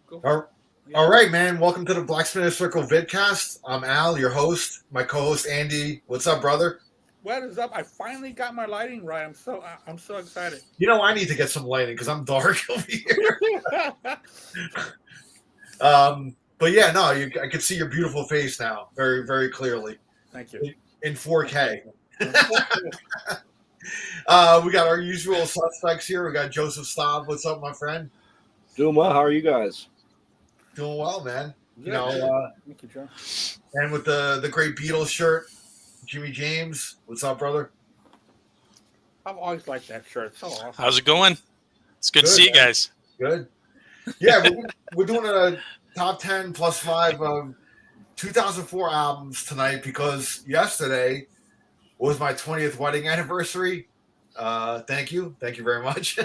Go for it. All, Yeah. all right, man. Welcome to the Black Spinner Circle vidcast. I'm Al, your host. My co-host Andy. What's up, brother? What is up? I finally got my lighting right. I'm so excited. You know I need to get some lighting because I'm dark over here. But yeah, no, I can see your beautiful face now, very, very clearly Thank you. in Thank you. 4K. We got our usual suspects here. We got Joseph Staub. What's up, my friend? Doing well. How are you guys? Doing well, man. You Good, know, good. Thank you, Joe. and with the great Beatles shirt, Jimmy James. What's up, brother? I've always liked that shirt. It's so awesome. How's it going? It's good to see you man. guys. Good. Yeah, we're doing a top 10 plus 5 of 2004 albums tonight because yesterday was my 20th wedding anniversary. Thank you very much.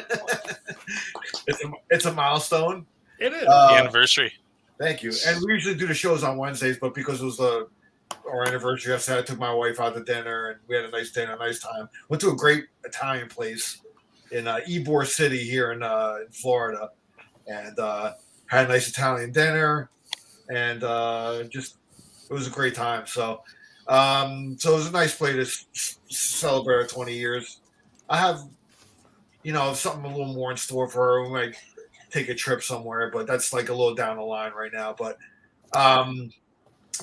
it's a milestone. It is. The anniversary. Thank you. And we usually do the shows on Wednesdays, but because it was our anniversary yesterday, I took my wife out to dinner and we had a nice dinner, a nice time. Went to a great Italian place in Ybor City here in Florida, and had a nice Italian dinner, and just it was a great time. So it was a nice way to celebrate our 20 years. I have, something a little more in store for her. We might take a trip somewhere, but that's like a little down the line right now. But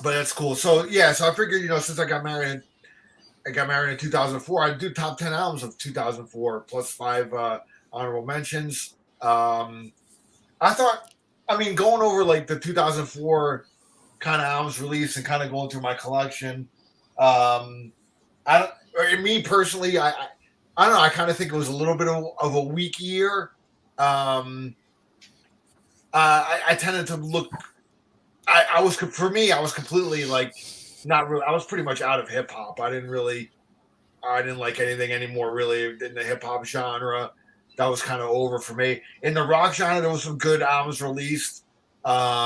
that's cool. So yeah, so I figured, since I got married in 2004. I'd do top 10 albums of 2004 plus 5 honorable mentions. I thought, going over like the 2004 kind of albums released and kind of going through my collection. Me personally, I don't know. I kind of think it was a little bit of a weak year. I tended to look. I was completely like not really. I was pretty much out of hip hop. I didn't like anything anymore really in the hip hop genre. That was kind of over for me. In the rock genre, there was some good albums released, but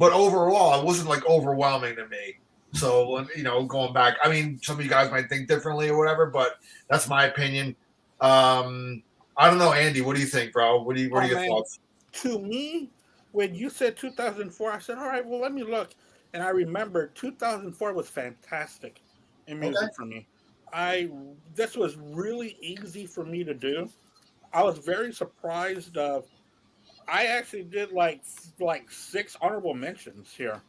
overall, it wasn't like overwhelming to me. So going back, some of you guys might think differently or whatever, but that's my opinion. I don't know, Andy. What do you think, bro? What are your thoughts? To me, when you said 2004, I said, all right, well, let me look. And I remember 2004 was fantastic in music for me. This was really easy for me to do. I was very surprised of. I actually did like 6 honorable mentions here.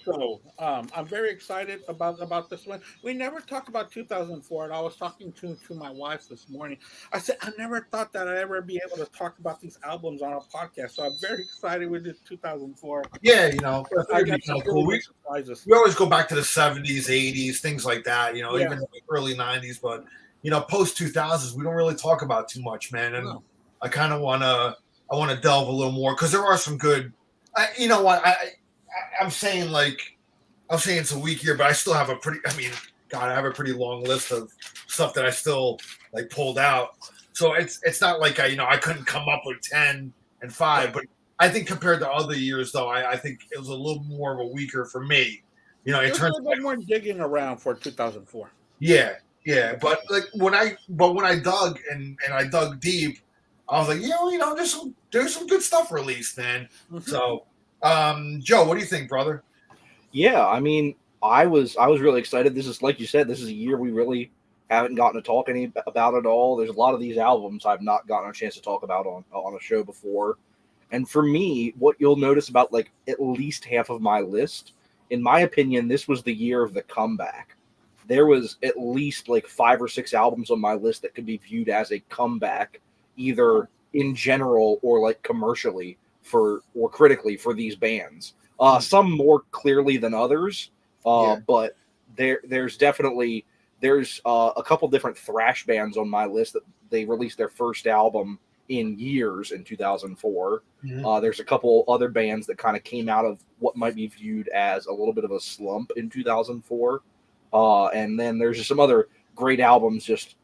So I'm very excited about this one. We never talked about 2004, and I was talking to my wife this morning. I said I never thought that I'd ever be able to talk about these albums on a podcast. So I'm very excited with this 2004. Yeah, I got some cool. really surprises. We always go back to the 70s, 80s, things like that. Even the early 90s, but post 2000s, we don't really talk about too much, man. And I kind of want to delve a little more because there are some good. You know what? I'm saying it's a weak year, but I still have I have a pretty long list of stuff that I still like pulled out. So it's not like I couldn't come up with 10 and 5, but I think compared to other years though, I think it was a little more of a weaker for me. In There's terms a little bit more digging around for 2004. Yeah. But like when I dug and I dug deep, I was like, there's some good stuff released, man. Mm-hmm. So Joe, what do you think, brother? Yeah, I was really excited. This is, like you said, this is a year we really haven't gotten to talk about at all. There's a lot of these albums I've not gotten a chance to talk about on a show before. And for me, what you'll notice about like at least half of my list, in my opinion, this was the year of the comeback. There was at least like 5 or 6 albums on my list that could be viewed as a comeback, either in general or like commercially or critically for these bands. Some more clearly than others, but there's definitely a couple different thrash bands on my list that they released their first album in years in 2004. Mm-hmm. There's a couple other bands that kind of came out of what might be viewed as a little bit of a slump in 2004. And then there's just some other great albums just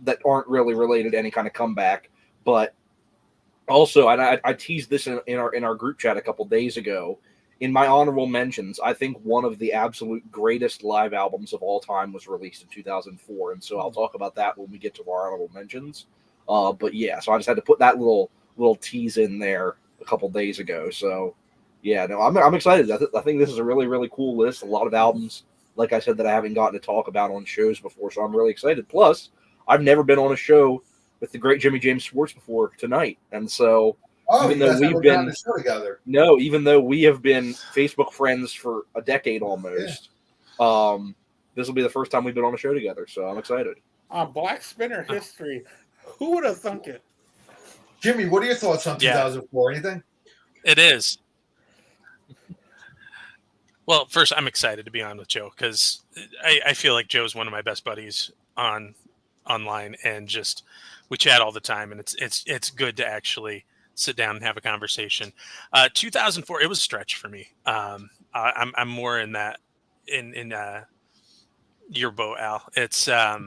that aren't really related to any kind of comeback. But also, and I teased this in our group chat a couple days ago, in my honorable mentions, I think one of the absolute greatest live albums of all time was released in 2004. And so I'll talk about that when we get to our honorable mentions. But yeah, so I just had to put that little little tease in there a couple days ago. So yeah, no, I'm excited. I think this is a really, really cool list. A lot of albums, like I said, that I haven't gotten to talk about on shows before. So I'm really excited. Plus, I've never been on a show with the great Jimmy James Sports before tonight. And so Even though we've been on the show together. No, even though we have been Facebook friends for a decade almost, this will be the first time we've been on a show together. So I'm excited. Black Spinner history. Who would have thunk it? Jimmy, what are your thoughts on 2004? Anything? It is. Well, first, I'm excited to be on with Joe because I feel like Joe's one of my best buddies online, and just we chat all the time, and it's good to actually sit down and have a conversation. 2004, it was a stretch for me. I'm more in that in your boat, Al. It's a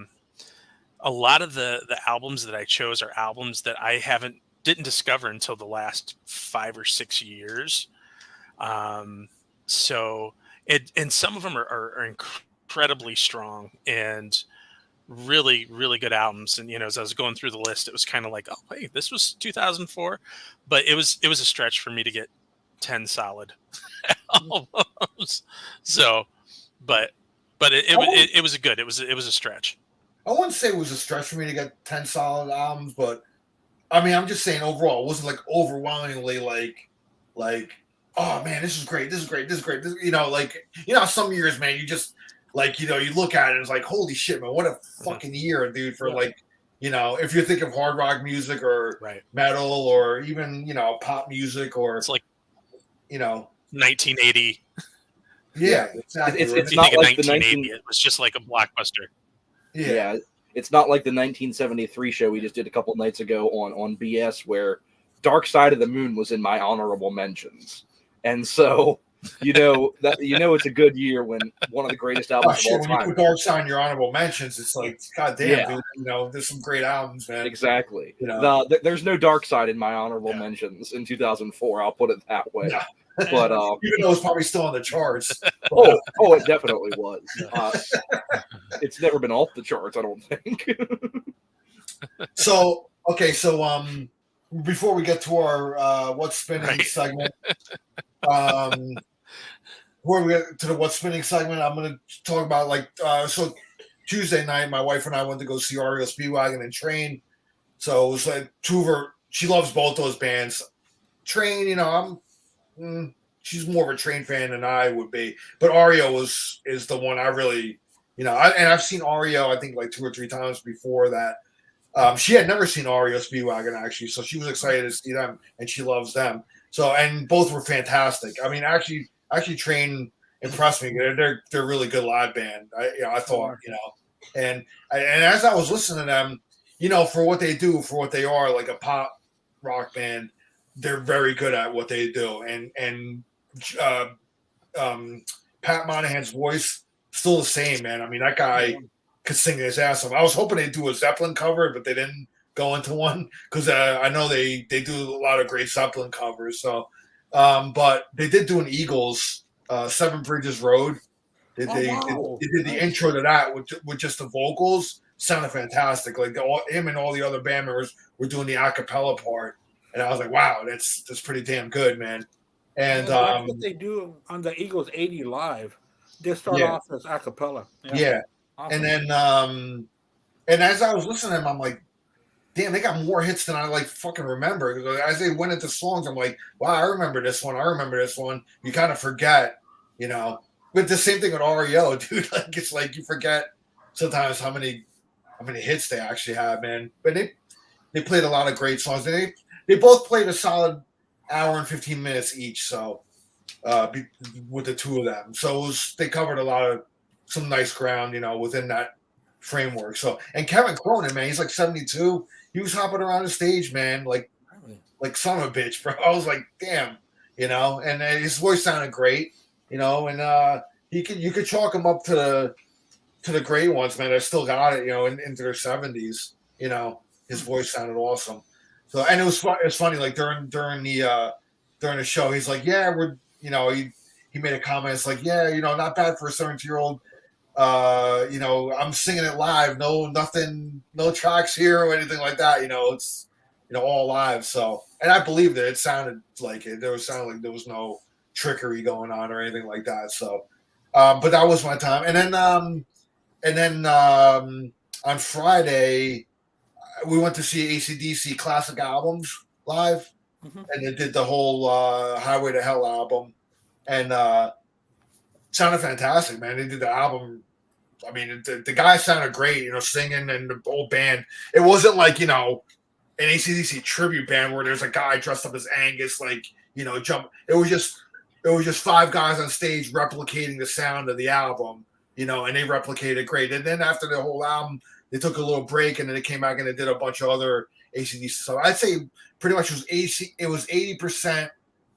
lot of the albums that I chose are albums that I didn't discover until the last 5 or 6 years. So and some of them are incredibly strong and really, really good albums. And, as I was going through the list, it was kind of like, oh, hey, this was 2004, but it was a stretch for me to get 10 solid albums. So, but it was it was a stretch. I wouldn't say it was a stretch for me to get 10 solid albums, but I mean, I'm just saying overall, it wasn't like overwhelmingly like, oh man, this is great. This is great. This is great. Some years, man, you just you look at it and it's like, holy shit, man, what a fucking year, dude, for if you think of hard rock music or metal or even, pop music or it's like, 1980. Yeah, exactly. It's not like 1980. It was just like a blockbuster. Yeah, it's not like the 1973 show we just did a couple nights ago on BS where Dark Side of the Moon was in my honorable mentions. And so, it's a good year when one of the greatest albums of all time. When you put Dark Side in your honorable mentions, it's like, God damn, dude, there's some great albums, man. Exactly. There's no Dark Side in my honorable mentions in 2004. I'll put it that way. No. But even though it's probably still on the charts. It definitely was. It's never been off the charts, I don't think. So before we get to our What's Spinning segment, before we get to the What's Spinning segment, I'm going to talk about Tuesday night, my wife and I went to go see REO Speedwagon and Train. So it was like two of her. She loves both those bands. Train, she's more of a Train fan than I would be, but REO is the one I really, and I've seen REO I think like 2 or 3 times before that. She had never seen REO Speedwagon actually, so she was excited to see them, and she loves them. So, and both were fantastic. I mean, actually, Train impressed me. They're a really good live band. I thought, and as I was listening to them, for what they do, for what they are, like a pop rock band, they're very good at what they do. And Pat Monahan's voice still the same, man. I mean, that guy could sing his ass off. I was hoping they'd do a Zeppelin cover, but they didn't go into one because I know they do a lot of great Zeppelin covers. So, but they did do an Eagles, Seven Bridges Road. They did the intro to that with just the vocals. Sounded fantastic. Like him and all the other band members were doing the acapella part, and I was like, wow, that's pretty damn good, man. And that's what they do on the Eagles 80 live. They start off as acapella. Yeah. Awesome. And then and as I was listening to them, I'm like, damn, they got more hits than I fucking remember. As they went into songs, I'm like, wow, I remember this one. I remember this one. You kind of forget, But the same thing with REO, dude. It's like you forget sometimes how many hits they actually have, man. But they played a lot of great songs. They both played a solid hour and 15 minutes each. So with the two of them, so they covered some nice ground, within that framework. So, and Kevin Cronin, man, he's like 72. He was hopping around the stage, man, like son of a bitch, bro. I was like, damn, and his voice sounded great, and you could chalk him up to the great ones, man. That still got it, into their 70s. His voice sounded awesome. So, and it was funny, like during the show, he's like, yeah, he made a comment. It's like, yeah, not bad for a 70-year-old. I'm singing it live. No tracks here or anything like that. all live. So, and I believed it. It sounded like it. Sounded like there was no trickery going on or anything like that. So, but that was my time. And then on Friday, we went to see AC/DC classic albums live, and they did the whole Highway to Hell album, and sounded fantastic, man. They did the album. I mean, the guy sounded great, singing, and the whole band. It wasn't like, an AC/DC tribute band where there's a guy dressed up as Angus, jump. It was just five guys on stage replicating the sound of the album, and they replicated it great. And then after the whole album, they took a little break, and then they came back and they did a bunch of other AC/DC stuff. I'd say pretty much it was 80%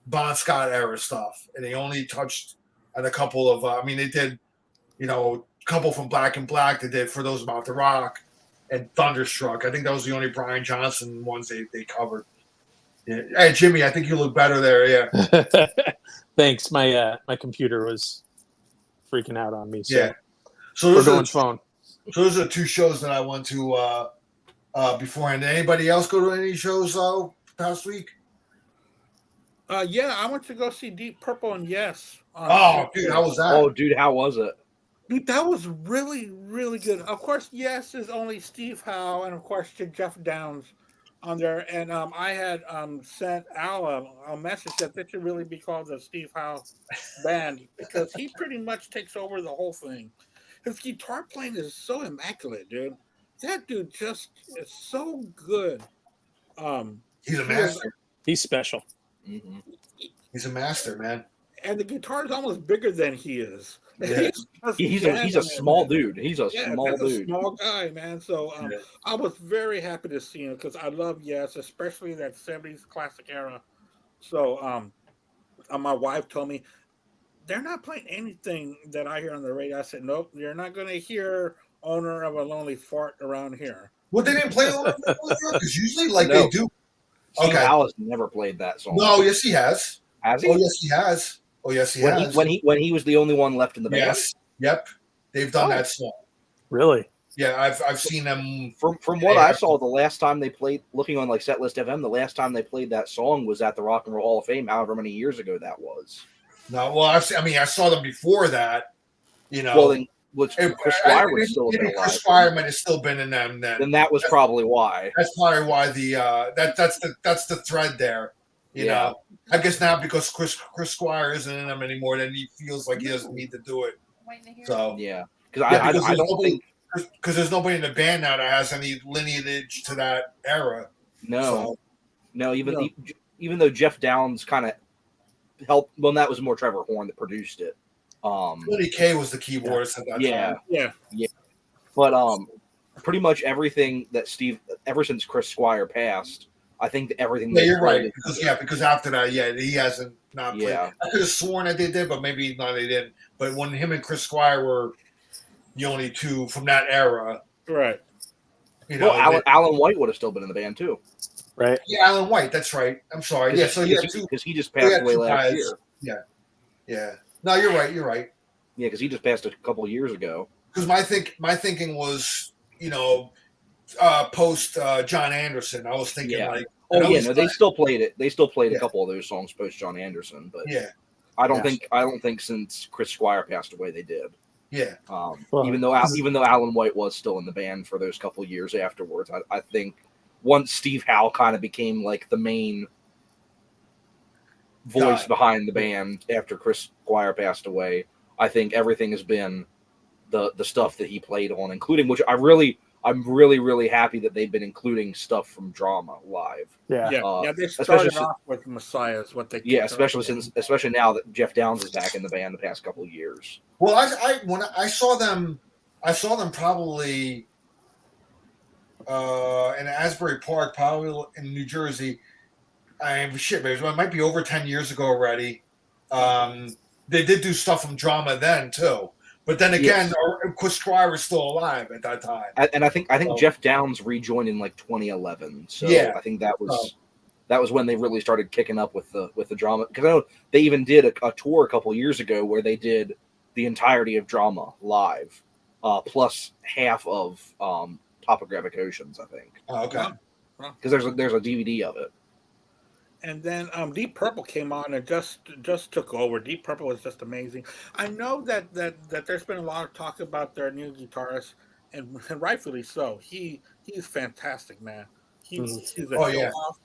Bon Scott era stuff, and they only touched on a couple of. They did, a couple from Black and Black. They did For Those About to Rock and Thunderstruck. I think that was the only Brian Johnson ones they covered. Yeah. Hey, Jimmy, I think you look better there. Yeah. Thanks. My computer was freaking out on me. So yeah. So we're going phone. So those are the two shows that I went to beforehand. Did anybody else go to any shows past week? Yeah, I went to go see Deep Purple and Yes. Dude, how was that? Oh, dude, how was it? Dude, that was really, really good. Of course, Yes is only Steve Howe and, of course, Jeff Downs on there. And I had sent Al a message that this should really be called the Steve Howe Band because he pretty much takes over the whole thing. His guitar playing is so immaculate, dude. That dude just is so good. He's a master. He's special. Mm-hmm. He's a master, man. And the guitar is almost bigger than he is. Yeah. He's a small dude. He's a small dude. A small guy, man. So I was very happy to see him because I love Yes, especially that 70s classic era. So my wife told me they're not playing anything that I hear on the radio. I said, nope, you're not going to hear Owner of a Lonely Fart around here. Well, they didn't play Owner of a Lonely Fart because usually they do. Steve Howe has never played that song. No, yes, he has. Has he? Oh, yes, he has. Oh, yes, he has. When he was the only one left in the band. Yes. Yep. They've done that song. Really? Yeah, I've seen them. From what I saw, the last time they played, looking on like Setlist FM, the last time they played that song was at the Rock and Roll Hall of Fame. However many years ago that was. No, well, I saw them before that. Well, then Chris Squire would still have been alive. Chris Squire might have still been in them then. Then that was probably why. That's probably why that's the thread there. You know, I guess now because Chris Squire isn't in them anymore, then he feels like he doesn't need to do it. So yeah, I don't think because there's nobody in the band now that has any lineage to that era. Even though Jeff Downs kind of helped. Well, that was more Trevor Horn that produced it. Willie K was the keyboardist at that time. Yeah. But pretty much everything that Steve, ever since Chris Squire passed, I think that everything. Yeah, you're right. Because after that, he hasn't not played. Yeah. I could have sworn that they did, but maybe not. They didn't. But when him and Chris Squire were the only two from that era, right? Alan White would have still been in the band too, right? Yeah, Alan White. That's right. I'm sorry. Yeah, so because he just passed away last year. Yeah. No, you're right. You're right. Yeah, because he just passed a couple of years ago. Because my thinking was, post John Anderson. I was thinking they still played it. They still played a couple of those songs post John Anderson, but I don't think since Chris Squire passed away they did. Yeah. Even though Alan White was still in the band for those couple of years afterwards, I think once Steve Howe kind of became like the main voice behind the band after Chris Squire passed away, I think everything has been the stuff that he played on, including which I'm really happy that they've been including stuff from Drama live. Yeah. They started off with Messiah, is what they. Yeah, especially now that Jeff Downs is back in the band the past couple of years. Well, when I saw them probably in Asbury Park, probably in New Jersey. It might be over 10 years ago already. They did do stuff from Drama then too, but then again, Chris Squire was still alive at that time. And I think Jeff Downs rejoined in like 2011. So I think that was when they really started kicking up with the Drama. Because I know they even did a tour a couple years ago where they did the entirety of Drama live, plus half of Topographic Oceans, I think. Oh, okay. because there's a DVD of it. And then Deep Purple came on and just took over. Deep Purple was just amazing. I know that there's been a lot of talk about their new guitarist, and rightfully so. He's fantastic, man. He's a Oh, show yeah. off.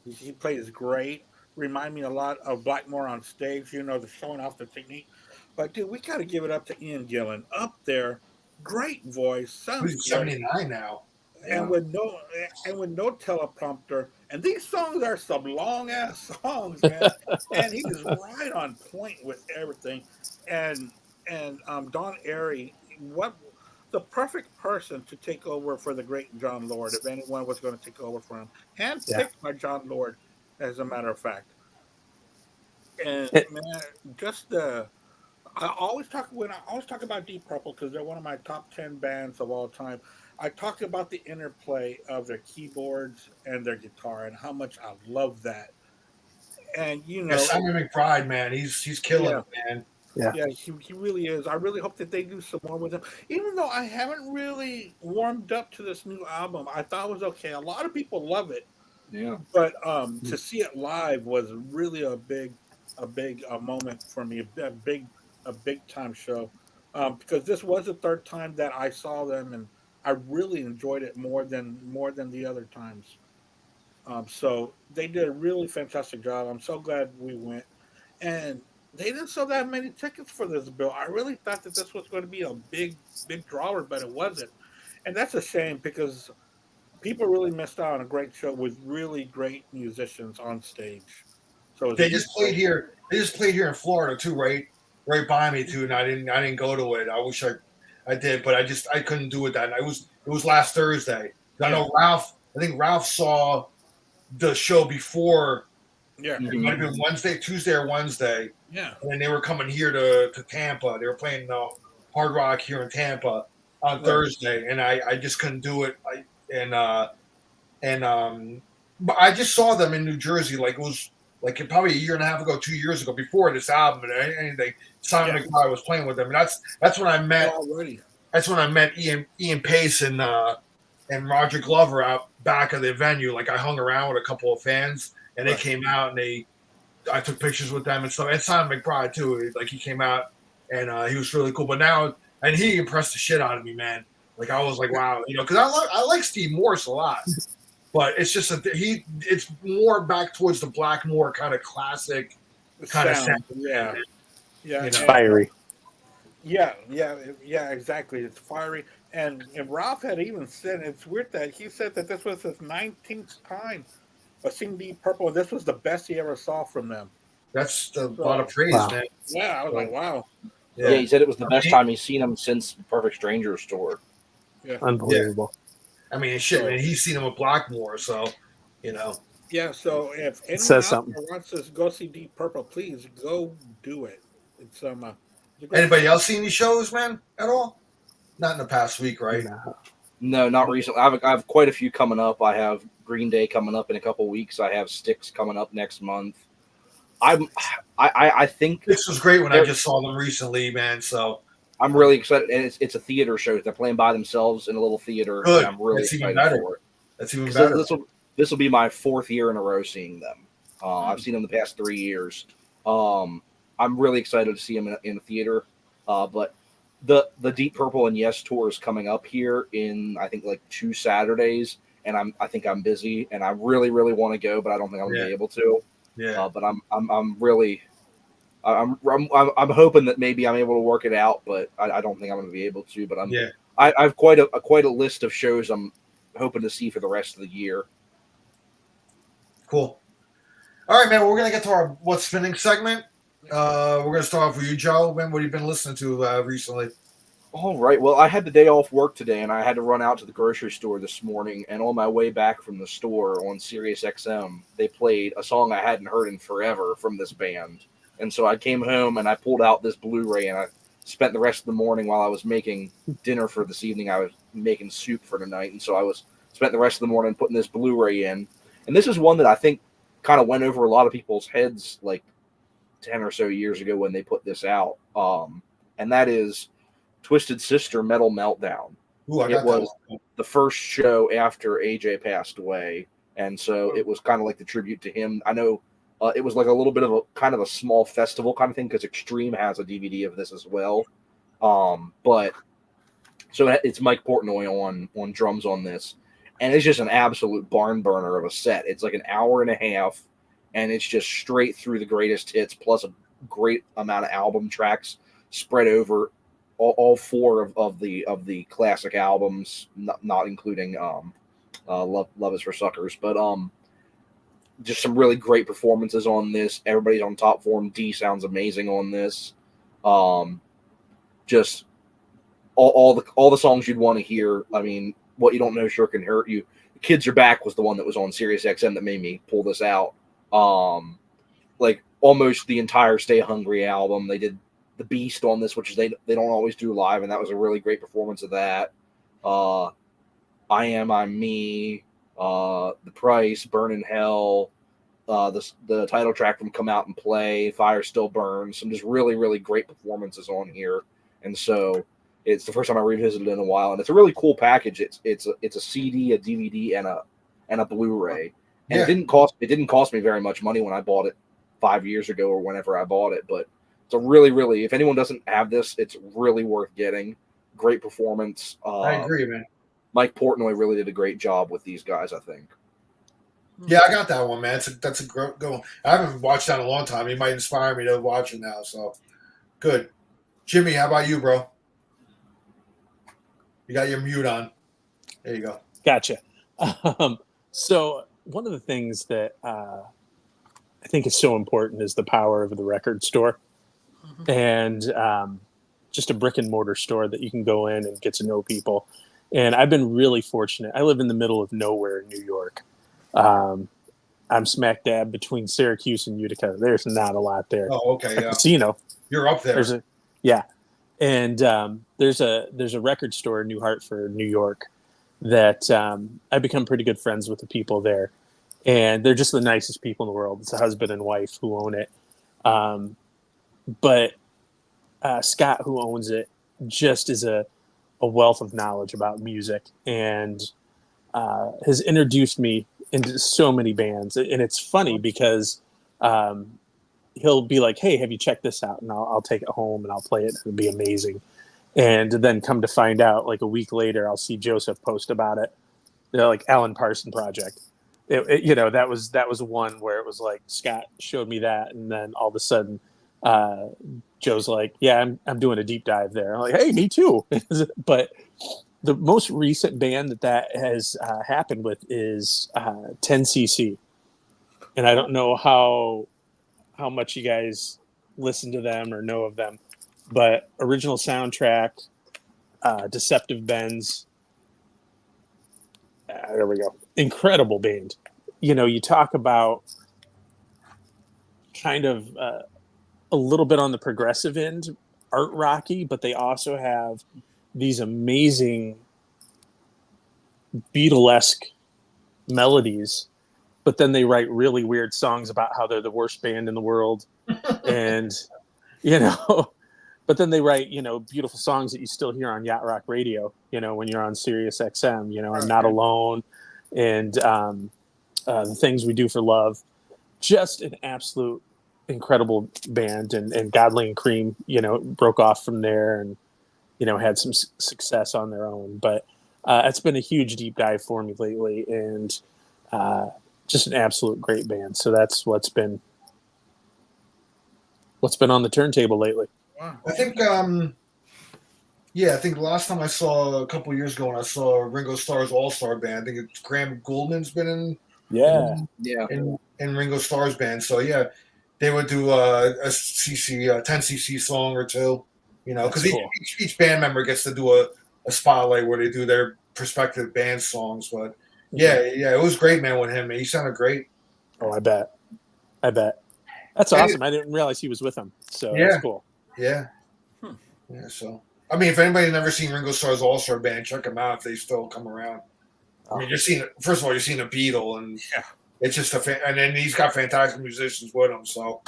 He plays great. Remind me a lot of Blackmore on stage. The showing off the technique. But dude, we got to give it up to Ian Gillan up there. Great voice, sounds He's great. 79 now. And with no teleprompter, and these songs are some long ass songs, man. And he is right on point with everything. And Don Airey, what the perfect person to take over for the great John Lord, if anyone was going to take over for him. Handpicked by John Lord, as a matter of fact. And man, just the I always talk about Deep Purple because they're one of my top 10 bands of all time. I talk about the interplay of their keyboards and their guitar and how much I love that. And Simon McBride, man, he's killing it, man. Yeah, he really is. I really hope that they do some more with him. Even though I haven't really warmed up to this new album, I thought it was okay. A lot of people love it. Yeah. But to see it live was really a big moment for me. A big time show. Because this was the third time that I saw them, and I really enjoyed it more than the other times. So they did a really fantastic job. I'm so glad we went. And they didn't sell that many tickets for this bill. I really thought that this was going to be a big drawer, but it wasn't. And that's a shame because people really missed out on a great show with really great musicians on stage. So they just played here. They just played here in Florida too, right by me too. And I didn't go to it. I wish I did, but I couldn't do it that night. It was last Thursday. I know Ralph. I think Ralph saw the show before. Yeah, it might have been Tuesday or Wednesday. Yeah, and they were coming here to Tampa. They were playing Hard Rock here in Tampa on Thursday, and I just couldn't do it. But I just saw them in New Jersey. Like it was like probably a year and a half ago, 2 years ago, before this album and anything. Simon McBride was playing with them, and that's when I met. Already. That's when I met Ian Pace and Roger Glover out back of the venue. Like I hung around with a couple of fans, and they came out and I took pictures with them and stuff. And Simon McBride too. Like he came out and he was really cool. But now, and he impressed the shit out of me, man. Like I was like, wow, because I like Steve Morse a lot, but it's just it's more back towards the Blackmore kind of classic kind of sound. Yeah, it's fiery. Yeah, exactly. It's fiery. And Ralph had even said, it's weird that he said that this was his 19th time seeing Deep Purple, and this was the best he ever saw from them. That's a lot of praise, man. Yeah, I was like, wow. Yeah, he said it was the best time he's seen him since Perfect Strangers tour. Yeah. Unbelievable. I mean, shit, man, he's seen him with Blackmore, so, Yeah, so if anyone says something. wants to go see Deep Purple, please go do it. It's Anybody else seen these shows, man, at all? Not in the past week, right? No, not recently. I have quite a few coming up. I have Green Day coming up in a couple weeks. I have Styx coming up next month. I think this was great when I just saw them recently, man. So I'm really excited, and it's a theater show. They're playing by themselves in a little theater. Good. And I'm really excited for it. That's even better. This will be my fourth year in a row seeing them. I've seen them the past 3 years. I'm really excited to see them in a theater. But the Deep Purple and Yes tour is coming up here in I think like 2 Saturdays, and I think I'm busy, and I really want to go, but I don't think I'm gonna be able to. Yeah. But I'm hoping that maybe I'm able to work it out, but I don't think I'm gonna be able to. But I've quite a list of shows I'm hoping to see for the rest of the year. Cool. All right, man. We're gonna get to our What's Spinning segment. We're gonna start off with you, Joe. Man, what have you been listening to recently? All right. Well, I had the day off work today, and I had to run out to the grocery store this morning. And on my way back from the store on Sirius XM, they played a song I hadn't heard in forever from this band. And so I came home and I pulled out this Blu-ray, and I spent the rest of the morning while I was making dinner for this evening. I was making soup for tonight, and so I spent the rest of the morning putting this Blu-ray in. And this is one that I think kind of went over a lot of people's heads like 10 or so years ago when they put this out. And that is Twisted Sister Metal Meltdown. Ooh, it was the first show after AJ passed away. and so it was kind of like the tribute to him. I know it was like a little bit of a kind of a small festival kind of thing because Extreme has a DVD of this as well. But so it's Mike Portnoy on drums on this, and it's just an absolute barn burner of a set. It's like an hour and a half, and it's just straight through the greatest hits plus a great amount of album tracks spread over all four of the classic albums, not including Love Is for Suckers, but just some really great performances on this. Everybody's on top form. D sounds amazing on this. Just all the songs you'd want to hear. I mean, What You Don't Know Sure Can Hurt You. Kids Are Back was the one that was on Sirius XM that made me pull this out. Like almost the entire Stay Hungry album. They did The Beast on this, which they don't always do live, and that was a really great performance of that. I Am, I'm Me, The Price, Burn in Hell, the title track from Come Out and Play, Fire Still Burns. Some just really, really great performances on here. And so it's the first time I revisited it in a while, and it's a really cool package. It's a CD, a DVD, and a Blu-ray. And it didn't cost me very much money when I bought it 5 years ago or whenever I bought it. But it's a really, really, if anyone doesn't have this, it's really worth getting. Great performance. I agree, man. Mike Portnoy really did a great job with these guys, I think. Yeah, I got that one, man. That's a good one. I haven't watched that in a long time. You might inspire me to watch it now. So good. Jimmy, how about you, bro? You got your mute on. There you go. Gotcha. So one of the things that I think is so important is the power of the record store, and just a brick and mortar store that you can go in and get to know people. And I've been really fortunate. I live in the middle of nowhere in New York. I'm smack dab between Syracuse and Utica. There's not a lot there. Oh, okay, yeah. Casino. You're up there. And there's a record store in New Hartford, New York, that I've become pretty good friends with the people there, and they're just the nicest people in the world. It's a husband and wife who own it, but Scott, who owns it, just is a wealth of knowledge about music, and has introduced me into so many bands. And it's funny because he'll be like, "Hey, have you checked this out?" And I'll take it home and I'll play it. It'll be amazing. And then come to find out, like a week later, I'll see Joseph post about it. Like Alan Parsons Project. That was one where it was like Scott showed me that, and then all of a sudden, Joe's like, "Yeah, I'm doing a deep dive there." I'm like, "Hey, me too." But the most recent band that has happened with is 10cc, and I don't know how much you guys listen to them or know of them, but original soundtrack, Deceptive Bends. There we go. Incredible band. You talk about kind of a little bit on the progressive end, art rocky, but they also have these amazing Beatlesque melodies, but then they write really weird songs about how they're the worst band in the world. And, but then they write, beautiful songs that you still hear on Yacht Rock Radio, when you're on Sirius XM, I'm Not Alone, and The Things We Do for Love. Just an absolute incredible band. And Godley and Cream, broke off from there and, had some success on their own. But it's been a huge deep dive for me lately, and just an absolute great band. So that's what's been on the turntable lately. Wow. I think the last time I saw a couple years ago when I saw Ringo Starr's All-Star Band, I think it's Graham Gouldman's been in Ringo Starr's band. So yeah, they would do a 10cc song or two, because cool. each band member gets to do a spotlight where they do their respective band songs. But yeah, it was great, man, with him. He sounded great. Oh, I bet. That's awesome. I didn't realize he was with him. So that's cool. Yeah. Yeah. So, I mean, if anybody's never seen Ringo Starr's All-Star Band, check them out if they still come around. I mean, you're seeing a Beatle, and it's just and then he's got fantastic musicians with him. So,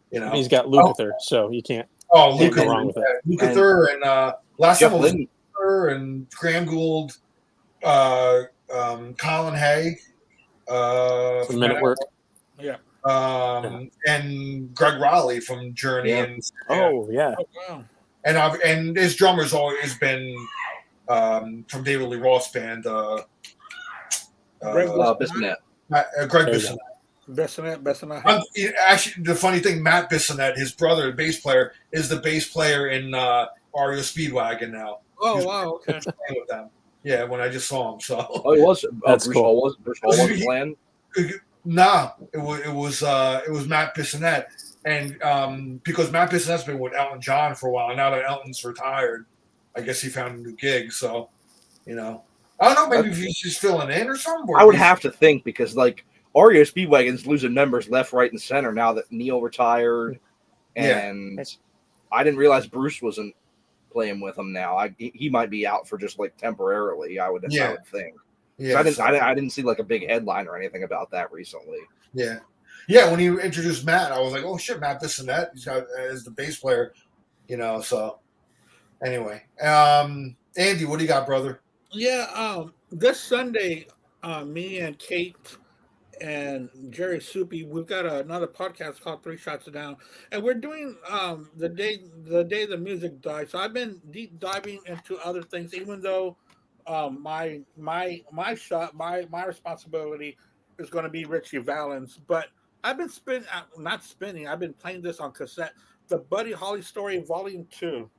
he's got Lukather, so you can't. Oh, Lukather, go wrong with it. Lukather and last time was Lukather and Graham Gould, Colin Hay. Some Men at Work. Yeah. And Greg Raleigh from Journey. Yeah. And Oh yeah. Oh, wow. and his drummer's always been from David Lee Roth's band. Greg Bissonette. Greg There you Bissonette. Bissonette. Actually, the funny thing, Matt Bissonette, his brother, the bass player, is the bass player in REO Speedwagon now. Oh, He's wow. Okay. playing with them. Yeah, when I just saw him. So Oh, he was. That's Bruce cool. Hall was. Bruce Hall was playing. nah, it was Matt Bissonette, and because Matt Bissonette's been with Elton John for a while. Now that Elton's retired, I guess he found a new gig. So, I don't know. Maybe if he's just filling in or something. Or I would have to think because like REO Speedwagon's losing members left, right, and center now that Neil retired, and I didn't realize Bruce wasn't playing with them now. He might be out for just like temporarily. I would think. Yeah, I didn't see like a big headline or anything about that recently. Yeah. When he introduced Matt, I was like, "Oh shit, Matt Bissonette. He's got as the bass player." So anyway, Andy, what do you got, brother? Yeah. This Sunday, me and Kate and Jerry Soupy, we've got another podcast called Three Shots Down, and we're doing the day the music died. So I've been deep diving into other things, even though my responsibility is going to be Richie Valens, but I've been I've been playing this on cassette. The Buddy Holly Story Volume 2.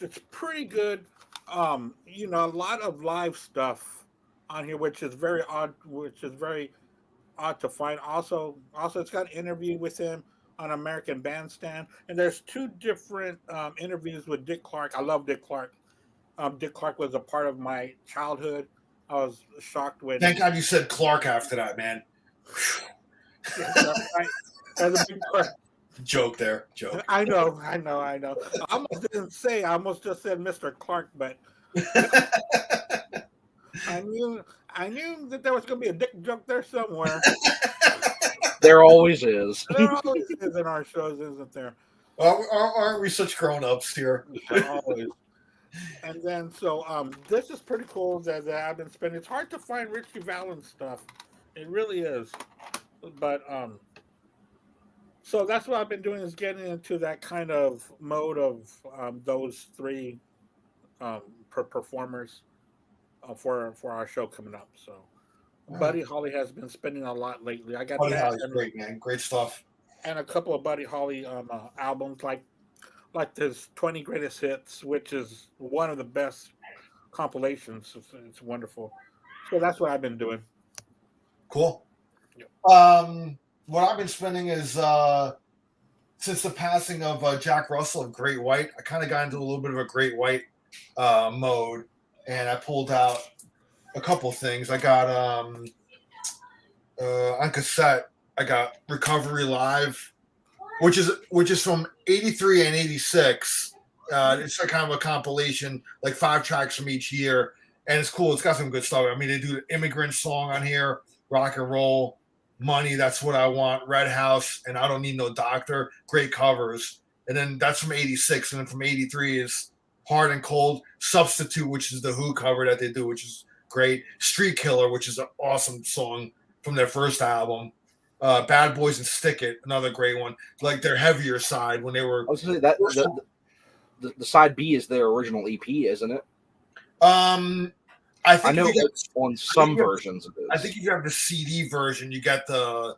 It's pretty good. A lot of live stuff on here, which is very odd to find. Also, it's got an interview with him on American Bandstand, and there's two different interviews with Dick Clark. I love Dick Clark. Dick Clark was a part of my childhood. I was shocked when. Thank God you said Clark after that, man. That's a big part. Joke there. Joke. I know. I almost didn't say. I almost just said Mr. Clark, but I knew that there was going to be a dick joke there somewhere. There always is. There always is in our shows, isn't there? Aren't we such grown-ups here? Always. And then, so this is pretty cool that I've been spending. It's hard to find Richie Valens stuff. It really is. But so that's what I've been doing, is getting into that kind of mode of those three performers for our show coming up. So Buddy Holly has been spending a lot lately. I got Buddy that Holly's great, man. Great stuff. and a couple of Buddy Holly albums, like this 20 Greatest Hits, which is one of the best compilations. It's wonderful. So that's what I've been doing. Cool. Yep. What I've been spending is since the passing of Jack Russell of Great White, I kind of got into a little bit of a Great White mode, and I pulled out a couple things. I got on cassette. I got Recovery Live, which is from '83 and '86. It's a kind of a compilation, like 5 tracks from each year, and it's cool. It's got some good stuff. I mean, they do the Immigrant Song on here, Rock and Roll, Money, That's What I Want, Red House, and I Don't Need No Doctor. Great covers. And then that's from '86, and then from '83 is Hard and Cold, Substitute, which is the Who cover that they do, which is great. Street Killer, which is an awesome song from their first album. Bad Boys and Stick It, another great one. Like their heavier side when they were. I was going to say that the side B is their original EP, isn't it? I know it's on some versions of it. I think if you have the CD version, you got the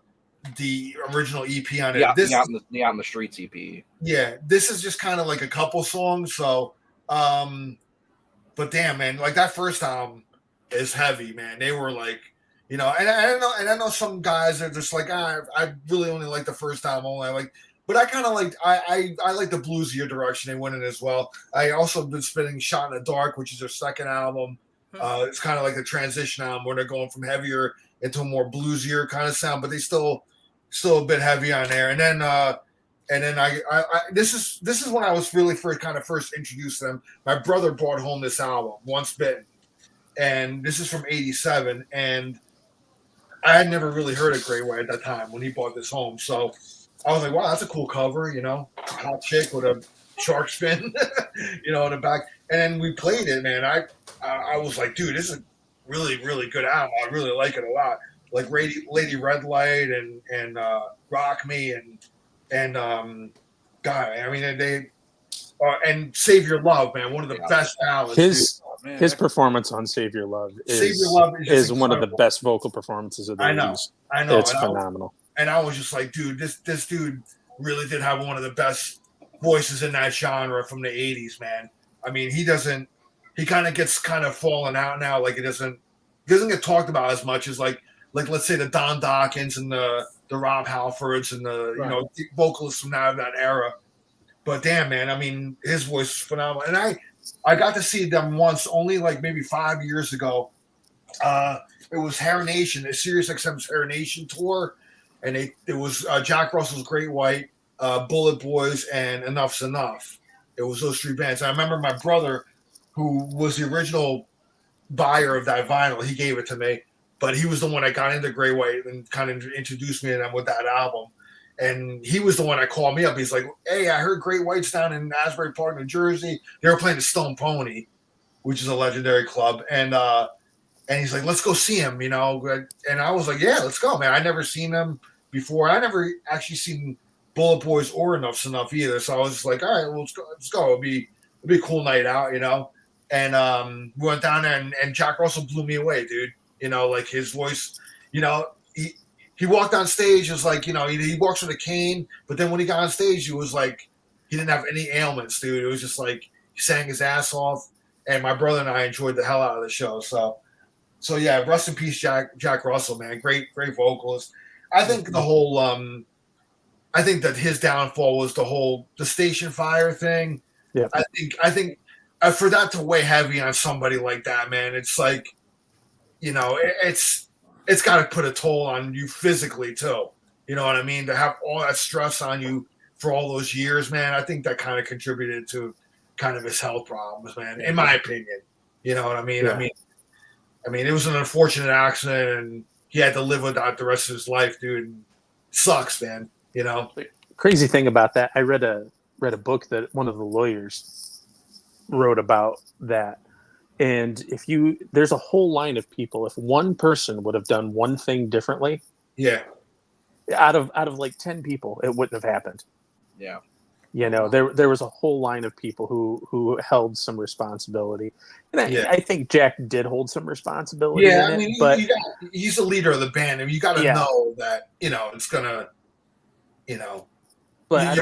original EP on it. Yeah, This Out in the Streets EP. Yeah, this is just kind of like a couple songs. So, but damn, man, like that first album is heavy, man. They were like, and I know some guys are just like, I really only like the first album only. But I kind of like, I like the bluesier direction they went in as well. I also been spinning Shot in the Dark, which is their second album. It's kind of like the transition album where they're going from heavier into a more bluesier kind of sound, but they still a bit heavy on there. And then I this is when I was really first introduced to them. My brother brought home this album, Once Bitten, and this is from '87, and I had never really heard of Great White at that time when he brought this home. So I was like, wow, that's a cool cover, hot chick with a shark fin, in the back. And then we played it, man. I was like, dude, this is really, really good album. I really like it a lot. Like Lady Red Light and Rock Me and God, I mean they and Save Your Love, man, one of the best ballads. His Oh, man, his that- performance on Save Your Love Save Your Love is just one of the incredible. best vocal performances of the I know, 80s. I know. It's phenomenal. And I was just like, dude, this dude really did have one of the best voices in that genre from the 80s, man. I mean, he kind of gets kind of fallen out now. Like he doesn't get talked about as much as like let's say the Don Dawkins and the Rob Halfords and the Right. the vocalists from that era. But damn, man, I mean, his voice is phenomenal. And I got to see them once, only like maybe 5 years ago. It was Hair Nation, a Sirius XM's Hair Nation tour, and it was Jack Russell's Great White, Bullet Boys, and Enough's Enough. It was those three bands. I remember my brother, who was the original buyer of that vinyl, he gave it to me, but he was the one that got into Great White and kind of introduced me to them with that album. And he was the one that called me up. He's like, "Hey, I heard Great White's down in Asbury Park, New Jersey. They were playing the Stone Pony, which is a legendary club." And he's like, "Let's go see him," you know. And I was like, "Yeah, let's go, man." I never seen them before. I never actually seen Bullet Boys or Enough's Enough either. So I was just like, "All right, well, let's go. It'll be a cool night out, you know." And we went down there, and Jack Russell blew me away, dude. You know, like his voice, you know, he walked on stage, it was like, you know, he walks with a cane, but then when he got on stage, he was like, he didn't have any ailments, dude. It was just like he sang his ass off, and my brother and I enjoyed the hell out of the show. So yeah, rest in peace, Jack Russell, man. Great vocalist. I think the whole I think that his downfall was the station fire thing. Yeah. I think for that to weigh heavy on somebody like that, man, it's like, you know, it's got to put a toll on you physically too. You know what I mean? To have all that stress on you for all those years, man, I think that kind of contributed to kind of his health problems, man, in my opinion. You know what I mean? Yeah. I mean, it was an unfortunate accident and he had to live with that the rest of his life, dude. It sucks, man. You know? Crazy thing about that, I read a book that one of the lawyers wrote about that. And there's a whole line of people, if one person would have done one thing differently, Yeah. out of like 10 people, it wouldn't have happened. Yeah. You know, there was a whole line of people who held some responsibility. And I think Jack did hold some responsibility. Yeah, in I mean, it, but he's the leader of the band, and you got to know that, you know, it's gonna, you know. But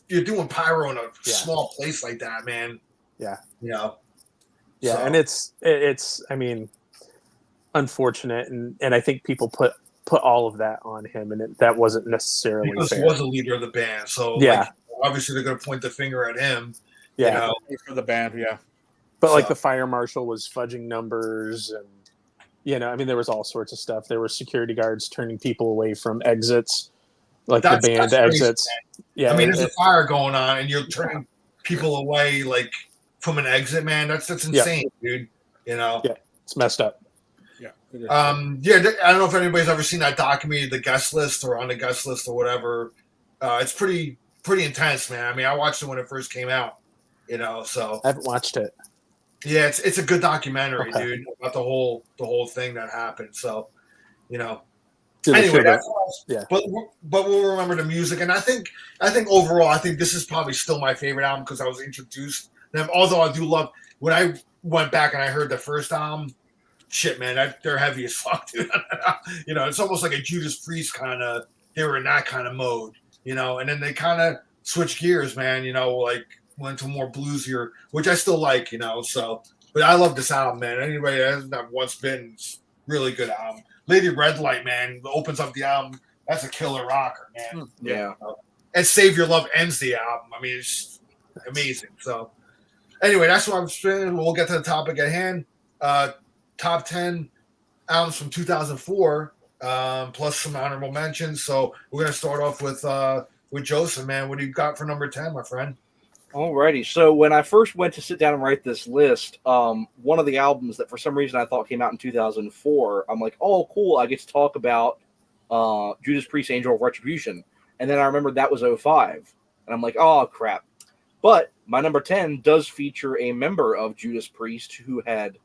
you're doing pyro in a small place like that, man. Yeah. You know. Yeah, So. and it's I mean, unfortunate, and I think people put all of that on him, and that wasn't necessarily because fair. he was the leader of the band, so yeah, like, obviously they're going to point the finger at him. Yeah, you know? for the band, yeah. But like the fire marshal was fudging numbers, and you know, I mean, there was all sorts of stuff. There were security guards turning people away from exits, like the band exits. Crazy, yeah, I mean, there's a fire going on, and you're turning people away, like from an exit, man. That's insane, dude. You know. Yeah, it's messed up. Yeah. I don't know if anybody's ever seen that documentary, The Guest List, or On the Guest List, or whatever. It's pretty intense, man. I mean, I watched it when it first came out. You know, so I haven't watched it. Yeah, it's a good documentary, dude, about the whole thing that happened. So, you know. Anyway, but we'll remember the music, and I think overall, I think this is probably still my favorite album because I was introduced to them. Although I do love when I went back and I heard the first album. Shit, man, they're heavy as fuck, dude. You know, it's almost like a Judas Priest kind of. They were in that kind of mode, you know, and then they kind of switched gears, man. You know, like went to more bluesier, which I still like, you know. So, but I love this album, man. Anybody that hasn't once been, it's really good album. Lady Red Light, man, opens up the album. That's a killer rocker, man. Yeah. And Save Your Love ends the album. I mean, it's amazing. So, anyway, that's what I'm saying. We'll get to the topic at hand. Top 10 albums from 2004, plus some honorable mentions. So we're gonna start off with Joseph, man. What do you got for number 10, my friend? Alrighty. So when I first went to sit down and write this list, one of the albums that for some reason I thought came out in 2004, I'm like, oh, cool, I get to talk about Judas Priest, Angel of Retribution. And then I remembered that was 05. And I'm like, oh, crap. But my number 10 does feature a member of Judas Priest who had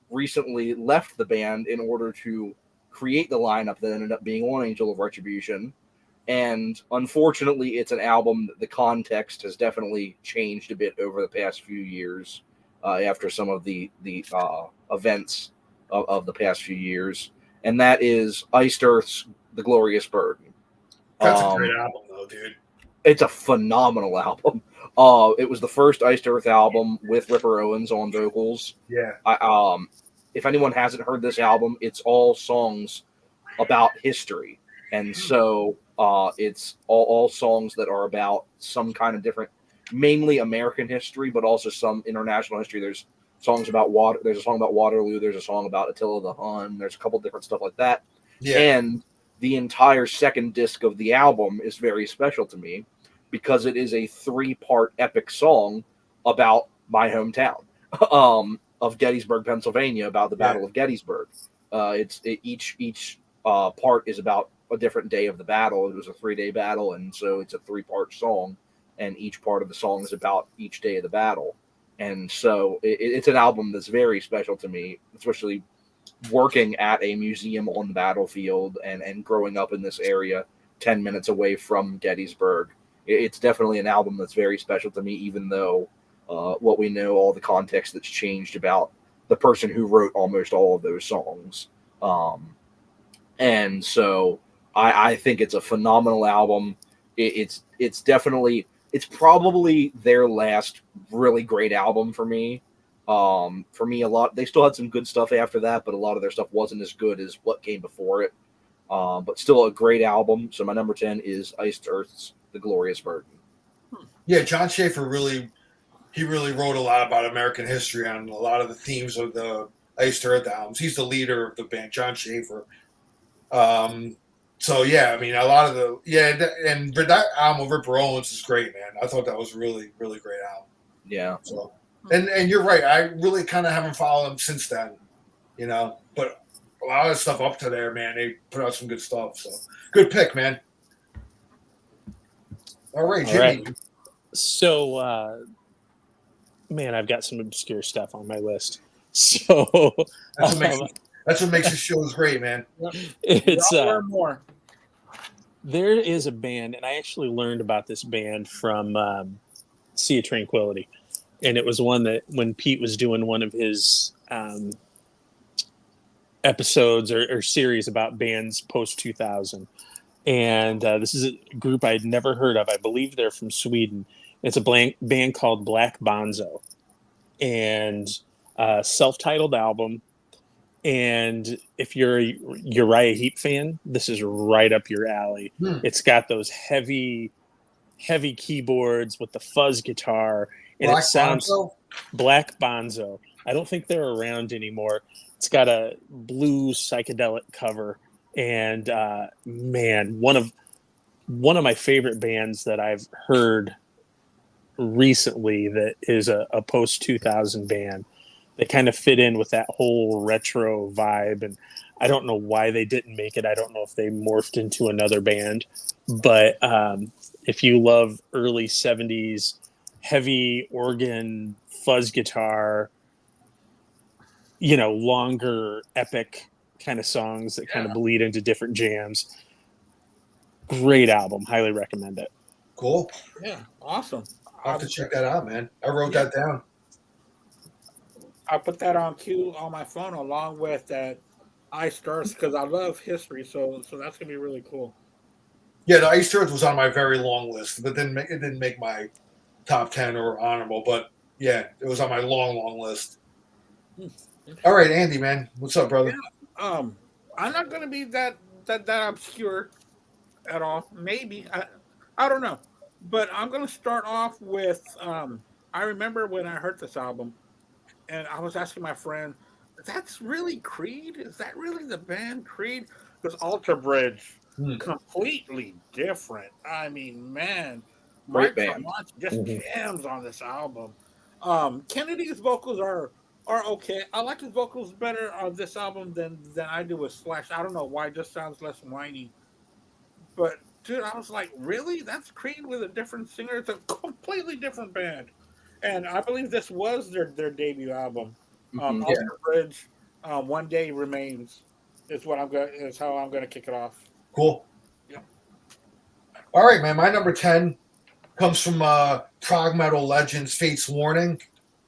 recently left the band in order to create the lineup that ended up being on Angel of Retribution. And unfortunately, it's an album that the context has definitely changed a bit over the past few years after some of the events of the past few years. And that is Iced Earth's The Glorious Burden. That's a great album, though, dude. It's a phenomenal album. It was the first Iced Earth album with Ripper Owens on vocals. Yeah. If anyone hasn't heard this album, it's all songs about history. And so it's all songs that are about some kind of different, mainly American history, but also some international history. There's songs about water. There's a song about Waterloo. There's a song about Attila the Hun. There's a couple different stuff like that. Yeah. And the entire second disc of the album is very special to me because it is a 3-part epic song about my hometown of Gettysburg, Pennsylvania, about the Battle of Gettysburg. Each part is about a different day of the battle. It was a 3-day battle, and so it's a 3-part song, and each part of the song is about each day of the battle. And so it's an album that's very special to me, especially working at a museum on the battlefield and growing up in this area 10 minutes away from Gettysburg. It's definitely an album that's very special to me, even though what we know, all the context that's changed about the person who wrote almost all of those songs. And so I think it's a phenomenal album. It's probably their last really great album for me. For me, they still had some good stuff after that, but a lot of their stuff wasn't as good as what came before it. But still a great album. So my number 10 is Iced Earth's The Glorious Burden. Yeah, John Schaefer really wrote a lot about American history on a lot of the themes of the Iced Earth albums. He's the leader of the band, John Schaefer. So yeah, I mean, a lot of but that album of Ripper Owens is great, man. I thought that was a really, really great album. Yeah. So, and you're right. I really kind of haven't followed him since then, but a lot of stuff up to there, man. They put out some good stuff. So good pick, man. All right, Jimmy. All right. So, man, I've got some obscure stuff on my list. So that's what makes the shows great, man. It's more. There is a band, and I actually learned about this band from Sea of Tranquility, and it was one that when Pete was doing one of his episodes or series about bands post 2000, and this is a group I'd never heard of. I believe they're from Sweden. It's a band called Black Bonzo, and self-titled album. And if you're a Uriah Heep fan, this is right up your alley. It's got those heavy keyboards with the fuzz guitar, and it sounds Black Bonzo. I don't think they're around anymore. It's got a blue psychedelic cover, and man, one of my favorite bands that I've heard recently that is a post 2000 band. They kind of fit in with that whole retro vibe, and I don't know why they didn't make it. I don't know if they morphed into another band, but if you love early 70s heavy organ, fuzz guitar, longer epic kind of songs that kind of bleed into different jams, great album. Highly recommend it. Cool. Yeah, awesome. I'll have to check that out, man. I wrote that down. I put that on cue on my phone along with that Iced Earth because I love history, so that's gonna be really cool. Yeah, the Iced Earth was on my very long list, but it didn't make my top 10 or honorable. But yeah, it was on my long list. All right, Andy, man, what's up, brother? Yeah, I'm not gonna be that obscure at all. Maybe I don't know, but I'm gonna start off with. I remember when I heard this album. And I was asking my friend, that's really Creed? Is that really the band Creed? Because Alter Bridge, completely different. I mean, man, Great band. Just jams on this album. Kennedy's vocals are okay. I like his vocals better on this album than I do with Slash. I don't know why, it just sounds less whiny. But, dude, I was like, really? That's Creed with a different singer? It's a completely different band. And I believe this was their debut album. Alter Bridge. One Day Remains is what is how I'm gonna kick it off. Cool. Yep. All right, man. My number 10 comes from prog metal legends Fate's Warning.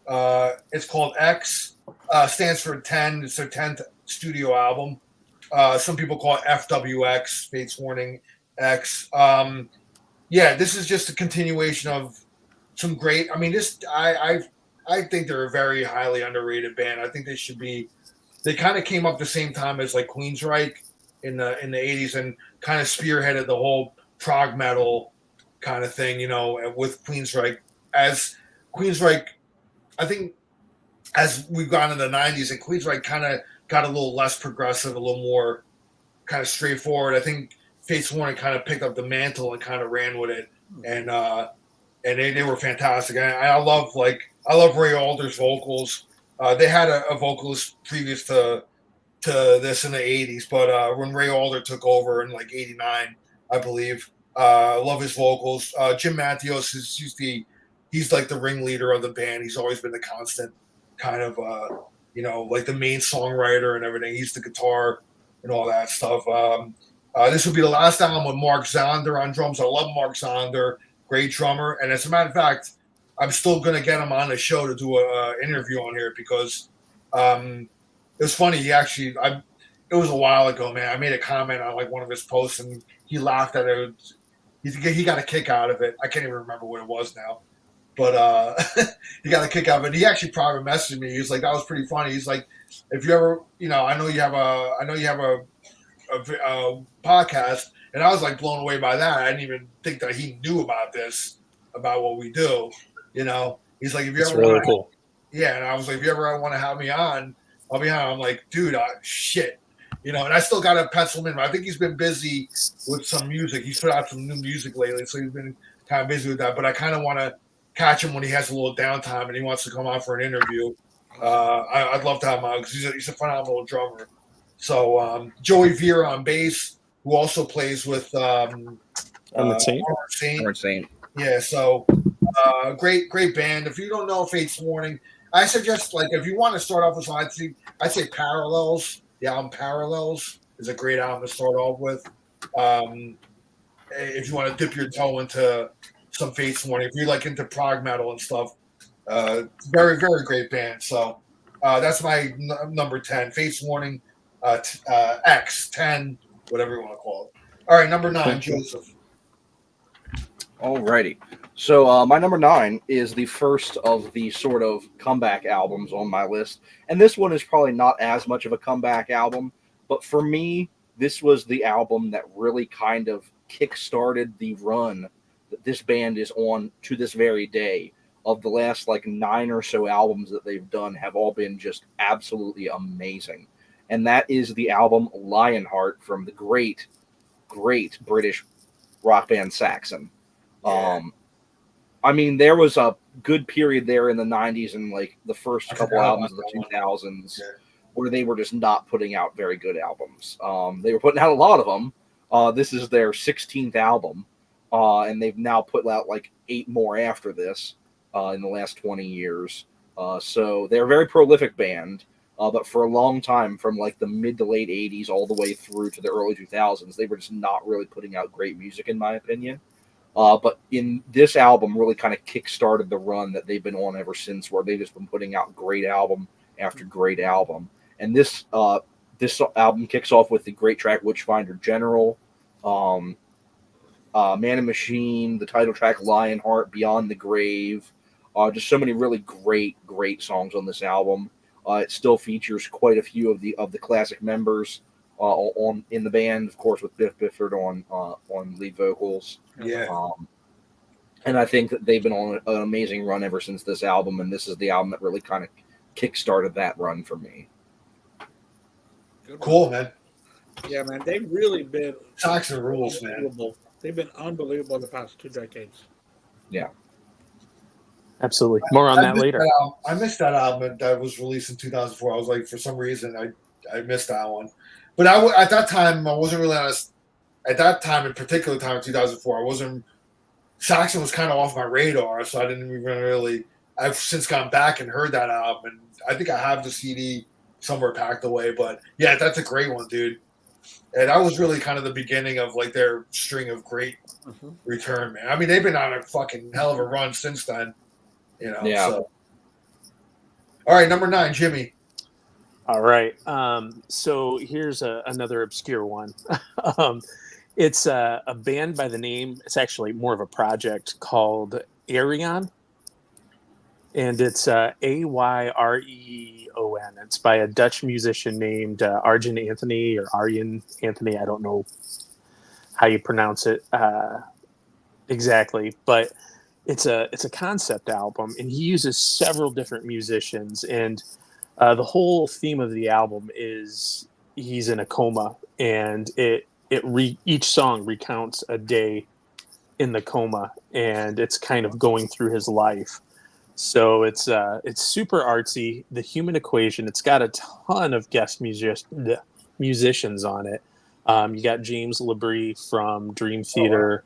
It's called X. Stands for 10. It's their 10th studio album. Some people call it FWX, Fate's Warning X. Yeah, this is just a continuation of some great. I mean, I think they're a very highly underrated band. I think they should be. They kind of came up the same time as like Queensryche in the 80s and kind of spearheaded the whole prog metal kind of thing, with Queensryche. As Queensryche, I think as we've gone in the 90s, and Queensryche kind of got a little less progressive, a little more kind of straightforward. I think Fates Warning kind of picked up the mantle and kind of ran with it, and they were fantastic. I love Ray Alder's vocals. They had a vocalist previous to this in the 80s, but when Ray Alder took over in like 89, I believe, love his vocals. Jim Matthews he's like the ringleader of the band. He's always been the constant kind of like the main songwriter and everything. He's the guitar and all that stuff. This will be the last album with Mark Zonder on drums. I love Mark Zonder, great drummer. And as a matter of fact, I'm still going to get him on the show to do an interview on here because it was funny. It was a while ago, man. I made a comment on like one of his posts and he laughed at it. He got a kick out of it. I can't even remember what it was now, but he got a kick out of it. He actually probably messaged me. He was like, that was pretty funny. He's like, if you ever, I know you have a podcast, and I was like blown away by that. I didn't even think that he knew about what we do. He's like, if you It's ever really cool. Yeah, and I was like, if you ever want to have me on, I'll be on. I'm like, dude, shit, and I still got to pencil him in. I think he's been busy with some music. He's put out some new music lately, so he's been kind of busy with that. But I kind of want to catch him when he has a little downtime and he wants to come on for an interview. I'd love to have him on because he's a phenomenal drummer. So Joey Vera on bass, who also plays with Armored Saint. Armored Saint. Yeah, so great band. If you don't know Fates Warning, I suggest if you want to start off with something, I'd say Parallels. The album Parallels is a great album to start off with. If you want to dip your toe into some Fates Warning, if you're into prog metal and stuff, very, very great band. So that's my number 10, Fates Warning, X, 10, whatever you want to call it. All right, number 9, Joseph. Alrighty. So my number 9 is the first of the sort of comeback albums on my list. And this one is probably not as much of a comeback album, but for me, this was the album that really kind of kick-started the run that this band is on to this very day. Of the last 9 or so albums that they've done have all been just absolutely amazing. And that is the album Lionheart from the great, great British rock band Saxon. Yeah. I mean, there was a good period there in the 90s and the first couple albums of the 2000s where they were just not putting out very good albums. They were putting out a lot of them. This is their 16th album, and they've now put out 8 more after this in the last 20 years. So they're a very prolific band, but for a long time, from the mid to late 80s all the way through to the early 2000s, they were just not really putting out great music, in my opinion. But in this album really kind of kick-started the run that they've been on ever since, where they've just been putting out great album after great album. And this album kicks off with the great track Witchfinder General, Man and Machine, the title track Lionheart, Beyond the Grave. Just so many really great songs on this album. It still features quite a few of the classic members in the band, of course, with Biff Bifford on lead vocals. Yeah. And I think that they've been on an amazing run ever since this album, and this is the album that really kind of kick-started that run for me. Cool, man. Yeah, man, they've really been Saxon rules, man. They've been unbelievable the past 2 decades. Yeah. Absolutely. More on that later. I missed that album that was released in 2004. I was for some reason, I missed that one. But at that time, I wasn't really honest. At that time, in particular time in 2004, Saxon was kind of off my radar, so I didn't even really. I've since gone back and heard that album, and I think I have the CD somewhere packed away. But yeah, that's a great one, dude. And that was really kind of the beginning of like their string of great return, man. I mean, they've been on a fucking hell of a run since then, you know. Yeah. So. All right, number 9, Jimmy. All right. So here's another obscure one. It's a band by the name. It's actually more of a project called Ayreon, and it's Ayreon. It's by a Dutch musician named Arjen Anthony or Arjen Anthony. I don't know how you pronounce it exactly, but it's a concept album, and he uses several different musicians, and the whole theme of the album is he's in a coma, and each song recounts a day in the coma, and it's kind of going through his life. So it's super artsy. The Human Equation. It's got a ton of guest musicians on it. You got James Labrie from Dream Theater,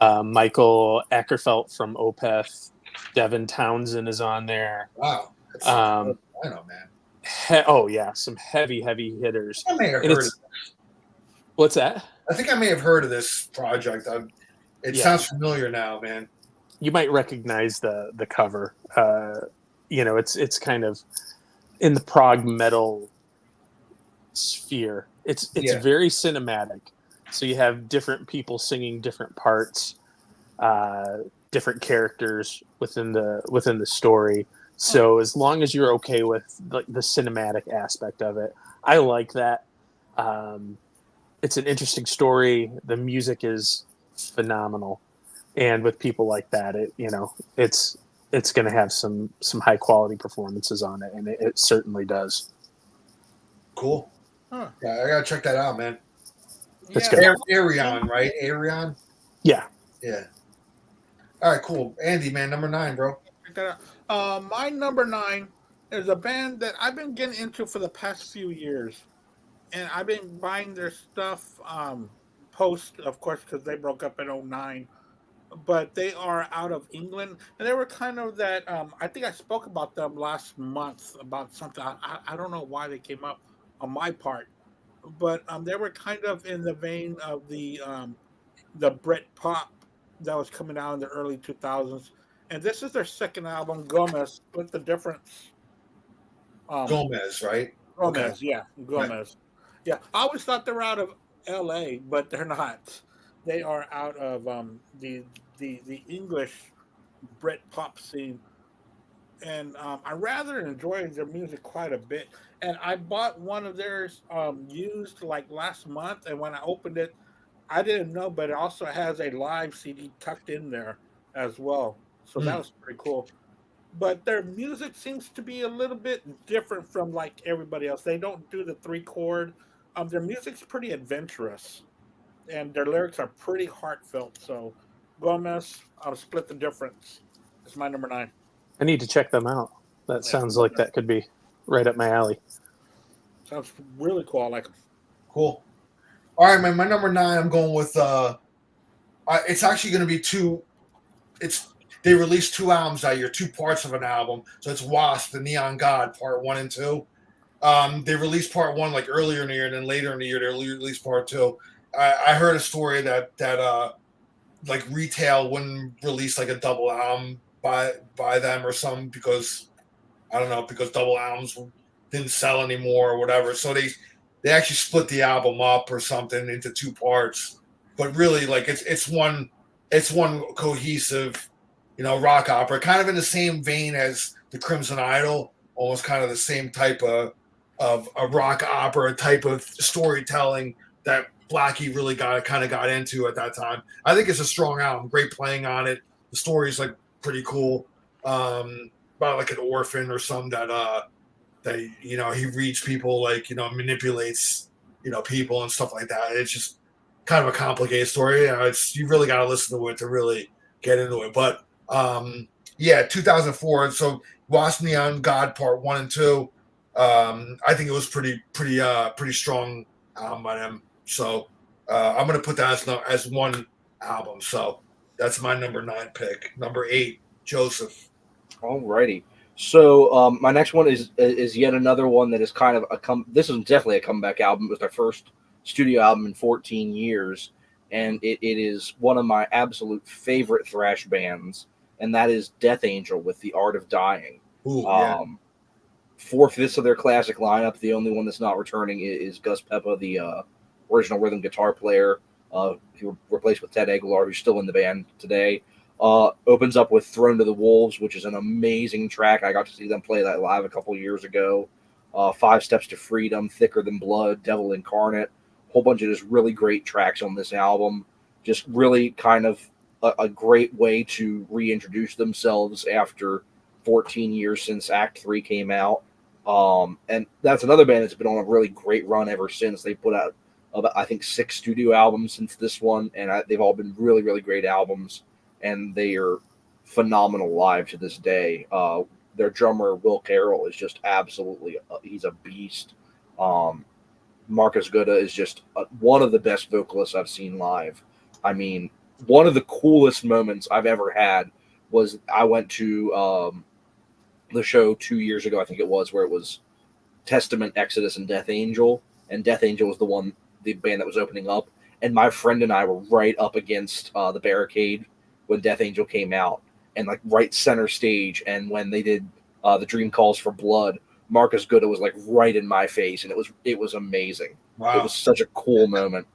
Michael Ackerfeld from Opeth, Devin Townsend is on there. Wow. I know, man. Some heavy hitters. I may have heard of this. What's that? I think I may have heard of this project. It sounds familiar now, man. You might recognize the cover. It's kind of in the prog metal sphere. It's very cinematic. So you have different people singing different parts, different characters within the story. So as long as you're okay with like the cinematic aspect of it, I like that. It's an interesting story. The music is phenomenal, and with people like that, it's going to have some high quality performances on it, and it certainly does. Cool. Huh. Yeah, I gotta check that out, man. That's good. Ayreon, right? Ayreon. Yeah. Yeah. All right, cool. Andy, man, number 9, bro. My number 9 is a band that I've been getting into for the past few years, and I've been buying their stuff post, of course, because they broke up in 2009. But they are out of England, and they were kind of that. I think I spoke about them last month about something. I don't know why they came up on my part, but they were kind of in the vein of the Brit pop that was coming out in the early 2000s. And this is their second album, Gomez. What's the difference? Gomez, right? Gomez, okay. Yeah, Gomez. Right. Yeah, I always thought they were out of L.A., but they're not. They are out of the English Brit pop scene, and I rather enjoy their music quite a bit. And I bought one of theirs used like last month, and when I opened it, I didn't know, but it also has a live CD tucked in there as well. So that was pretty cool. But their music seems to be a little bit different from like everybody else. They don't do the 3-chord. Their music's pretty adventurous, and their lyrics are pretty heartfelt. So Gomez, I'll split the difference. It's my number 9. I need to check them out. That sounds like that could be right up my alley. Sounds really cool. I like them. Cool. All right, man. My number 9, I'm going with. It's actually going to be 2. They released 2 albums that year, 2 parts of an album. So it's Wasp, the Neon God, part 1 and 2. They released part 1 like earlier in the year, and then later in the year they released part 2. I heard a story that like retail wouldn't release like a double album by them or something because I don't know, because double albums didn't sell anymore or whatever. So they actually split the album up or something into 2 parts. But really, like it's one cohesive, rock opera, kind of in the same vein as the Crimson Idol, almost kind of the same type of a rock opera type of storytelling that Blackie really got into at that time. I think it's a strong album, great playing on it. The story's like pretty cool. About like an orphan or something that he reads people, like, manipulates, people and stuff like that. It's just kind of a complicated story. You really got to listen to it to really get into it. But 2004. So Wasp Neon God Part 1 and 2. I think it was pretty strong album by them. So I'm gonna put that as one album. So that's my number 9 pick. Number 8, Joseph. Alrighty. So my next one is yet another one that is kind of this is definitely a comeback album. It was their first studio album in 14 years, and it is one of my absolute favorite thrash bands, and that is Death Angel with The Art of Dying. Ooh, yeah. Four-fifths of their classic lineup. The only one that's not returning is Gus Peppa, the original rhythm guitar player, who replaced with Ted Aguilar, who's still in the band today. Opens up with Thrown to the Wolves, which is an amazing track. I got to see them play that live a couple years ago. Five Steps to Freedom, Thicker Than Blood, Devil Incarnate. A whole bunch of just really great tracks on this album. Just really kind of a great way to reintroduce themselves after 14 years since Act 3 came out. And that's another band that's been on a really great run ever since. They put out about, I think, 6 studio albums since this one, and they've all been really, really great albums. And they are phenomenal live to this day. Their drummer, Will Carroll, is just absolutely, he's a beast. Marcus Guda is just one of the best vocalists I've seen live. I mean, one of the coolest moments I've ever had was I went to the show 2 years ago, I think it was, where it was Testament, Exodus, and Death Angel. And Death Angel was the band that was opening up. And my friend and I were right up against the barricade when Death Angel came out, and like right center stage. And when they did the Dream Calls for Blood, Marcus Guda was like right in my face, and it was amazing. Wow. It was such a cool moment.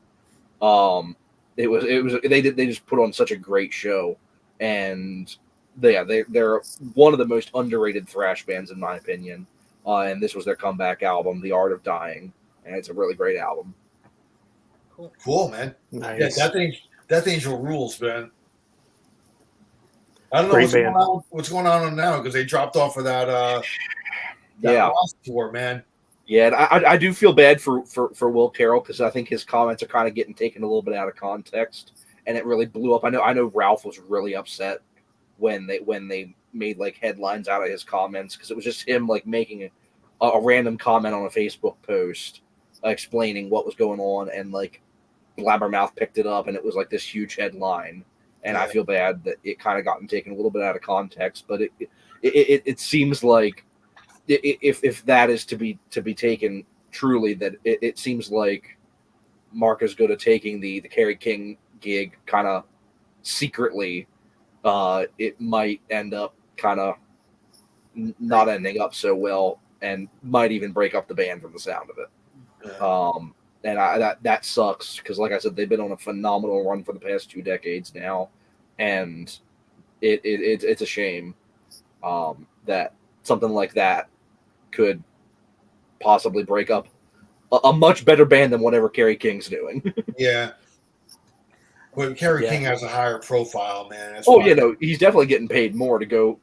They just put on such a great show, and they're one of the most underrated thrash bands in my opinion. And this was their comeback album, The Art of Dying, and it's a really great album. Cool, man. Nice. Yeah, Death Angel rules, man. I don't know what's going on now because they dropped off of that Lost tour, man. Yeah, and I do feel bad for Will Carroll because I think his comments are kind of getting taken a little bit out of context, and it really blew up. I know Ralph was really upset when they made like headlines out of his comments because it was just him like making a random comment on a Facebook post explaining what was going on, and like Blabbermouth picked it up, and it was like this huge headline. And I feel bad that it kind of gotten taken a little bit out of context, but it seems like if that is to be taken truly, that it seems like Marcus Guda taking the Kerry King gig kind of secretly, it might end up kind of not ending up so well, and might even break up the band from the sound of it. Yeah. And that sucks because, like I said, they've been on a phenomenal run for the past 2 decades now, and it's a shame that something like that could possibly break up a much better band than whatever Kerry King's doing. Yeah. Well, Kerry King has a higher profile, man. That's He's definitely getting paid more to go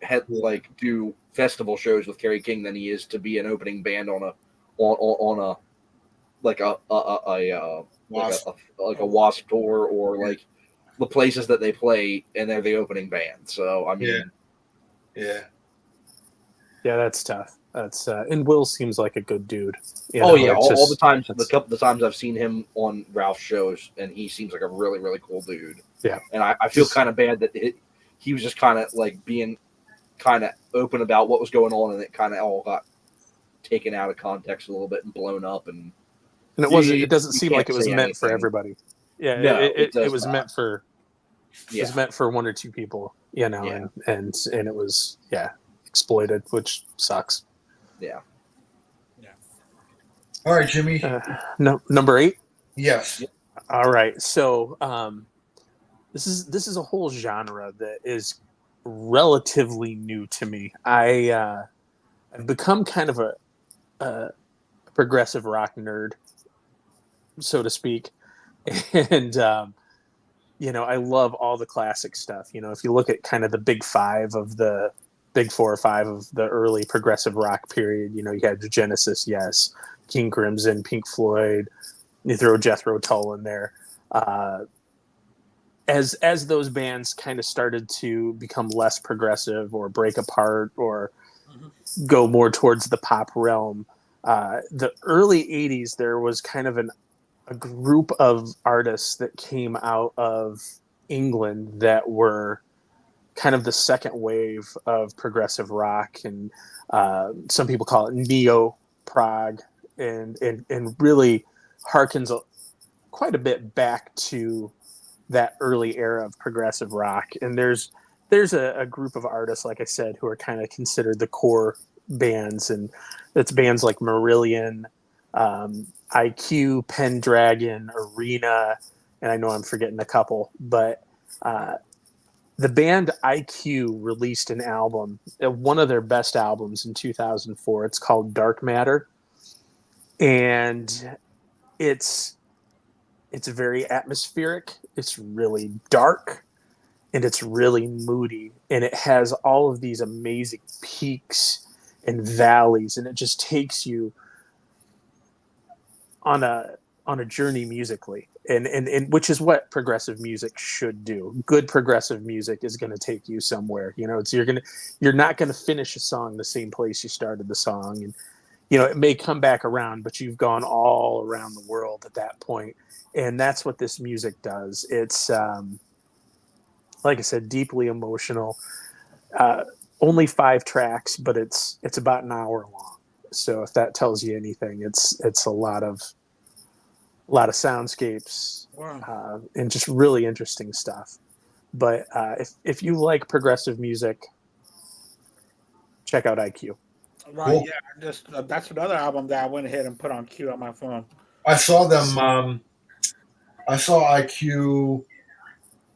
do festival shows with Kerry King than he is to be an opening band on a Wasp tour, or like the places that they play and they're the opening band. So I mean, yeah, that's tough. That's and Will seems like a good dude. All the times, the times I've seen him on Ralph's shows, and he seems like a really, really cool dude. Yeah, and I feel kind of bad that he was just kind of like being kind of open about what was going on, and it kind of all got taken out of context a little bit and blown up, and it wasn't. It doesn't seem like it was meant for everybody. Yeah, no, it was meant for. Yeah. It was meant for 1 or 2 people, and it was exploited, which sucks. Yeah. All right, Jimmy. Number 8. Yes. All right. So this is a whole genre that is relatively new to me. I've become kind of a progressive rock nerd, so to speak, and I love all the classic stuff. If you look at kind of the big 5 of the big 4 or 5 of the early progressive rock period, you had Genesis, yes, King Crimson, Pink Floyd. You throw Jethro Tull in there. As those bands kind of started to become less progressive or break apart or go more towards the pop realm, the early 80s, there was kind of a group of artists that came out of England that were kind of the second wave of progressive rock, and some people call it neo prog, and really harkens quite a bit back to that early era of progressive rock. And there's a group of artists, like I said, who are kind of considered the core bands, and it's bands like Marillion, IQ, Pendragon, Arena, and I know I'm forgetting a couple, but the band IQ released an album, one of their best albums in 2004. It's called Dark Matter, and it's very atmospheric. It's really dark, and it's really moody, and it has all of these amazing peaks and valleys, and it just takes you on a journey musically, and which is what progressive music should do. Good progressive music is going to take you somewhere. You're not going to finish a song the same place you started the song, and it may come back around, but you've gone all around the world at that point. And that's what this music does. It's like I said, deeply emotional. Only 5 tracks, but it's about an hour long. So if that tells you anything, it's a lot of soundscapes. Wow. And just really interesting stuff. But if you like progressive music, check out IQ. Right. Cool. Yeah. Just that's another album that I went ahead and put on queue on my phone. I saw them. I saw IQ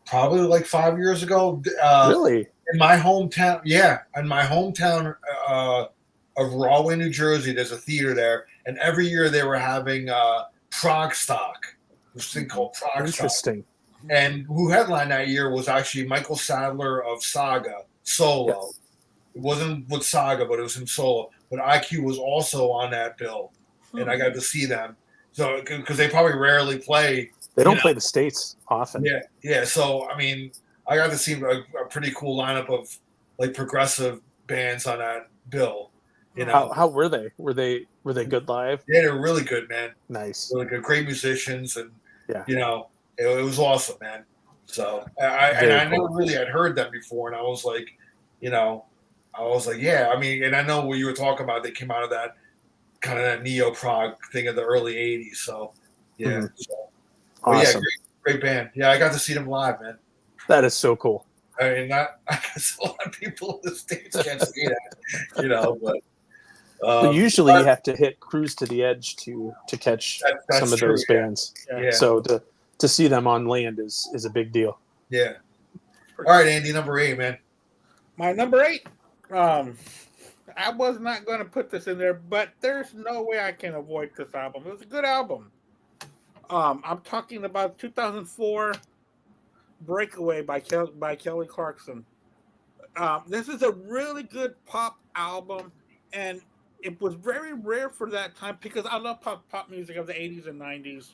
probably like 5 years ago. Really? In my hometown, yeah, in my hometown of Rahway, New Jersey, there's a theater there, and every year they were having Prague Stock, this thing called Prague Stock. Interesting. And who headlined that year was actually Michael Sadler of Saga solo. Yes. It wasn't with Saga, but it was him solo. But IQ was also on that bill, and I got to see them. So because they probably rarely play. They don't play the States often. Yeah. So I mean, I got to see a pretty cool lineup of like progressive bands on that bill. How were they? Were they good live? Yeah, they're really good, man. Nice. Really good, great musicians, and Yeah. it was awesome, man. So I never really had heard them before, and I was like, yeah. I mean, and I know what you were talking about. They came out of that kind of that neo prog thing of the early '80s. So yeah. Mm-hmm. So, awesome. Yeah, great band. Yeah, I got to see them live, man. That is so cool. I mean, I guess a lot of people in the States can't see that, but usually you have to hit Cruise to the Edge to catch some of those bands. Yeah. So to see them on land is a big deal. Yeah. All right, Andy, number 8, man. My number 8. I was not going to put this in there, but there's no way I can avoid this album. It was a good album. I'm talking about 2004 Breakaway by Kelly Clarkson. This is a really good pop album, and it was very rare for that time because I love pop music of the 80s and 90s,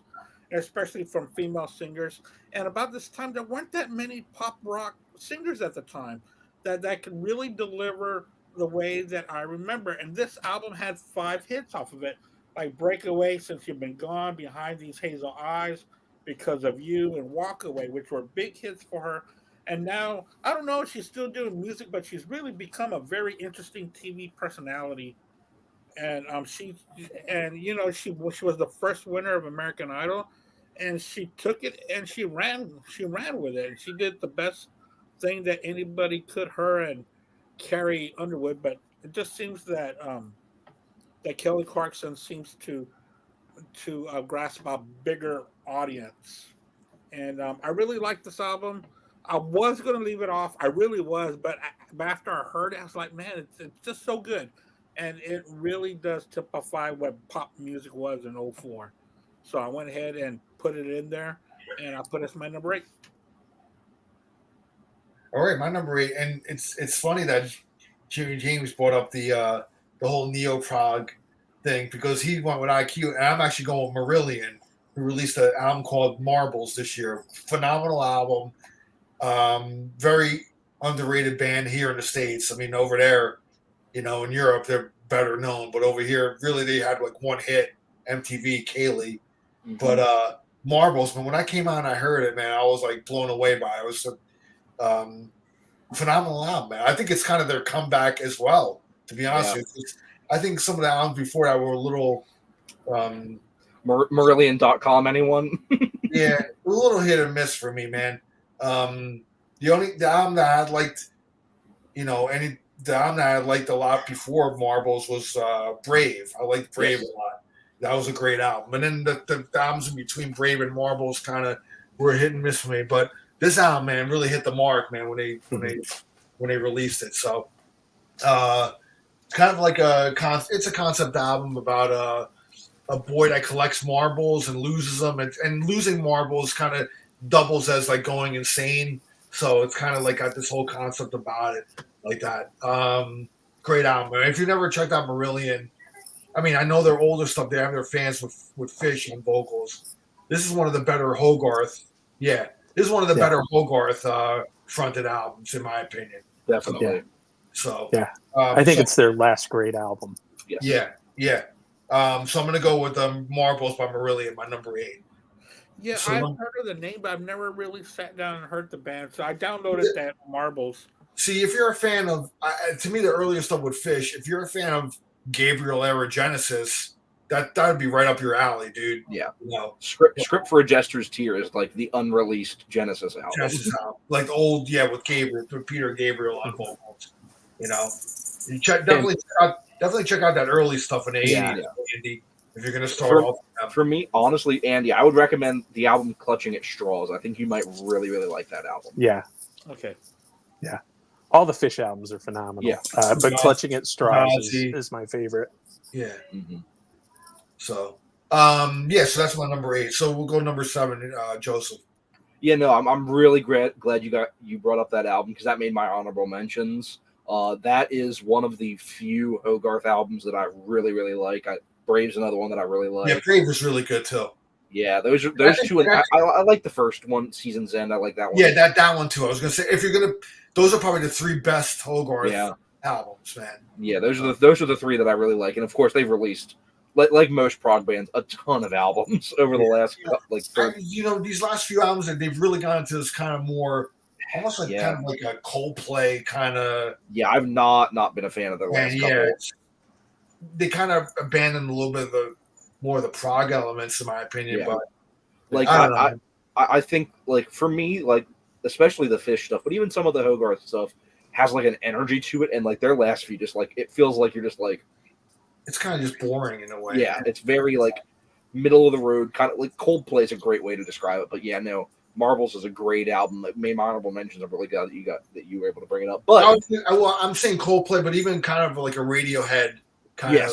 especially from female singers. And about this time, there weren't that many pop rock singers at the time that could really deliver the way that I remember. And this album had 5 hits off of it, like Breakaway, Since You've Been Gone, Behind These Hazel Eyes, Because of You, and Walk Away, which were big hits for her. And now, I don't know if she's still doing music, but she's really become a very interesting TV personality. And she was the first winner of American Idol, and she took it and she ran with it. And she did the best thing that anybody could, her and Carrie Underwood. But it just seems that that Kelly Clarkson seems to grasp a bigger audience. And I really like this album. I was going to leave it off. I really was. But after I heard it, I was like, man, it's just so good. And it really does typify what pop music was in 2004. So I went ahead and put it in there, and I put it as my number 8. All right, my number 8. And it's funny that Jimmy James brought up the whole neo prog thing because he went with IQ, and I'm actually going with Marillion, who released an album called Marbles this year. Phenomenal album. Very underrated band here in the States. I mean, over there, in Europe, they're better known, but over here, really, they had like one hit, MTV, Kaylee. Mm-hmm. But Marbles, man, when I came out and I heard it, man, I was like blown away by it. It was phenomenal album, man. I think it's kind of their comeback as well. To be honest, Yeah. with you. I think some of the albums before that were a little, Marillion.com, anyone? yeah, a little hit or miss for me, man. The album that I liked, the album that I liked a lot before Marbles was Brave. I liked Brave a lot. That was a great album. And then the albums in between Brave and Marbles kind of were hit and miss for me. But this album, man, really hit the mark, man, when they released it. So it's kind of like it's a concept album about a boy that collects marbles and loses them, and losing marbles kind of doubles as like going insane. So it's kind of like got this whole concept about it like that. Great album. If you never checked out Marillion, I mean, I know their older stuff. They have their fans with Fish and vocals. This is one of the better Hogarth. Yeah, this is one of the better Hogarth fronted albums, in my opinion. Definitely. Yeah. So I think it's their last great album. Yes. Yeah. So I'm gonna go with Marbles by Marillion, my number 8. Yeah, So I've heard of the name, but I've never really sat down and heard the band. So I downloaded that Marbles. See, if you're a fan of, to me, the earlier stuff with Fish, if you're a fan of Gabriel era Genesis, that would be right up your alley, dude. Yeah. Script for a Jester's Tear is like the unreleased Genesis album. Genesis album. Like the old, with Peter Gabriel on vocals. You definitely check out that early stuff in the 80s, Andy, if you're going to start off. For me, honestly, Andy, I would recommend the album Clutching at Straws. I think you might really, really like that album. Yeah. Okay. Yeah. All the Fish albums are phenomenal. Yeah. But Clutching at Straws is my favorite. Yeah. Mm-hmm. So, so that's my number 8. So we'll go number 7, Joseph. Yeah, no, I'm really glad you brought up that album because that made my honorable mentions. That is one of the few Hogarth albums that I really, really like. Brave's another one that I really like. Yeah, Brave is really good too. Yeah, those two. And I like the first one, Season's End. I like that one. Yeah, that one too. I was gonna say those are probably the 3 best Hogarth albums, man. Yeah, those are the 3 that I really like, and of course they've released like most prog bands a ton of albums over the last these last few albums that they've really gone into this kind of more almost like kind of like a Coldplay kind of. Yeah, I've not been a fan of their last couple. They kind of abandoned a little bit of more of the prog elements, in my opinion. But like I think like for me, like especially the Fish stuff, but even some of the Hogarth stuff has like an energy to it, and like their last few just like it feels like you're just like it's kind of just boring in a way. Yeah, it's very like middle of the road, kind of like Coldplay is a great way to describe it. But yeah, no, Marbles is a great album. It made my honorable mentions. I'm really glad that you were able to bring it up. But I'm saying Coldplay, but even kind of like a Radiohead. Yeah,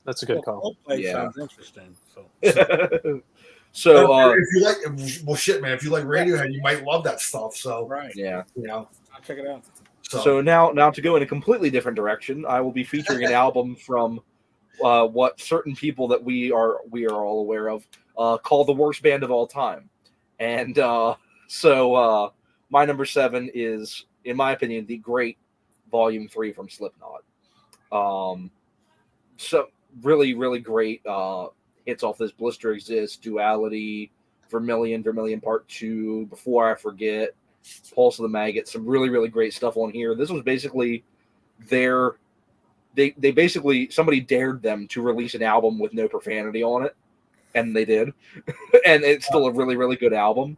that's a good call. Sounds interesting. So, if you like, man, if you like Radiohead, you might love that stuff. So, I'll check it out. So now to go in a completely different direction, I will be featuring an album from what certain people that we are all aware of called the worst band of all time, and so my number 7 is, in my opinion, the great Volume 3 from Slipknot. So really, really great hits off this. Blister Exists, Duality, Vermilion Part 2, Before I Forget, Pulse of the Maggot. Some really, really great stuff on here. This was basically they basically somebody dared them to release an album with no profanity on it, and they did. And it's still a really, really good album.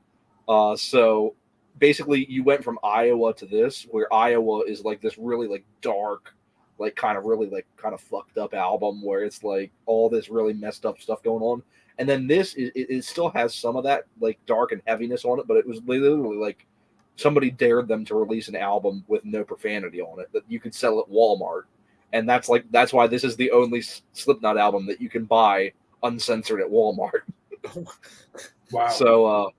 So basically you went from Iowa to this, where Iowa is like this really like dark, like kind of fucked up album where it's like all this really messed up stuff going on. And then this it still has some of that like dark and heaviness on it, but it was literally like somebody dared them to release an album with no profanity on it that you could sell at Walmart. And that's why this is the only Slipknot album that you can buy uncensored at Walmart. Wow. So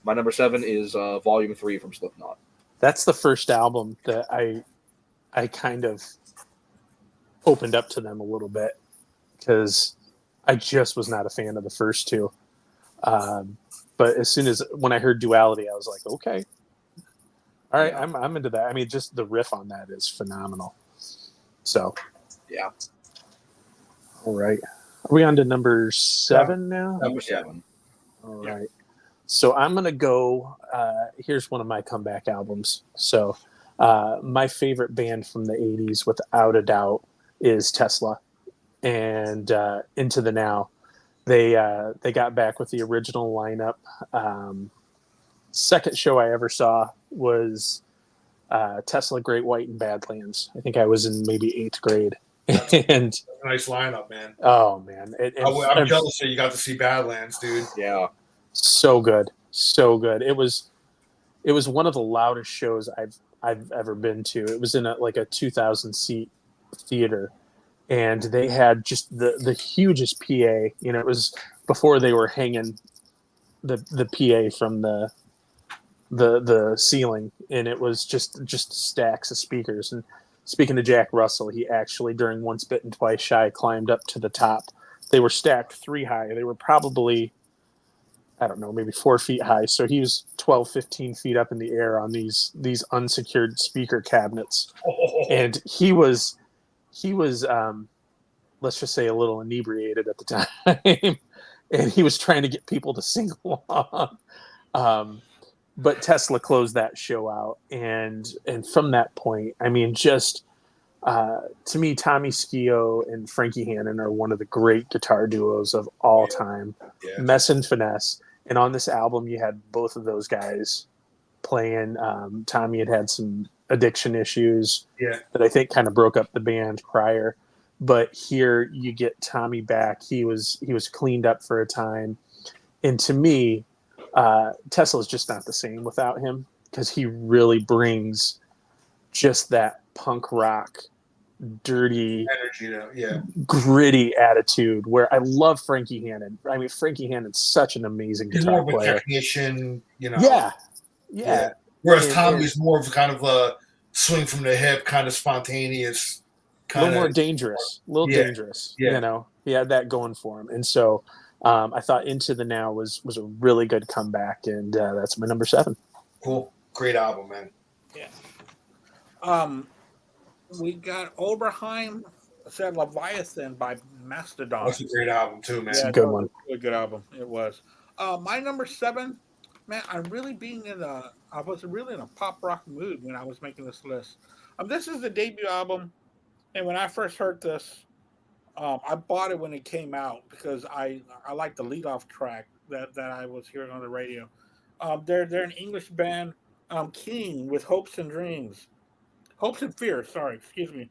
my number 7 is Volume 3 from Slipknot. That's the first album that I kind of opened up to them a little bit because I just was not a fan of the first 2. But as soon as when I heard Duality, I was like, okay, all right, I'm into that. I mean, just the riff on that is phenomenal. So, yeah. All right. Are we on to number 7 now? Number 7. All right. So I'm gonna go. Here's one of my comeback albums. So my favorite band from the '80s, without a doubt, is Tesla, and Into the Now. They got back with the original lineup. Second show I ever saw was Tesla, Great White, and Badlands. I think I was in maybe 8th grade, and Nice lineup, man. oh man, I'm jealous that you got to see Badlands, dude. Yeah. so good, so good. It was one of the loudest shows I've ever been to. It was in a 2,000 seat theater, and they had just the hugest PA. It was before they were hanging the PA from the ceiling, and it was just stacks of speakers. And speaking to Jack Russell, he actually, during Once Bitten Twice Shy, climbed up to the top. They were stacked 3 high. They were probably, I don't know, maybe 4 feet high. So he was 12, 15 feet up in the air on these unsecured speaker cabinets. And he was let's just say a little inebriated at the time. And he was trying to get people to sing along. But Tesla closed that show out, and from that point, I mean, just to me, Tommy Skeoch and Frankie Hannon are one of the great guitar duos of all time. Yeah. Mess and Finesse, and on this album, you had both of those guys playing. Tommy had some addiction issues that I think kind of broke up the band prior, but here you get Tommy back. He was cleaned up for a time, and to me, Tesla is just not the same without him, because he really brings just that punk rock, dirty energy, gritty attitude. Where I love Frankie Hannon. I mean, Frankie Hannon's such an amazing he's guitar more of a player. technician, Yeah. Whereas Tommy's more of kind of a swing from the hip, kind of spontaneous, a little more dangerous, dangerous. Yeah. He had that going for him, and so I thought Into the Now was a really good comeback, and that's my number 7. Cool, great album, man. Yeah. We got Oberheim said Leviathan by Mastodon. That's a great album too, man. It's a good one. A good album. It was. My number 7, man. I was really in a pop rock mood when I was making this list. This is the debut album, and when I first heard this, I bought it when it came out because I liked the leadoff track that I was hearing on the radio. They're an English band, King, with Hopes and Dreams. Hopes and Fears, excuse me.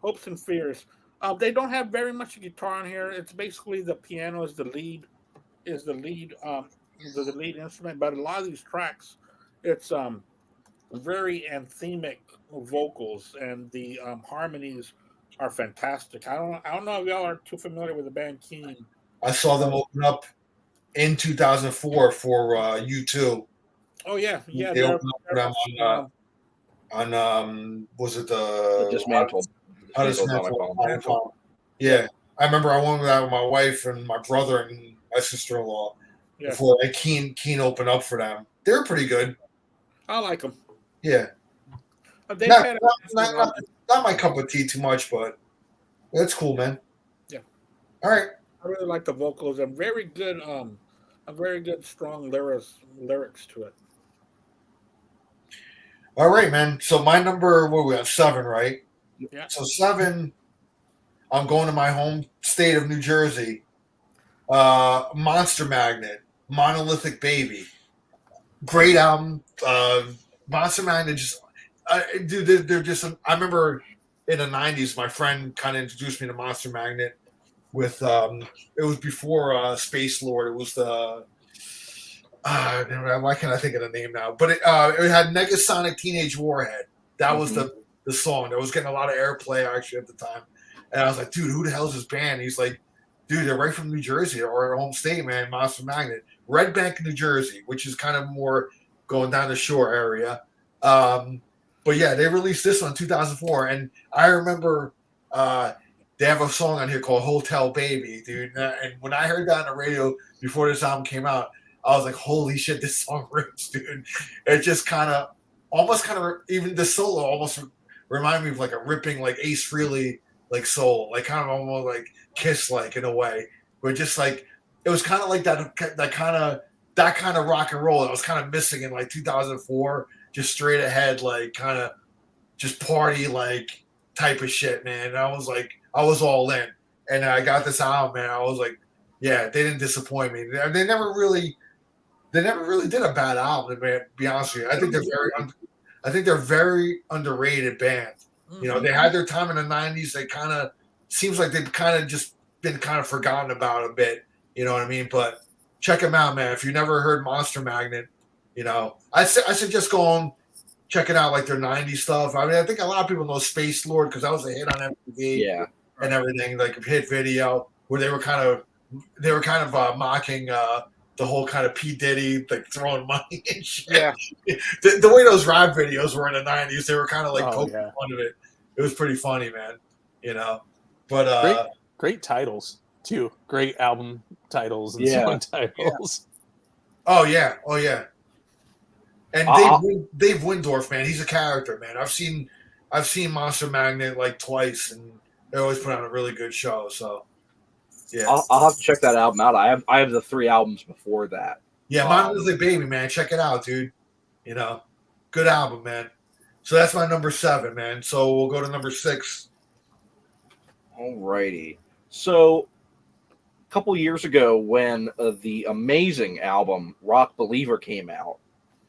Hopes and Fears. They don't have very much guitar on here. It's basically the piano is the lead instrument. But a lot of these tracks, it's very anthemic vocals, and the harmonies are fantastic. I don't know if y'all are too familiar with the band King. I saw them open up in 2004 for U2. Oh yeah. They opened up for them on was it the Dismantled? Dismantled. Yeah, I remember I went with that with my wife and my brother and my sister-in-law before Keen opened up for them. They were pretty good. I like them. Yeah. Not my cup of tea too much, but that's cool, man. Yeah. All right. I really like the vocals and very good strong lyrics to it. All right, man. So my number, what we have, 7, right? Yeah. So 7, I'm going to my home state of New Jersey. Monster Magnet, Monolithic Baby. Great album. Monster Magnet just dude, they're just. I remember in the '90s, my friend kind of introduced me to Monster Magnet. With it was before Space Lord. It was the why can't I think of the name now? But it had Negasonic Teenage Warhead. That was the song that was getting a lot of airplay actually at the time. And I was like, dude, who the hell is this band? He's like, dude, they're right from New Jersey, or our home state, man. Monster Magnet, Red Bank, New Jersey, which is kind of more going down the shore area. But yeah, they released this one in 2004, and I remember they have a song on here called Hotel Baby, dude. And when I heard that on the radio before this album came out, I was like, holy shit, this song rips, dude. It just almost even the solo almost reminded me of like a ripping like Ace Frehley like soul, like kind of almost like Kiss like in a way. But just like it was kind of like that that kind of rock and roll that I was kind of missing in like 2004, just straight ahead, like kind of just party like type of shit, man. And I was all in. And I got this album, man. I was like, yeah, they didn't disappoint me. They never really did a bad album, man. To be honest with you, I think they're very underrated band. You know, they had their time in the '90s. They kind of seems like they've kind of just been kind of forgotten about a bit. You know what I mean? But check them out, man. If you never heard Monster Magnet, you know, I suggest go on, check it out, like their '90s stuff. I mean, I think a lot of people know Space Lord because that was a hit on MTV and everything, like a hit video where they were kind of mocking the whole kind of P. Diddy, like throwing money and shit. Yeah. The way those rap videos were in the '90s, they were kind of like poking yeah. fun of it. It was pretty funny, man. You know, but great titles too. Great album titles and Yeah. song titles. oh yeah. And Dave Windorf, man, he's a character, man. I've seen Monster Magnet like twice, and they always put on a really good show. So yeah, I'll have to check that album out. I have the 3 albums before that. yeah, Mine Was a Baby, man. Check it out, dude. You know, good album, man. So that's my number 7, man. So we'll go to number 6. Alrighty. So a couple years ago, when the amazing album Rock Believer came out,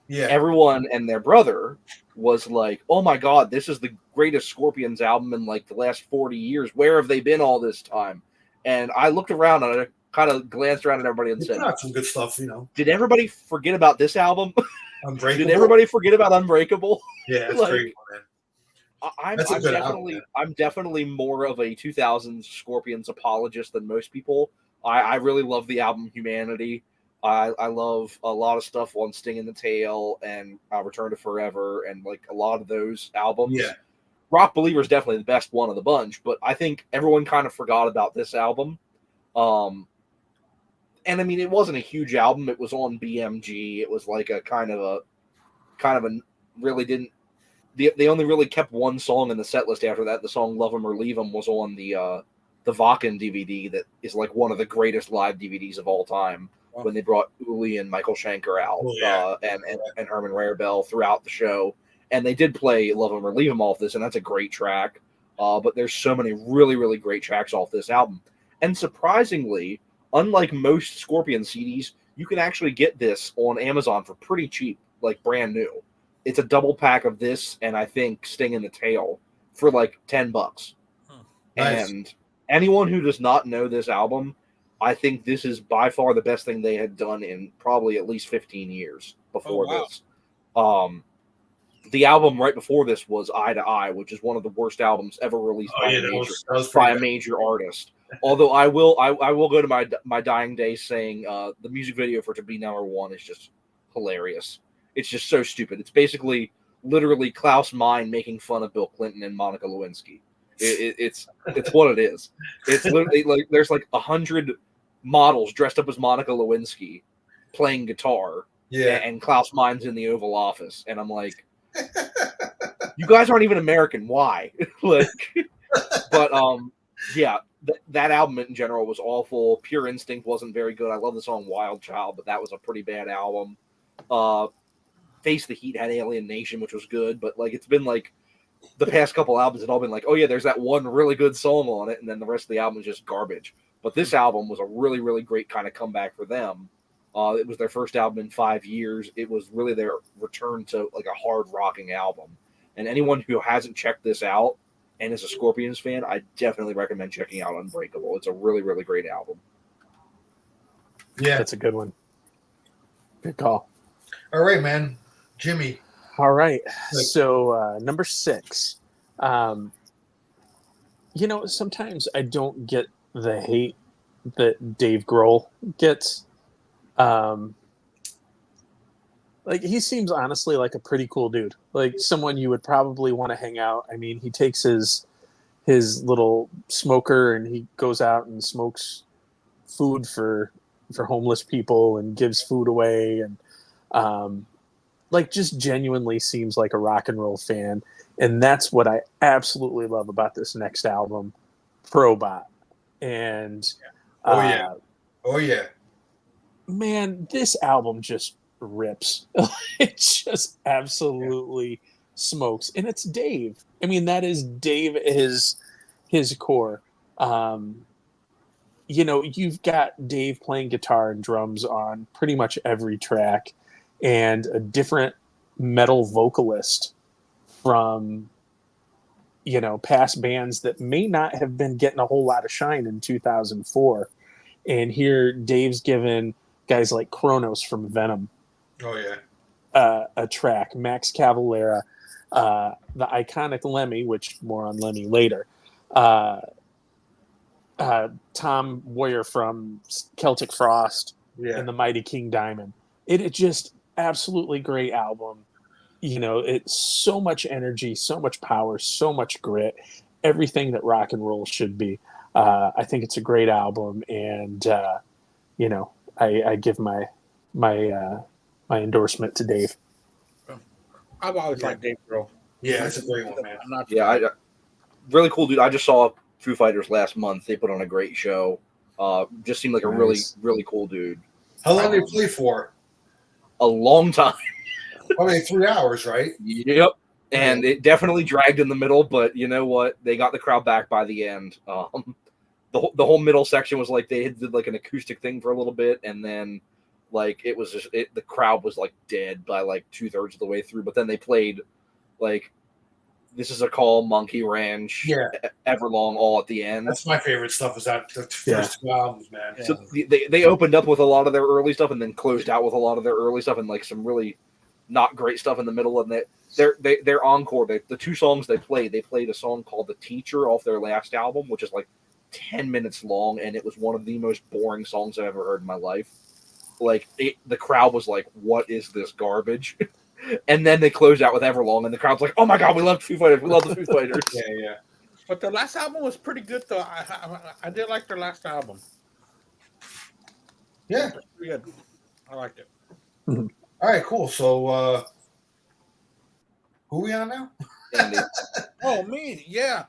Yeah, everyone and their brother was like, "Oh my God, this is the greatest Scorpions album in like the last 40 years. Where have they been all this time?" And I looked around and I kind of glanced around at everybody and they said, put out some good stuff, you know. "Did everybody forget about this album? Unbreakable. Did everybody forget about Unbreakable?" Yeah, it's like, great, man. That's a good album, I'm definitely more of a 2000s Scorpions apologist than most people. I really love the album Humanity. I love a lot of stuff on Sting in the Tail and Return to Forever and like a lot of those albums. Yeah. Rock Believer is definitely the best one of the bunch, but I think everyone kind of forgot about this album. And I mean, it wasn't a huge album. It was on BMG. It was like a kind of a really didn't. They only really kept one song in the set list after that. The song "Love 'Em or Leave 'Em" was on the Wacken DVD. That is like one of the greatest live DVDs of all time. When they brought Uli and Michael Schenker out, and Herman Rarebell throughout the show, and they did play "Love 'Em or Leave 'Em" off this, and that's a great track. But there's so many really, really great tracks off this album, and surprisingly, unlike most Scorpion CDs, you can actually get this on Amazon for pretty cheap, like brand new. It's a double pack of this, and I think Sting in the Tail for like $10. Nice. And anyone who does not know this album, I think this is by far the best thing they had done in probably at least 15 years before this. The album right before this was Eye to Eye, which is one of the worst albums ever released by a major artist. Although I will go to my dying day saying the music video for To Be Number One is just hilarious. It's just so stupid. It's basically literally Klaus Meine making fun of Bill Clinton and Monica Lewinsky. It's what it is. It's literally like there's like 100 models dressed up as Monica Lewinsky playing guitar, and Klaus Meine's in the Oval Office, and I'm like, you guys aren't even American. Why? Like, but that album in general was awful. Pure Instinct wasn't very good. I love the song Wild Child, but that was a pretty bad album. Face the Heat had Alien Nation, which was good, but like it's been like the past couple albums have all been like, oh yeah, there's that one really good song on it, and then the rest of the album is just garbage. But this album was a really, really great kind of comeback for them. It was their first album in 5 years. It was really their return to like a hard rocking album. And anyone who hasn't checked this out and is a Scorpions fan, I definitely recommend checking out Unbreakable. It's a really, really great album. Yeah, That's a good one. Good call. all right, man. Jimmy. All right. So number 6. Sometimes I don't get the hate that Dave Grohl gets. Like he seems honestly like a pretty cool dude, like someone you would probably want to hang out. I mean, he takes his little smoker and he goes out and smokes food for homeless people and gives food away, and like just genuinely seems like a rock and roll fan. And that's what I absolutely love about this next album, Probot. And oh yeah man, this album just rips. It just absolutely smokes, and it's Dave. I mean, that is Dave. His core. You've got Dave playing guitar and drums on pretty much every track, and a different metal vocalist from past bands that may not have been getting a whole lot of shine in 2004. And here Dave's given guys like Kronos from Venom Oh yeah. a track, Max Cavalera, the iconic Lemmy, which more on Lemmy later, Tom Warrior from Celtic Frost, Yeah. and the Mighty King Diamond. It just absolutely great album. It's so much energy, so much power, so much grit, everything that rock and roll should be. I think it's a great album, and I give my endorsement to Dave. I've always liked Dave Grohl. Yeah, that's a great one, man. I'm not Yeah, really cool dude. I just saw Foo Fighters last month. They put on a great show. Just seemed like a really, Nice. really cool dude. How long did you play for? A long time. Probably 3 hours, right? Yep. And it definitely dragged in the middle, but you know what? They got the crowd back by the end. The whole middle section was like they did like an acoustic thing for a little bit, and then like it was just the crowd was like dead by like 2/3 of the way through. But then they played like This Is a Call, Monkey Ranch, Yeah. Everlong, all at the end. That's my favorite stuff. Is that the first Yeah. 2 albums, man? Yeah. So they opened up with a lot of their early stuff and then closed out with a lot of their early stuff and like some really not great stuff in the middle. And their encore, the two songs they played a song called The Teacher off their last album, which is like 10 minutes long, and it was one of the most boring songs I've ever heard in my life. Like the crowd was like, "What is this garbage?" And then they closed out with Everlong, and the crowd's like, "Oh my god, we love Foo Fighters! We love the Foo Fighters!" Yeah. But their last album was pretty good, though. I did like their last album. Yeah. Pretty good. I liked it. All right, cool. So, who we on now? Andy. Oh, me, yeah.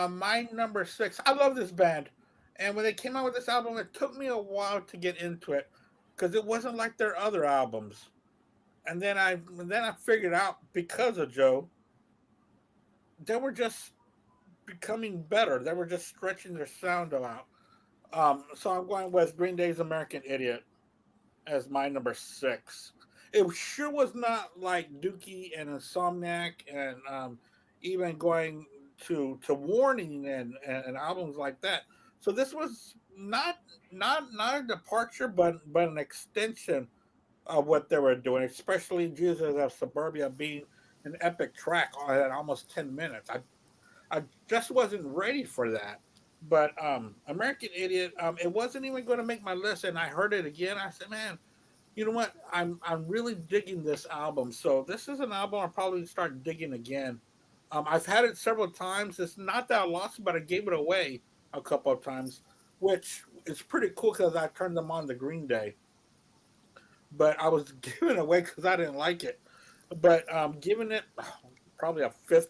My number 6. I love this band, and when they came out with this album, it took me a while to get into it because it wasn't like their other albums. And then I figured out because of Joe, they were just becoming better. They were just stretching their sound out. So I'm going with Green Day's American Idiot as my number 6. It sure was not like Dookie and Insomniac and even going to Warning and albums like that. So this was not a departure, but an extension of what they were doing, especially Jesus of Suburbia being an epic track at almost 10 minutes. I just wasn't ready for that. But American Idiot, it wasn't even going to make my list, and I heard it again. I said, man, you know what? I'm really digging this album. So this is an album I'll probably start digging again. I've had it several times. It's not that I lost it, but I gave it away a couple of times, which is pretty cool because I turned them on to Green Day. But I was giving it away because I didn't like it. But giving it probably a fifth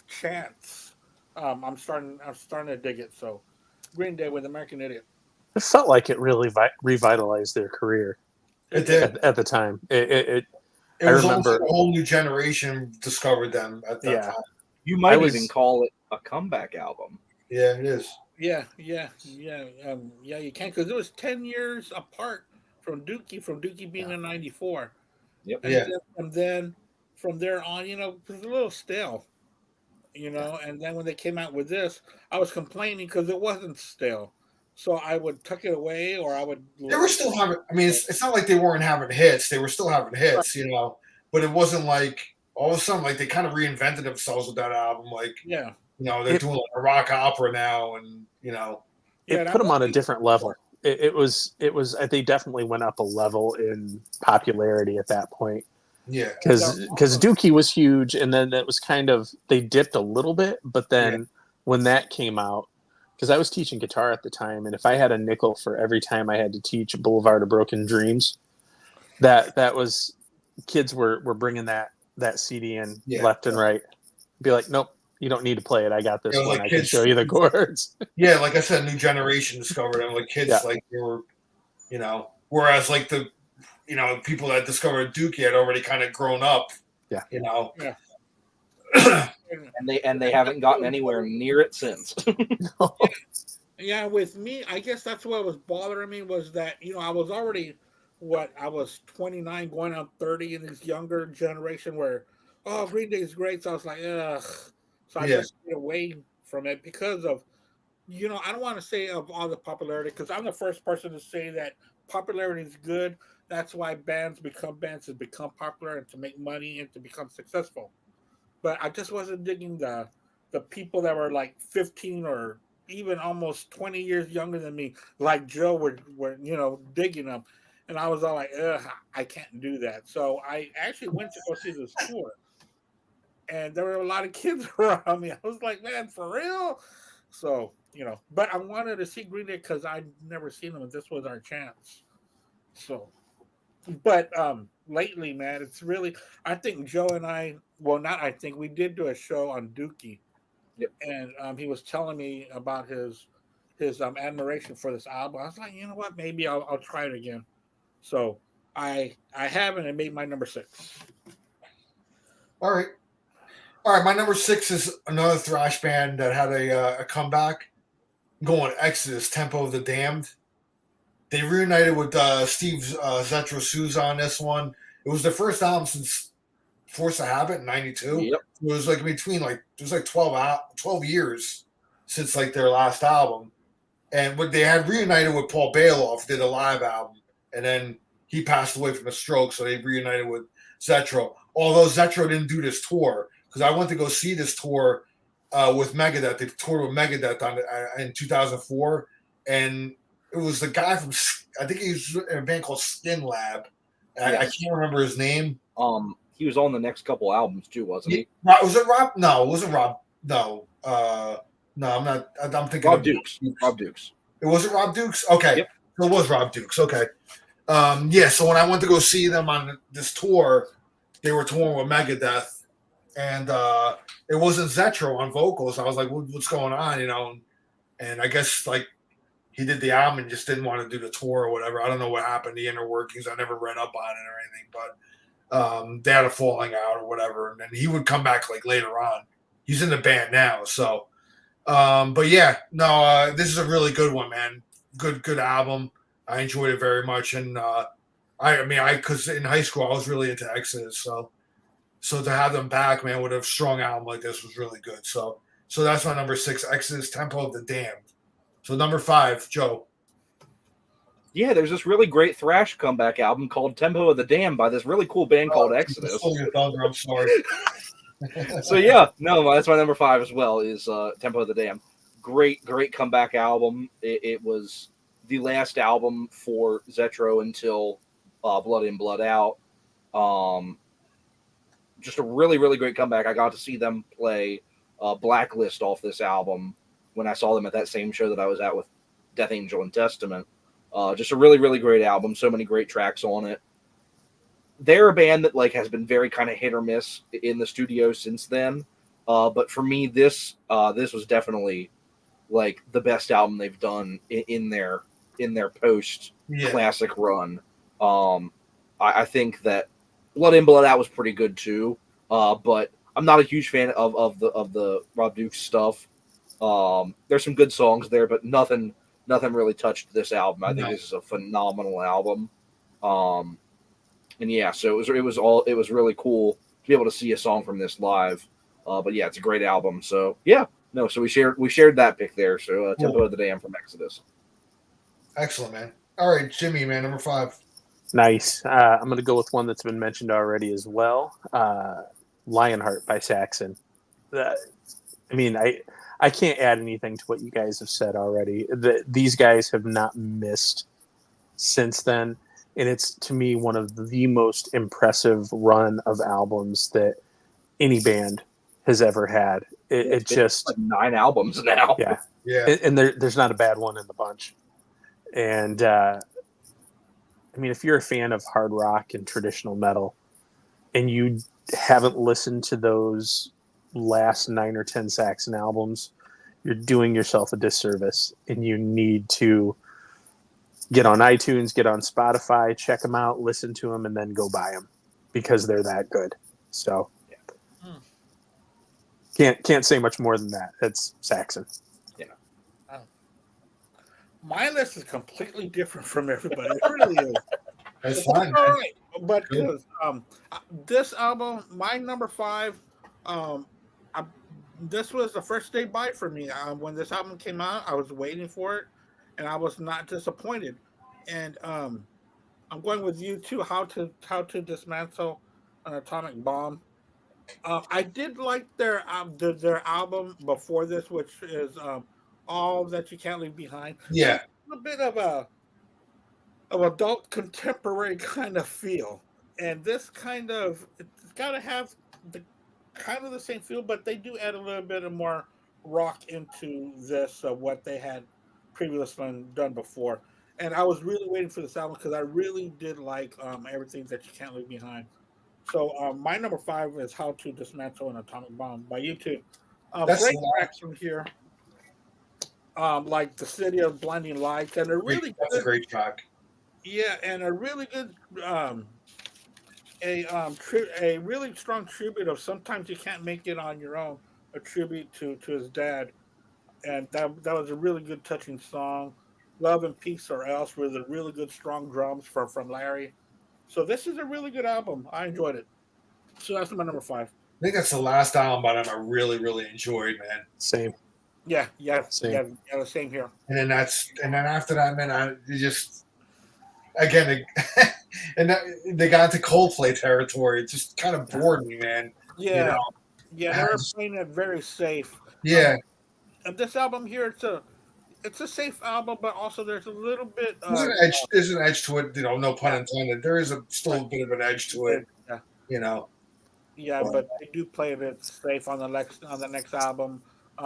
chance. I'm starting to dig it. So Green Day with American Idiot. It felt like it really revitalized their career It did. at the time. It I was remember- almost a whole new generation discovered them at that Yeah. time. You might I was- even call it a comeback album. Yeah, it is. Yeah. You can because it was 10 years apart from Dookie being in '94. Yep. And Yeah. then from there on, it was a little stale. And then when they came out with this, I was complaining because it wasn't stale. So I would tuck it away, or I would. They were still having. I mean, it's not like they weren't having hits. They were still having hits, But it wasn't like all of a sudden, like they kind of reinvented themselves with that album. Like, Yeah. they're doing like a rock opera now, and It put them on a different level. It was. They definitely went up a level in popularity at that point. yeah, Because Dookie was huge, and then it was kind of they dipped a little bit, but then when that came out, because I was teaching guitar at the time, and if I had a nickel for every time I had to teach Boulevard of Broken Dreams, that was kids were bringing that CD in left and right. Be like, nope, You don't need to play it. I got this It was one. like I can kids- show you the chords. Yeah, like I said, new generation discovered them. Like kids, Yeah. like they were, whereas like the, people that discovered Dookie had already kind of grown up. Yeah. Yeah. and they haven't gotten anywhere near it since. Yeah, with me, I guess that's what was bothering me was that, I was already, I was 29 going on 30 in this younger generation where, Green Day is great. So I was like, ugh. So I just stayed away from it because of, I don't want to say of all the popularity because I'm the first person to say that popularity is good. That's why bands to become popular and to make money and to become successful. But I just wasn't digging the people that were like 15 or even almost 20 years younger than me, like Joe, were digging them. And I was all like, ugh, I can't do that. So I actually went to go see this tour. And there were a lot of kids around me. I was like, man, for real? So, but I wanted to see Green Day because I'd never seen them, and this was our chance. So, but lately, man, it's really, I think Joe and I, well, not I think, we did do a show on Dookie. Yep. And he was telling me about his admiration for this album. I was like, you know what? Maybe I'll try it again. So I haven't. It made my number 6. All right. My number 6 is another thrash band that had a comeback. I'm going Exodus, Tempo of the Damned. They reunited with Steve Zetro Souza on this one. It was their first album since Force of Habit in '92. Yep. It was like between it was like 12 years since like their last album. And when they had reunited with Paul Bailoff, did a live album, and then he passed away from a stroke, so they reunited with Zetro. Although Zetro didn't do this tour, because I went to go see this tour with Megadeth. They toured with Megadeth in 2004, and it was the guy from, I think he was in a band called Skin Lab. I can't remember his name. He was on the next couple albums too, wasn't he? Was it Rob? No, it wasn't Rob. No, no, I'm not. I'm thinking Rob of Dukes. Rob Dukes. It wasn't Rob Dukes. Okay, Yep. So it was Rob Dukes. Okay, yeah. So when I went to go see them on this tour, they were touring with Megadeth, and it wasn't Zetro on vocals. I was like, "What's going on?" And I guess like he did the album and just didn't want to do the tour or whatever. I don't know what happened, the inner workings. I never read up on it or anything, but they had a falling out or whatever. And then he would come back like later on. He's in the band now. So, but yeah, no, this is a really good one, man. Good album. I enjoyed it very much. And because in high school I was really into Exodus. So to have them back, man, with a strong album like this was really good. So that's my number 6, Exodus, Tempo of the Damned. So number 5, Joe. Yeah, there's this really great thrash comeback album called Tempo of the Damned by this really cool band called Exodus. Your thunder, I'm sorry. So yeah, no, that's my number 5 as well. Is Tempo of the Damned. Great comeback album. It was the last album for Zetro until Blood In, Blood Out. Just a really great comeback. I got to see them play Blacklist off this album when I saw them at that same show that I was at with Death Angel and Testament. Just a really great album. So many great tracks on it. They're a band that like has been very kind of hit or miss in the studio since then. But for me, this was definitely like the best album they've done in their post classic run. I think that Blood In, Blood Out was pretty good too. But I'm not a huge fan of the Rob Dukes stuff. There's some good songs there, but nothing really touched this album. I think this is a phenomenal album. And yeah, so it was really cool to be able to see a song from this live. But yeah, it's a great album. So yeah, no, so we shared that pick there. So Tempo of the Damned from Exodus. Excellent, man. All right, Jimmy, man, number 5. Nice. I'm going to go with one that's been mentioned already as well. Lionheart by Saxon. I can't add anything to what you guys have said already. These guys have not missed since then. And it's, to me, one of the most impressive run of albums that any band has ever had. It just like 9 albums now. Yeah. Yeah. And there's not a bad one in the bunch. And if you're a fan of hard rock and traditional metal and you haven't listened to those last 9 or 10 Saxon albums, you're doing yourself a disservice, and you need to get on iTunes, get on Spotify, check them out, listen to them, and then go buy them because they're that good. So can't say much more than that. It's Saxon. My list is completely different from everybody. It really is. That's fine. All Man. right, but this album, my number 5, this was the first day buy for me. When this album came out, I was waiting for it, and I was not disappointed. And I'm going with you too. How to dismantle an atomic bomb. I did like their album before this, which is All That You Can't Leave Behind. Yeah. A bit of adult contemporary kind of feel, and this kind of it's got to have the kind of the same feel, but they do add a little bit of more rock into this what they had previously done before. And I was really waiting for this album because I really did like Everything That You Can't Leave Behind. So my number 5 is How to Dismantle an Atomic Bomb by U2. Great tracks from here. Like The City of Blinding Lights, and That's a great track. Yeah, and a really good a really strong tribute of Sometimes You Can't Make It on Your Own, a tribute to his dad. And that was a really good touching song. Love and Peace or Else with a really good strong drums from Larry. So this is a really good album. I enjoyed it. So that's my number 5. I think that's the last album by them I really, really enjoyed, man. Same. Yeah, Same. the same here. And then after that, man, they got into Coldplay territory. It just kind of bored me, man. Yeah, you know? yeah, they were playing it very safe. Yeah, And this album here, it's a safe album, but also there's a little bit. there's an edge to it. No pun intended. There is still a bit of an edge to it. Yeah. Yeah, but they do play it safe on the next album.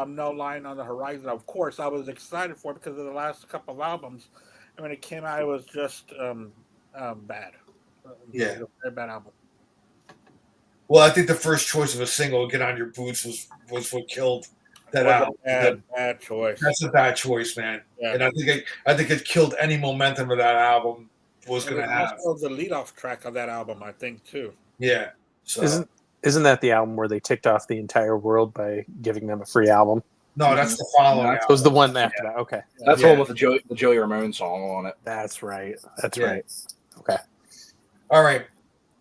No Line on the Horizon. Of course, I was excited for it because of the last couple of albums. And when it came out, it was just bad. Yeah, it was a very bad album. Well, I think the first choice of a single, "Get on Your Boots," was what killed that album. Bad choice. That's a bad choice, man. Yeah. And I think it killed any momentum of that album was going to have. Also the leadoff track of that album, I think, too. Yeah. So Isn't that the album where they ticked off the entire world by giving them a free album? no, that's the following. That was the one after that. Okay, That's the one with the Joey Ramone song on it. that's right. That's Yeah. right. Okay. All right,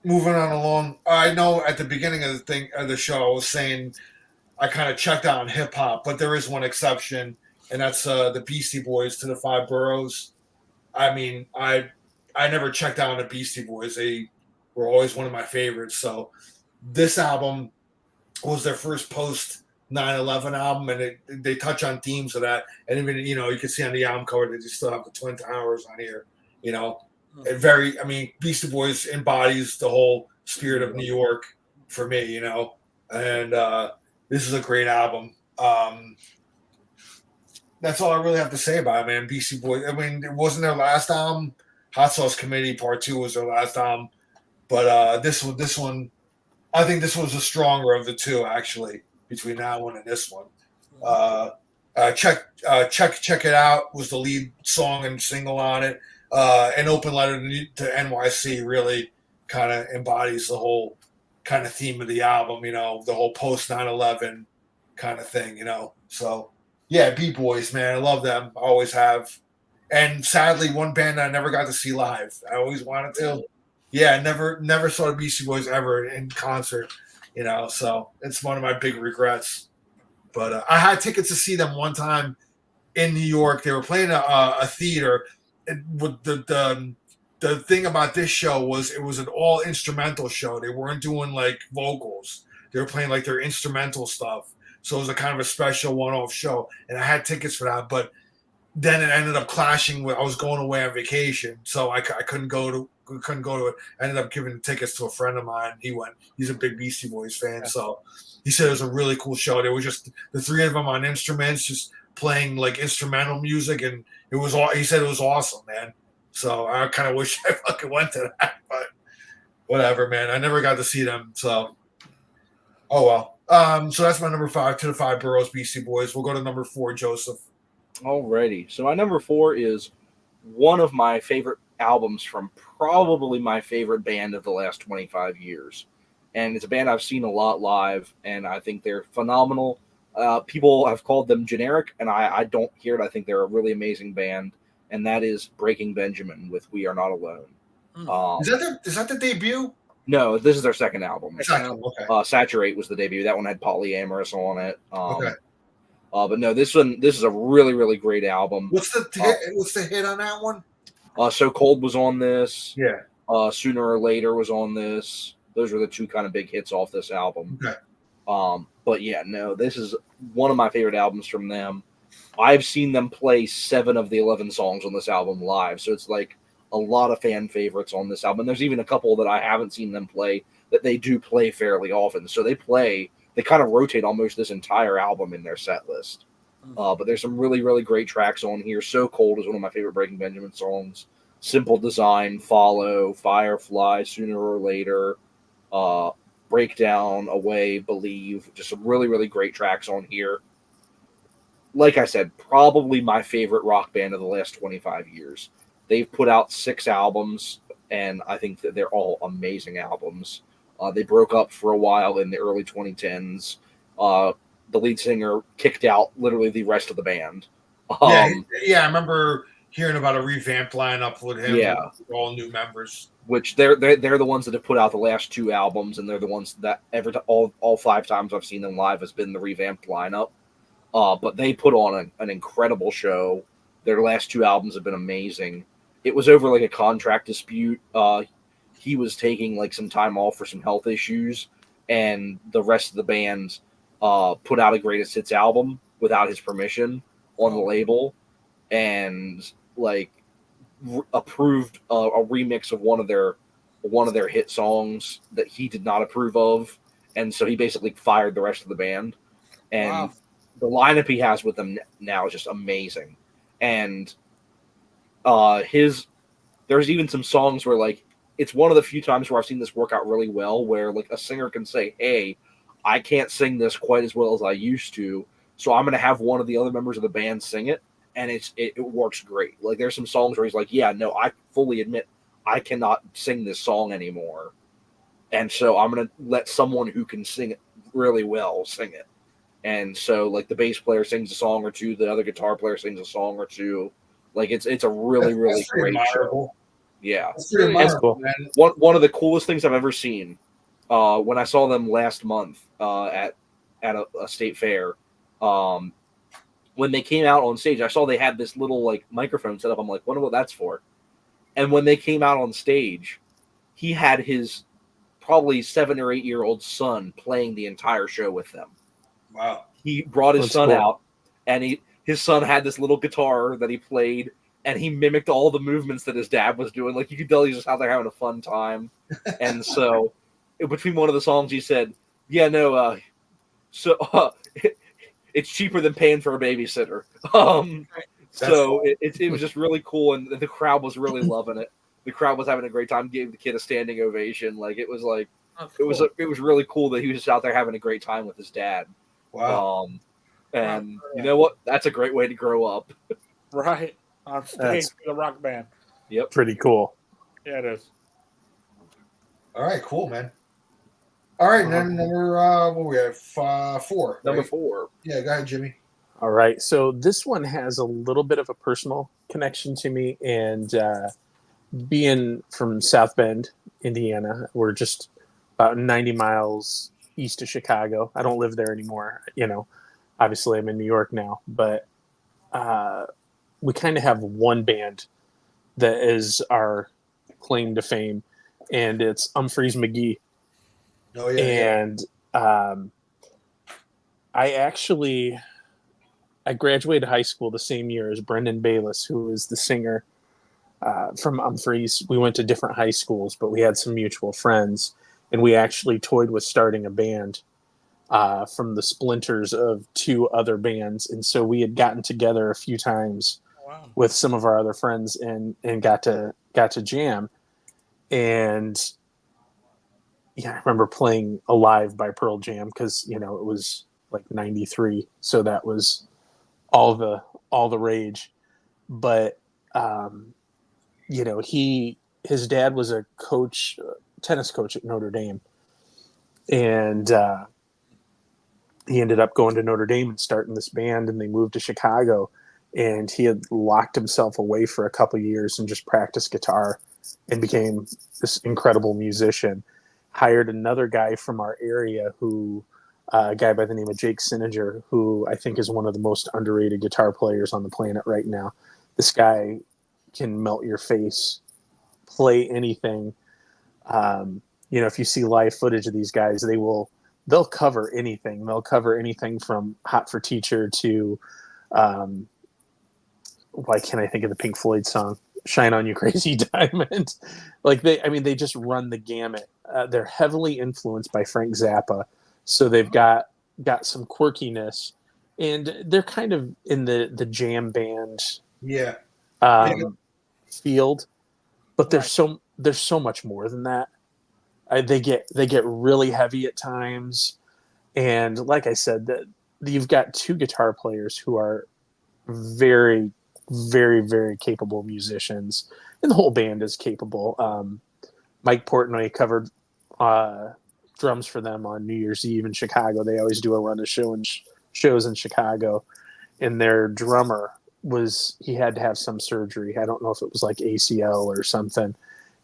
moving on along. I know at the beginning of the show, I was saying I kind of checked out on hip hop, but there is one exception, and that's the Beastie Boys to the Five Boroughs. I mean, I never checked out on the Beastie Boys. They were always one of my favorites. So this album was their first post 9/11 album, and they touch on themes of that. And even you can see on the album cover that they still have the Twin Towers on here. Beastie Boys embodies the whole spirit of New York for me. And this is a great album. That's all I really have to say about it, man. Beastie Boys. I mean, it wasn't their last album. Hot Sauce Committee Part 2 was their last album, but this one, I think this was the stronger of the two, actually, between that one and this one. Check It Out was the lead song and single on it. An Open Letter to NYC really kind of embodies the whole kind of theme of the album, the whole post 9/11 kind of thing, So, yeah, B-Boys, man, I love them. I always have. And sadly, one band I never got to see live. I always wanted to. Yeah, never saw the Beastie Boys ever in concert, So it's one of my big regrets. But I had tickets to see them one time in New York. They were playing a theater. With the thing about this show was it was an all instrumental show. They weren't doing like vocals. They were playing like their instrumental stuff. So it was a kind of a special one-off show, and I had tickets for that. But then it ended up clashing with I was going away on vacation, so I couldn't go to it. I ended up giving the tickets to a friend of mine. He went. He's a big Beastie Boys fan, so he said it was a really cool show. There was just the three of them on instruments, just playing like instrumental music, and it was all. He said it was awesome, man. So I kind of wish I fucking went to that, but whatever, man. I never got to see them, so oh well. So that's my number 5, To the Five Boroughs, Beastie Boys. We'll go to number 4, Joseph. Alrighty. So my number 4 is one of my favorite albums from probably my favorite band of the last 25 years. And it's a band I've seen a lot live, and I think they're phenomenal. People have called them generic, and I don't hear it. I think they're a really amazing band, and that is Breaking Benjamin with We Are Not Alone. Is that the debut? No, this is their second album. Okay. Saturate was the debut. That one had Polyamorous on it. Okay. But no, this is a really, really great album. What's the hit on that one? So Cold was on this. Yeah. Sooner or Later was on this. Those were the two kind of big hits off this album. Okay. But yeah, no, this is one of my favorite albums from them. I've seen them play 7 of the 11 songs on this album live, so it's like a lot of fan favorites on this album. There's even a couple that I haven't seen them play that they do play fairly often. So they kind of rotate almost this entire album in their set list. But there's some really, really great tracks on here. So Cold is one of my favorite Breaking Benjamin songs. Simple Design, Follow, Firefly, Sooner or Later, Breakdown, Away, Believe. Just some really, really great tracks on here. Like I said, probably my favorite rock band of the last 25 years. They've put out 6 albums, and I think that they're all amazing albums. They broke up for a while in the early 2010s. The lead singer kicked out literally the rest of the band. I remember hearing about a revamped lineup with him. Yeah, with all new members. Which they're the ones that have put out the last 2 albums, and they're the ones that all 5 times I've seen them live has been the revamped lineup. But they put on an incredible show. Their last 2 albums have been amazing. It was over like a contract dispute. He was taking like some time off for some health issues, and the rest of the band put out a greatest hits album without his permission on the label, and like approved a remix of one of their hit songs that he did not approve of, and so he basically fired the rest of the band. And the lineup he has with them now is just amazing. And there's even some songs where like it's one of the few times where I've seen this work out really well, where like a singer can say, "Hey, I can't sing this quite as well as I used to, so I'm going to have one of the other members of the band sing it," and it works great. Like there's some songs where he's like, "Yeah, no, I fully admit I cannot sing this song anymore, and so I'm going to let someone who can sing it really well sing it." And so like the bass player sings a song or two, the other guitar player sings a song or two. Like it's a really, really great show. Yeah, That's cool. One of the coolest things I've ever seen. When I saw them last month at a state fair, when they came out on stage, I saw they had this little like microphone set up. I'm like, wonder what that's for. And when they came out on stage, he had his probably 7 or 8 year old son playing the entire show with them. Wow. He brought his That's son cool. out, and his son had this little guitar that he played, and he mimicked all the movements that his dad was doing. Like you could tell he's just out there having a fun time. And so between one of the songs, he said, "Yeah, no, it's cheaper than paying for a babysitter." So it was just really cool, and the crowd was really loving it. The crowd was having a great time. Gave the kid a standing ovation. Like it was really cool that he was just out there having a great time with his dad. Wow. And you know what? That's a great way to grow up. Right. On stage with a rock band. Yep. Pretty cool. Yeah, it is. All right, cool, man. All right, then number what we have 4. Number right? 4. Yeah, go ahead, Jimmy. All right. So this one has a little bit of a personal connection to me. And being from South Bend, Indiana, we're just about 90 miles east of Chicago. I don't live there anymore. Obviously I'm in New York now. But we kind of have one band that is our claim to fame. And it's Umphrey's McGee. Oh, yeah. And I graduated high school the same year as Brendan Bayless, who is the singer from Umphrey's. We went to different high schools, but we had some mutual friends, and we actually toyed with starting a band from the splinters of 2 other bands. And so we had gotten together a few times with some of our other friends and got to jam. And yeah, I remember playing Alive by Pearl Jam because, it was like 93. So that was all the rage. But, um, his dad was a coach, tennis coach at Notre Dame. And he ended up going to Notre Dame and starting this band, and they moved to Chicago. And he had locked himself away for a couple of years and just practiced guitar and became this incredible musician. Hired another guy from our area a guy by the name of Jake Sininger, who I think is one of the most underrated guitar players on the planet right now. This guy can melt your face, play anything. If you see live footage of these guys, they'll cover anything. They'll cover anything from Hot for Teacher to, why can't I think of the Pink Floyd song? Shine On You Crazy Diamond. They just run the gamut. They're heavily influenced by Frank Zappa. So they've got some quirkiness, and they're kind of in the jam band Yeah. field, but there's so much more than that. They get really heavy at times, and like I said, that you've got two guitar players who are very, very, very capable musicians, and the whole band is capable. Mike Portnoy covered drums for them on New Year's Eve in Chicago. They always do a run of shows in Chicago, and their drummer he had to have some surgery. I don't know if it was like ACL or something.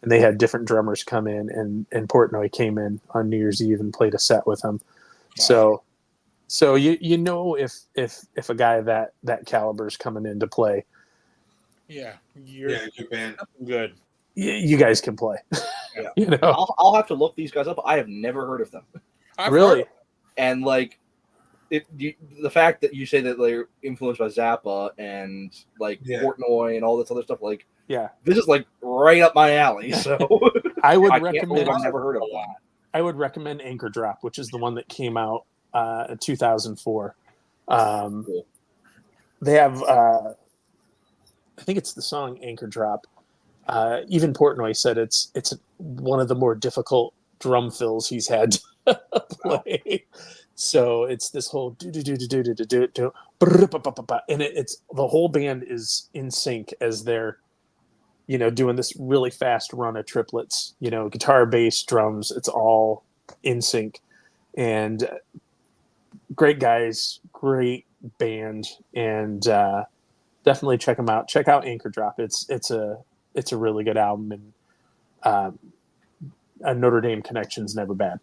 And they had different drummers come in, and Portnoy came in on New Year's Eve and played a set with him. Wow. So if a guy that caliber is coming in to play, good band, good. You guys can play. Yeah. I'll have to look these guys up. I have never heard of them. Really? And the fact that you say that they're influenced by Zappa and Portnoy and all this other stuff, this is right up my alley. So I would recommend. I've never heard of them. I would recommend Anchor Drop, which is the one that came out in 2004. Cool. They have, I think it's the song Anchor Drop. Even Portnoy said it's one of the more difficult drum fills he's had to play. Wow. So it's this whole do do do do do do do do, and it's the whole band is in sync as they're doing this really fast run of triplets. Guitar, bass, drums. It's all in sync, and great guys, great band, and definitely check them out. Check out Anchor Drop. It's a really good album, and a Notre Dame connection's never bad.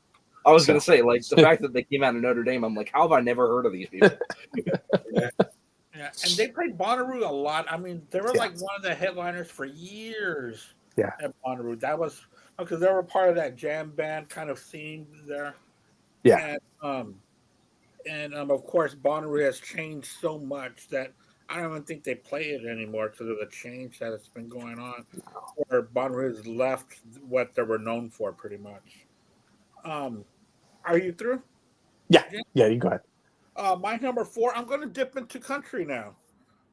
I was going to say, the fact that they came out of Notre Dame, I'm like, how have I never heard of these people? Yeah, and they played Bonnaroo a lot. I mean, they were one of the headliners for years. Yeah, at Bonnaroo. That was because they were part of that jam band kind of scene there. Yeah, and of course, Bonnaroo has changed so much that I don't even think they play it anymore because of the change that has been going on. Or Bonnaroo has left what they were known for, pretty much. Are you through? Yeah, you go ahead. My number 4, I'm going to dip into country now.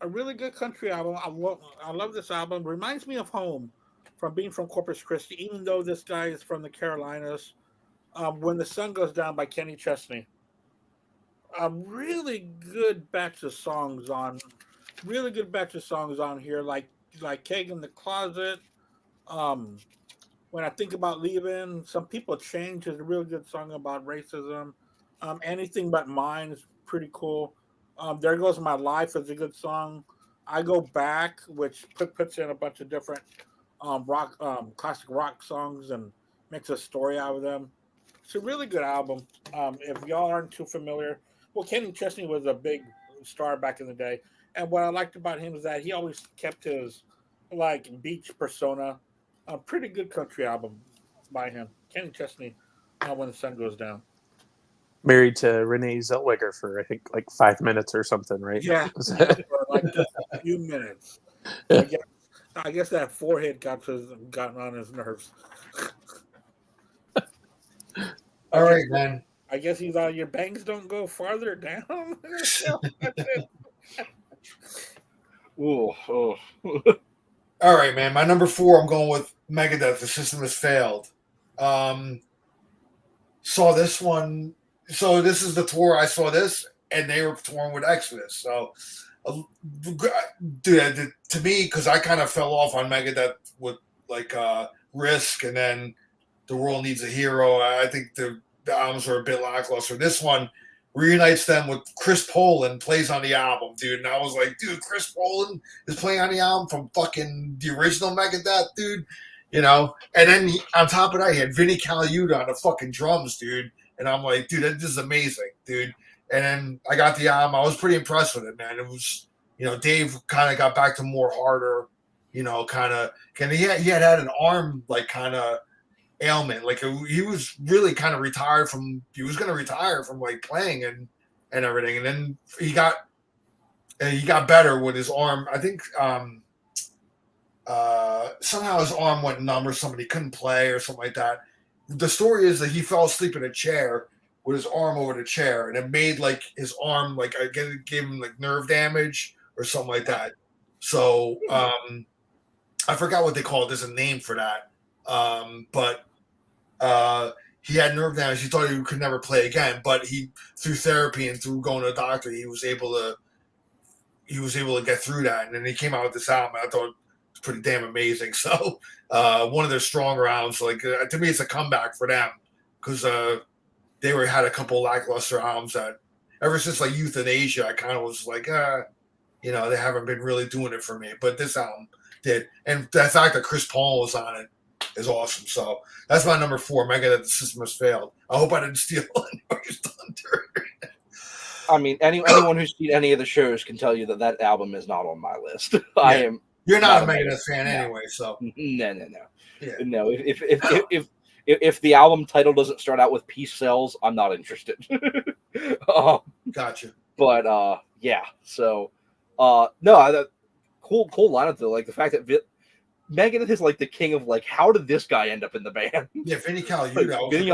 A really good country album. I love this album. Reminds me of home from being from Corpus Christi, even though this guy is from the Carolinas. When the Sun Goes Down by Kenny Chesney. A really good batch of songs on here, like Keg in the Closet. When I Think About Leaving, Some People Change is a really good song about racism. Anything But Mine is pretty cool. There Goes My Life is a good song. I Go Back, which puts in a bunch of different classic rock songs and makes a story out of them. It's a really good album. If y'all aren't too familiar, well, Kenny Chesney was a big star back in the day, and what I liked about him is that he always kept his beach persona. A pretty good country album by him, Kenny Chesney. When the Sun Goes Down. Married to Renee Zellweger for I think 5 minutes or something, right? Yeah, for just a few minutes. I guess that forehead gotten on his nerves. All right, man. I guess he's all your bangs don't go farther down. Ooh. All right, man. My number 4, I'm going with Megadeth. The System Has Failed. saw this one. So this is the tour I saw this, and they were touring with Exodus. So, dude, to me, because I kind of fell off on Megadeth with like Risk, and then The World Needs a Hero. I think the albums are a bit lackluster. This one reunites them with Chris Poland plays on the album, dude. And I was like, dude, Chris Poland is playing on the album from fucking the original Megadeth, dude. You know, and then on top of that, he had Vinny Colaiuta on the fucking drums, dude. And I'm like, dude, this is amazing, dude. And then I got the album. I was pretty impressed with it, man. It was, you know, Dave kind of got back to more harder, you know, kind of. And he had an arm like kind of ailment. Like he was really kind of retired from. He was going to retire from like playing and everything. And then he got better with his arm. I think somehow his arm went numb or something. He couldn't play or something like that. The story is that he fell asleep in a chair with his arm over the chair, and it made like his arm like I gave him like nerve damage or something like that. So I forgot what they call it. There's a name for that. But he had nerve damage. He thought he could never play again, but he through therapy and through going to a doctor, he was able to get through that. And then he came out with this album. I thought it was pretty damn amazing. So one of their stronger albums. Like to me, it's a comeback for them because they had a couple lackluster albums that ever since like Euthanasia, I kind of was like, you know, they haven't been really doing it for me. But this album did, and the fact that Chris Paul was on it is awesome. So that's my number 4. Megadeth, The System Has Failed. I hope I didn't steal anybody's thunder. I mean, anyone who's seen any of the shows can tell you that album is not on my list. Yeah. You're not a Megadeth fan anyway, so no. Yeah. No, if the album title doesn't start out with "Peace Sells," I'm not interested. Gotcha. But yeah. So no, cool lineup though. Like the fact that Megadeth is like the king of like, how did this guy end up in the band? Yeah, Vinny Colaiuta. Vinny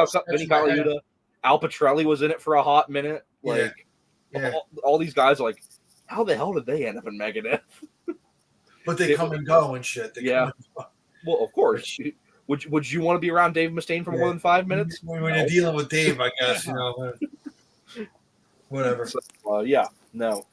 Colaiuta. Al Pitrelli was in it for a hot minute. Like, all these guys are like, how the hell did they end up in Megadeth? But they come and go and shit. Well, of course. Would you want to be around Dave Mustaine for more than 5 minutes? When you're dealing with Dave, I guess, you know. Whatever. So, yeah, no.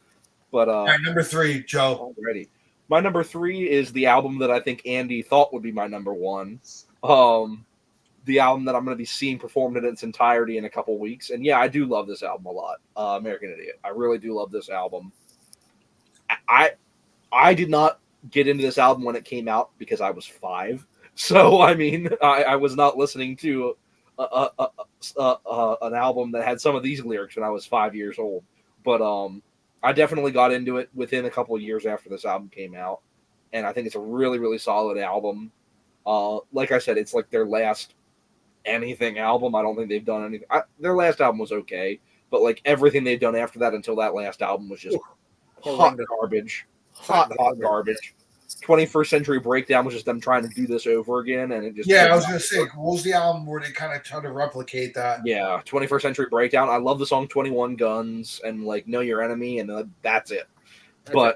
But all right, number 3, Joe. Already. My number 3 is the album that I think Andy thought would be my number 1. The album that I'm going to be seeing performed in its entirety in a couple weeks. And yeah, I do love this album a lot. American Idiot. I really do love this album. I did not get into this album when it came out because I was 5. So, I mean, I was not listening to an album that had some of these lyrics when I was 5 years old. But I definitely got into it within a couple of years after this album came out. And I think it's a really, really solid album. Like I said, it's like their last anything album. I don't think they've done anything. Their last album was okay. But like everything they've done after that until that last album was just hot garbage. Hot garbage. 21st Century Breakdown was just them trying to do this over again, and it just I was gonna say, what was the album where they kind of try to replicate that? Yeah, 21st Century Breakdown. I love the song 21 Guns and like Know Your Enemy, and that's it. But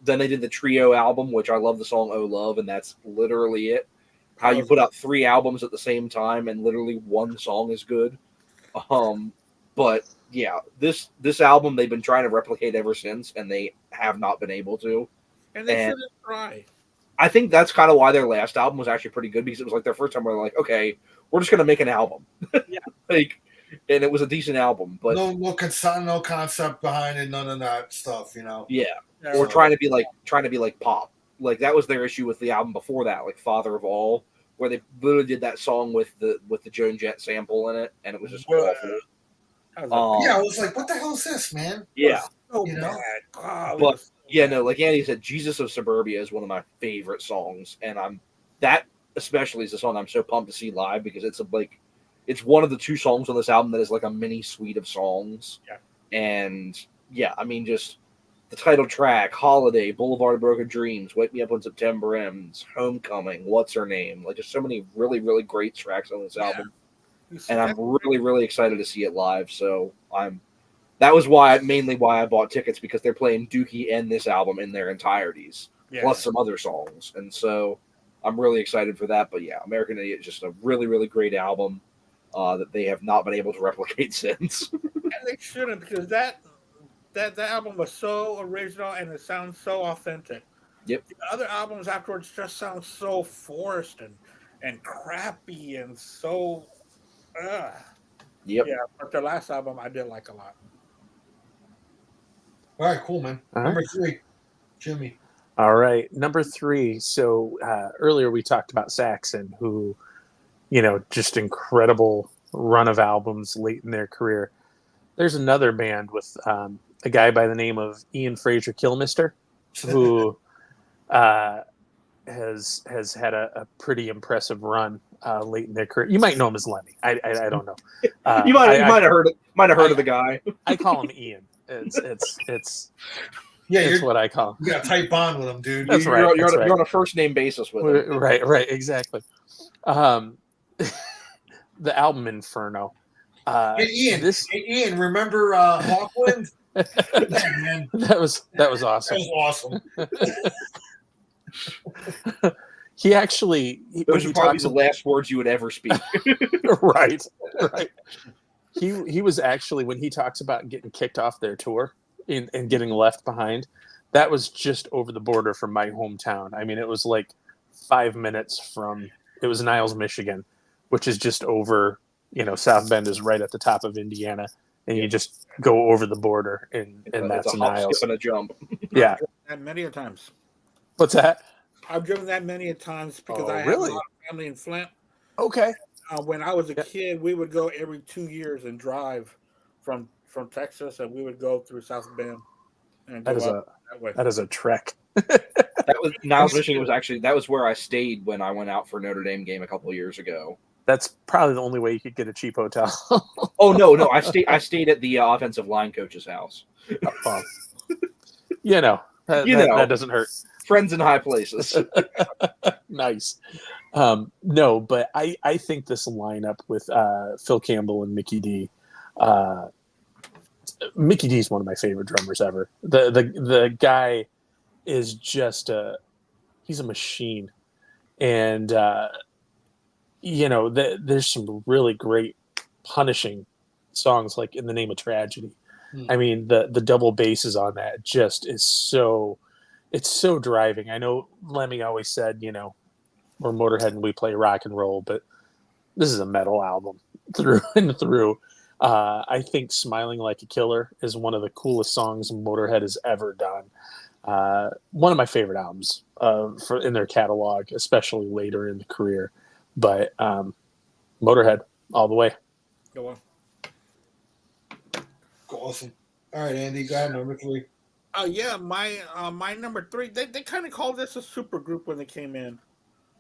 then they did the Trio album, which I love the song Oh Love, and that's literally it. How you put out 3 albums at the same time and literally one song is good. But yeah, this album they've been trying to replicate ever since, and they have not been able to. And they shouldn't try. I think that's kind of why their last album was actually pretty good, because it was like their first time where they're like, okay, we're just gonna make an album. Yeah. And it was a decent album, but no concept behind it, none of that stuff, you know. Yeah. Or trying to be like pop. Like that was their issue with the album before that, like Father of All, where they literally did that song with the Joan Jett sample in it, and it was just awful. I was like, what the hell is this, man? Yeah. So You know? bad. God, But yeah, no, like Andy said, Jesus of Suburbia is one of my favorite songs, and that especially is a song I'm so pumped to see live, because it's one of the 2 songs on this album that is like a mini suite of songs. Yeah. And yeah, I mean, just the title track, Holiday, Boulevard of Broken Dreams, Wake Me Up When September Ends, Homecoming, What's Her Name? Like, there's so many really, really great tracks on this album. And I'm really, really excited to see it live. So that was mainly why I bought tickets, because they're playing Dookie and this album in their entireties, plus some other songs. And so I'm really excited for that. But yeah, American Idiot is just a really, really great album. that they have not been able to replicate since. And they shouldn't, because that album was so original and it sounds so authentic. Yep. The other albums afterwards just sound so forced and crappy and so. Yep. Yeah, but the last album I did like a lot. All right, cool, man. All Number 3, Jimmy. All right, number 3. So earlier we talked about Saxon, who, just incredible run of albums late in their career. There's another band with a guy by the name of Ian Fraser Kilmister, who has had a pretty impressive run late in their career. You might know him as Lemmy. I don't know. You might have heard of the guy. I call him Ian. It's Yeah, That's what I call him. You got a tight bond with him, dude. That's right. You're on a first name basis with him. Right, exactly. The album Inferno. Hey, Ian, remember Hawkwind? Man, That was awesome. that was awesome. He actually Those are probably the last words you would ever speak. right. He was actually, when he talks about getting kicked off their tour and getting left behind, that was just over the border from my hometown. I mean, it was like 5 minutes from. It was Niles, Michigan, which is just over. South Bend is right at the top of Indiana, and you just go over the border, and that's it's a hop, Niles. skip, and a jump. Yeah. That many a times. What's that? I've driven that many a times because Oh, I have really? a lot of family in Flint. Okay. When I was a Yeah. kid, we would go every 2 years and drive from Texas, and we would go through South Bend and go up that way. That is a trek. That was Niles, Michigan. That was where I stayed when I went out for a Notre Dame game a couple of years ago. That's probably the only way you could get a cheap hotel. Oh no, I stayed at the offensive line coach's house. Well, that doesn't hurt. Friends in high places. Nice. No, but I think this lineup with Phil Campbell and Mickey D. Mickey D is one of my favorite drummers ever. The guy is just he's a machine, and there's some really great punishing songs like In the Name of Tragedy. I mean, the double basses on that just is so. It's so driving. I know Lemmy always said, we're Motorhead and we play rock and roll, but this is a metal album through and through. I think Smiling Like a Killer is one of the coolest songs Motorhead has ever done. One of my favorite albums in their catalog, especially later in the career. But Motorhead all the way. Go on. Awesome. All right, Andy, go ahead, number 3. Yeah, my number 3. They kind of called this a super group when they came in,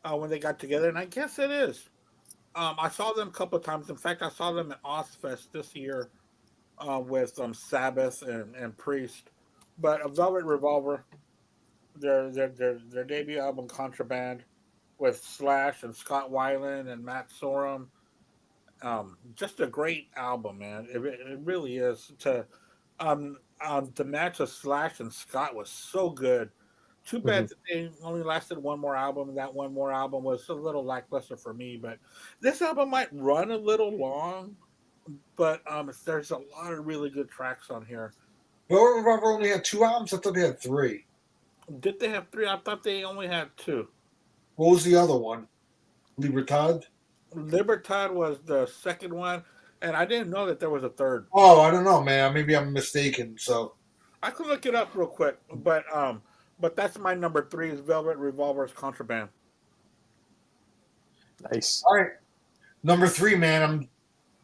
when they got together, and I guess it is. I saw them a couple of times. In fact, I saw them at Ozfest this year with Sabbath and Priest. But Velvet Revolver, their debut album Contraband, with Slash and Scott Weiland and Matt Sorum. Just a great album, man. It really is. The match of Slash and Scott was so good. Too bad that they only lasted one more album. That one more album was a little lackluster for me. But this album might run a little long, but there's a lot of really good tracks on here. Velvet Revolver only had 2 albums? I thought they had 3. Did they have 3? I thought they only had 2. What was the other one? Libertad? Libertad was the second one, and I didn't know that there was a third. Oh, I don't know, man. Maybe I'm mistaken. So I could look it up real quick, but that's my number 3 is Velvet Revolver's Contraband. Nice. all right. Number 3, man. I'm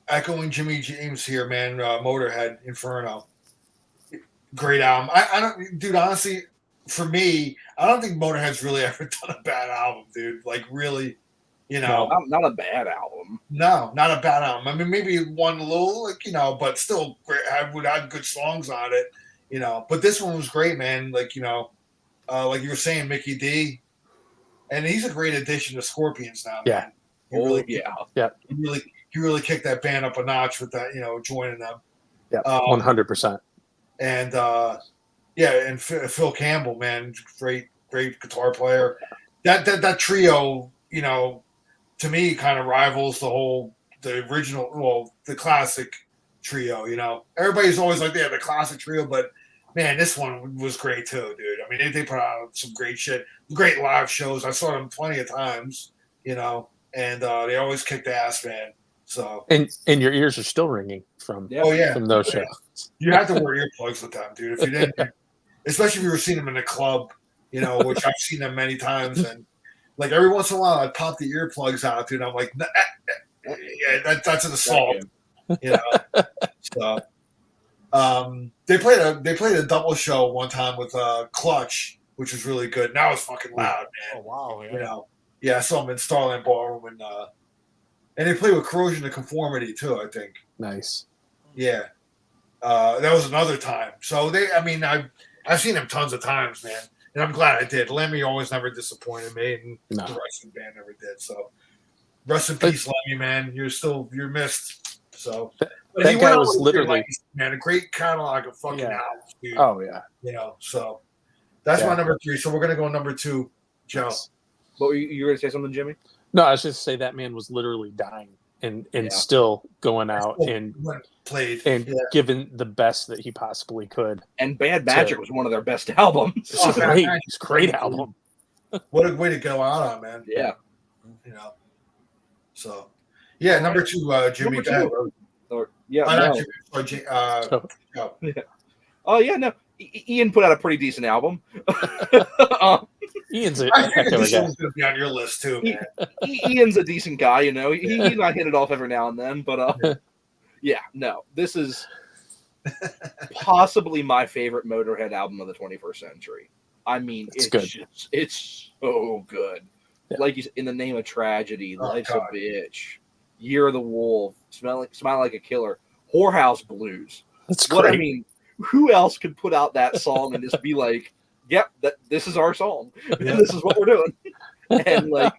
echoing Jimmy James here, man. Motorhead, Inferno. Great album. I don't, dude. Honestly, for me, I don't think Motorhead's really ever done a bad album, dude. Like, really, Not a bad album. No, not a bad album. I mean, maybe one little, but still great. Would have good songs on it, But this one was great, man. Like, like you were saying, Mickey D, and he's a great addition to Scorpions now. Yeah. Man. He really kicked that band up a notch with that, joining them. Yeah, 100%. And and Phil Campbell, man, great guitar player. That trio, to me, kind of rivals the whole the original, well, the classic trio. You know, everybody's always like, yeah, the classic trio, but man, this one was great too, dude. I mean, they put out some great shit, great live shows. I saw them plenty of times, you know, and they always kicked ass, man. So And your ears are still ringing from Yeah. oh yeah, from those yeah. shows. You had to wear earplugs with them, dude. If you didn't, especially if you were seeing them in a club, you know, which I've seen them many times, and like every once in a while, I'd pop the earplugs out, dude. I'm like, yeah, that's an assault, you know. So, they played a double show one time with Clutch, which was really good. Now it's fucking loud, man. Oh wow, yeah. You know, yeah, I saw them in Starland Ballroom, and they played with Corrosion of Conformity too, I think. Nice. Yeah, that was another time. So I've seen him tons of times, man, and I'm glad I did. Lemmy always never disappointed me, and No. the rest of the band never did. So, rest in peace, Lemmy, man. You're missed. So, but That he guy went was on with literally- man, a great catalog of fucking Yeah. albums, dude. Oh yeah. You know, so that's Yeah. my number 3. So we're gonna go number 2, Joe. What were you going to say something, Jimmy? No, I was just say that man was literally dying and Yeah. still going out and Played and giving the best that he possibly could. And Bad Magic was one of their best albums. It's Oh, great. man. It's a great album. What a way to go out on, man. Yeah. You know. So, yeah, number 2, Jimmy. Number go ahead. 2. Or, yeah. Not No. Jimmy, sorry, So- Joe. Oh yeah, no. Ian put out a pretty decent album. Ian's a I heck figured of a this guy. one's gonna be on your list too, man. Ian's a decent guy, you know. He might hit it off every now and then, but yeah, no. This is possibly my favorite Motorhead album of the 21st century. I mean, It's good. It's so good. Yeah. Like you said, In the Name of Tragedy, Oh, Life's God. a Bitch, Year of the Wolf, Smile Like a Killer, Whorehouse Blues. That's What great. I mean, who else could put out that song and just be like, "Yep, this is our song, Yeah. and this is what we're doing," and like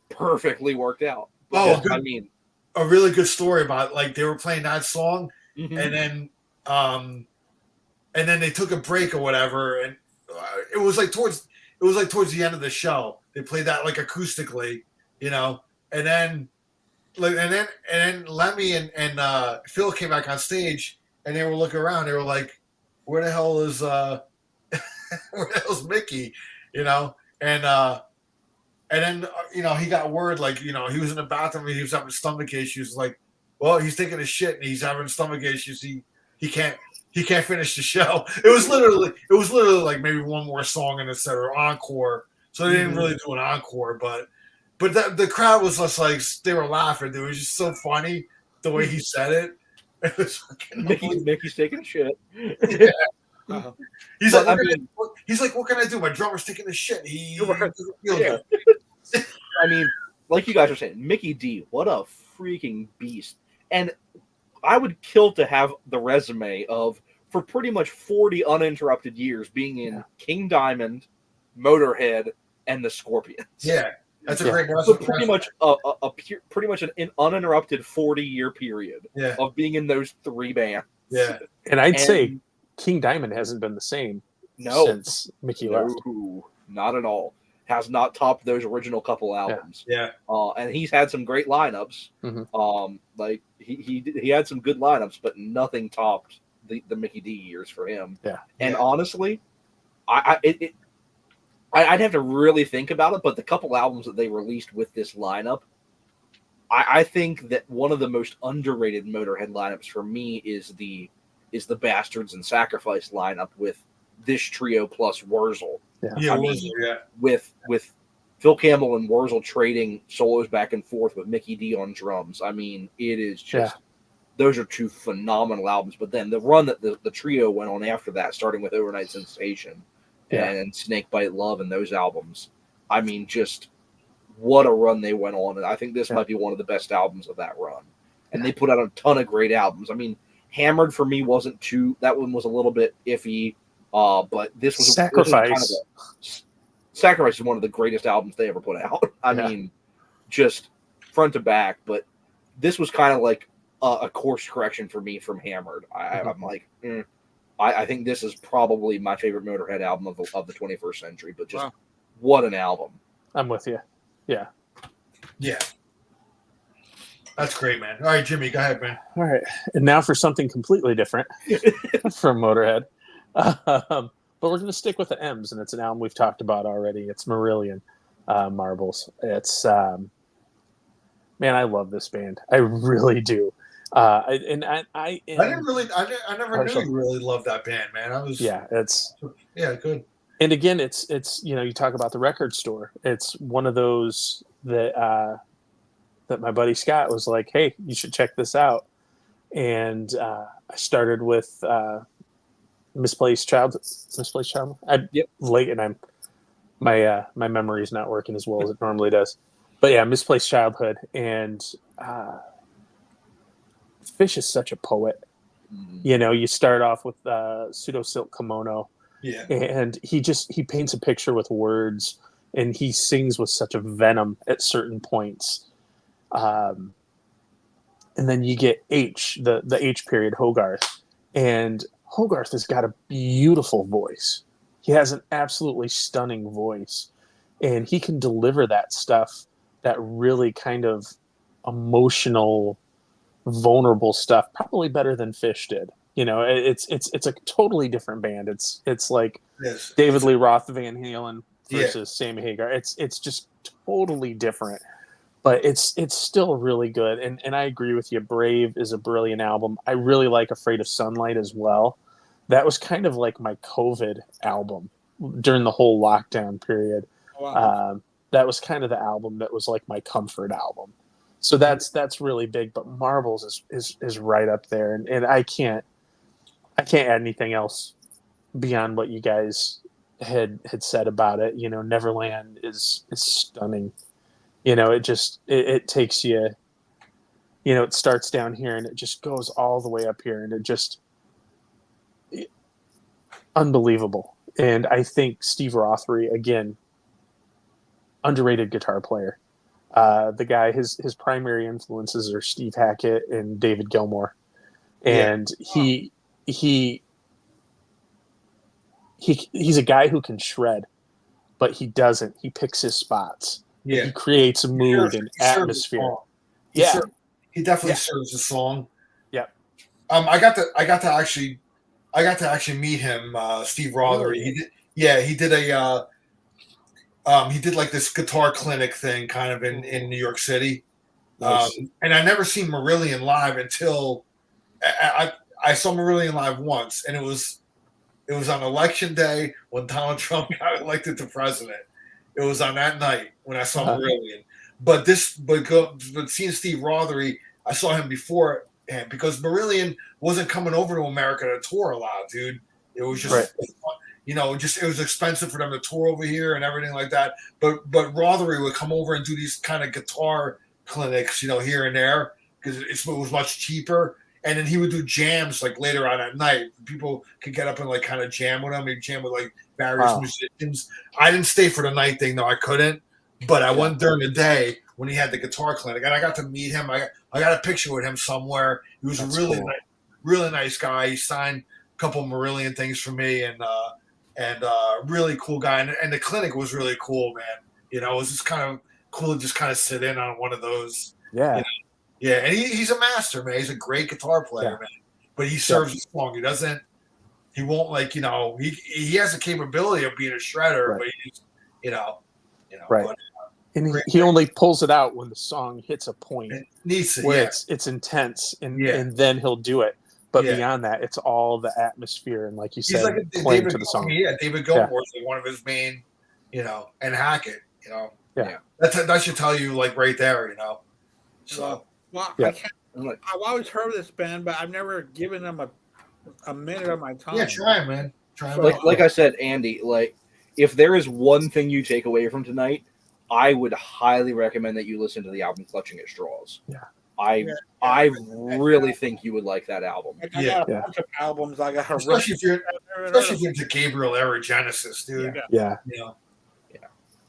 perfectly worked out. Oh, Because, good. I mean, A really good story about like they were playing that song mhm. and then they took a break or whatever, and it was like towards the end of the show. They played that like acoustically, you know, and then Lemmy and Phil came back on stage, and they were looking around. They were like, "Where the hell is where the hell's Mickey?" You know, and then you know, he got word like, you know, he was in the bathroom and he was having stomach issues. Like, well, he's taking a shit and he's having stomach issues. He can't finish the show. It was literally like maybe one more song in the set or encore. So they didn't really do an encore, but the crowd was just like, they were laughing. It was just so funny the way he said it. It was fucking Mickey's taking a shit. Yeah. He's But, like, I mean- what can I do? My drummer's taking a shit. He Right. doesn't feel Yeah. good. I mean, like you guys were saying, Mickey D, what a freaking beast. And I would kill to have the resume of, for pretty much 40 uninterrupted years, being in King Diamond, Motorhead, and the Scorpions. Yeah, that's a Yeah. great So wrestling. pretty much pretty much an uninterrupted 40-year period Yeah, of being in those 3 bands. yeah. And I'd And- say King Diamond hasn't been the same No, since Mickey left. no, not at all. Has not topped those original couple albums. Yeah. And he's had some great lineups. Mhm. Like he had some good lineups, but nothing topped the Mickey D years for him. Yeah. And Yeah. honestly, I'd have to really think about it. But the couple albums that they released with this lineup, I think that one of the most underrated Motorhead lineups for me is the Bastards and Sacrifice lineup with this trio plus Wurzel. Yeah, I it was, mean, yeah. with Phil Campbell and Wurzel trading solos back and forth with Mickey D on drums. I mean, it is just those are 2 phenomenal albums. But then the run that the trio went on after that, starting with Overnight Sensation and Snakebite Love and those albums, I mean, just what a run they went on. And I think this might be one of the best albums of that run. And they put out a ton of great albums. I mean, Hammered for me wasn't too, that one was a little bit iffy. But this was Sacrifice. Sacrifice is one of the greatest albums they ever put out. I mean, just front to back. But this was kind of like a course correction for me from Hammered. I'm like, I think this is probably my favorite Motorhead album of the 21st century. But just what an album! I'm with you. Yeah. Yeah. That's great, man. All right, Jimmy, go ahead, man. All right, and now for something completely different from Motorhead. But we're going to stick with the M's, and it's an album we've talked about already. It's Marillion Marbles. It's man, I love this band. I really do. I never knew you really loved that band, man. Yeah, good. And again, it's you talk about the record store. It's one of those that my buddy Scott was like, hey, you should check this out. And I started with Misplaced Child. Late, and my memory is not working as well as it normally does. But yeah, Misplaced Childhood. And Fish is such a poet. You start off with Pseudo Silk Kimono. Yeah. And he paints a picture with words, and he sings with such a venom at certain points. And then you get H, the H period, Hogarth. And Hogarth has got a beautiful voice. He has an absolutely stunning voice. And he can deliver that stuff, that really kind of emotional, vulnerable stuff, probably better than Fish did. It's a totally different band. It's like David Lee Roth, Van Halen versus Sammy Hagar. It's just totally different. But it's still really good, and I agree with you. Brave is a brilliant album. I really like Afraid of Sunlight as well. That was kind of like my COVID album during the whole lockdown period. Wow. That was kind of the album that was like my comfort album. So that's really big. But Marbles is right up there, and I can't add anything else beyond what you guys had said about it. Neverland is stunning. It takes you, it starts down here and it just goes all the way up here, and unbelievable. And I think Steve Rothery, again, underrated guitar player. The guy, his primary influences are Steve Hackett and David Gilmour. And he's a guy who can shred, but he doesn't. He picks his spots. Yeah, he creates a mood and atmosphere. He definitely serves the song. Yeah. I got to actually meet him, Steve Rothery. Really? He did like this guitar clinic thing kind of in New York City. Nice. And I never seen Marillion live until I saw Marillion live once, and it was on election day when Donald Trump got elected to president. It was on that night when I saw Marillion. But seeing Steve Rothery, I saw him before, and because Marillion wasn't coming over to America to tour a lot, dude. It was just it was expensive for them to tour over here and everything like that. But Rothery would come over and do these kind of guitar clinics, here and there, because it was much cheaper. And then he would do jams like later on at night. People could get up and like kind of jam with him. He'd jam with like various musicians. I didn't stay for the night thing, though. I couldn't. But I went during the day when he had the guitar clinic, and I got to meet him. I got a picture with him somewhere. He was really nice guy. He signed a couple of Marillion things for me, and really cool guy. And the clinic was really cool, man. It was just kind of cool to just kind of sit in on one of those. Yeah. Yeah, and he's a master, man. He's a great guitar player, man. But he serves the song. He won't he has the capability of being a shredder, but he's, right. But, and he only pulls it out when the song hits a point where it's intense, and then he'll do it. But beyond that, it's all the atmosphere and, like you said, like playing to the song. Yeah, David Gilmour is one of his main, and Hackett, that should tell you like right there, So. I've always heard of this band, but I've never given them a minute of my time. Yeah, try, man. Like I said, Andy, like if there is one thing you take away from tonight, I would highly recommend that you listen to the album Clutching at Straws. Yeah. I really think you would like that album. I got a bunch of albums. I got especially if you're into Gabriel era Genesis, dude. Yeah.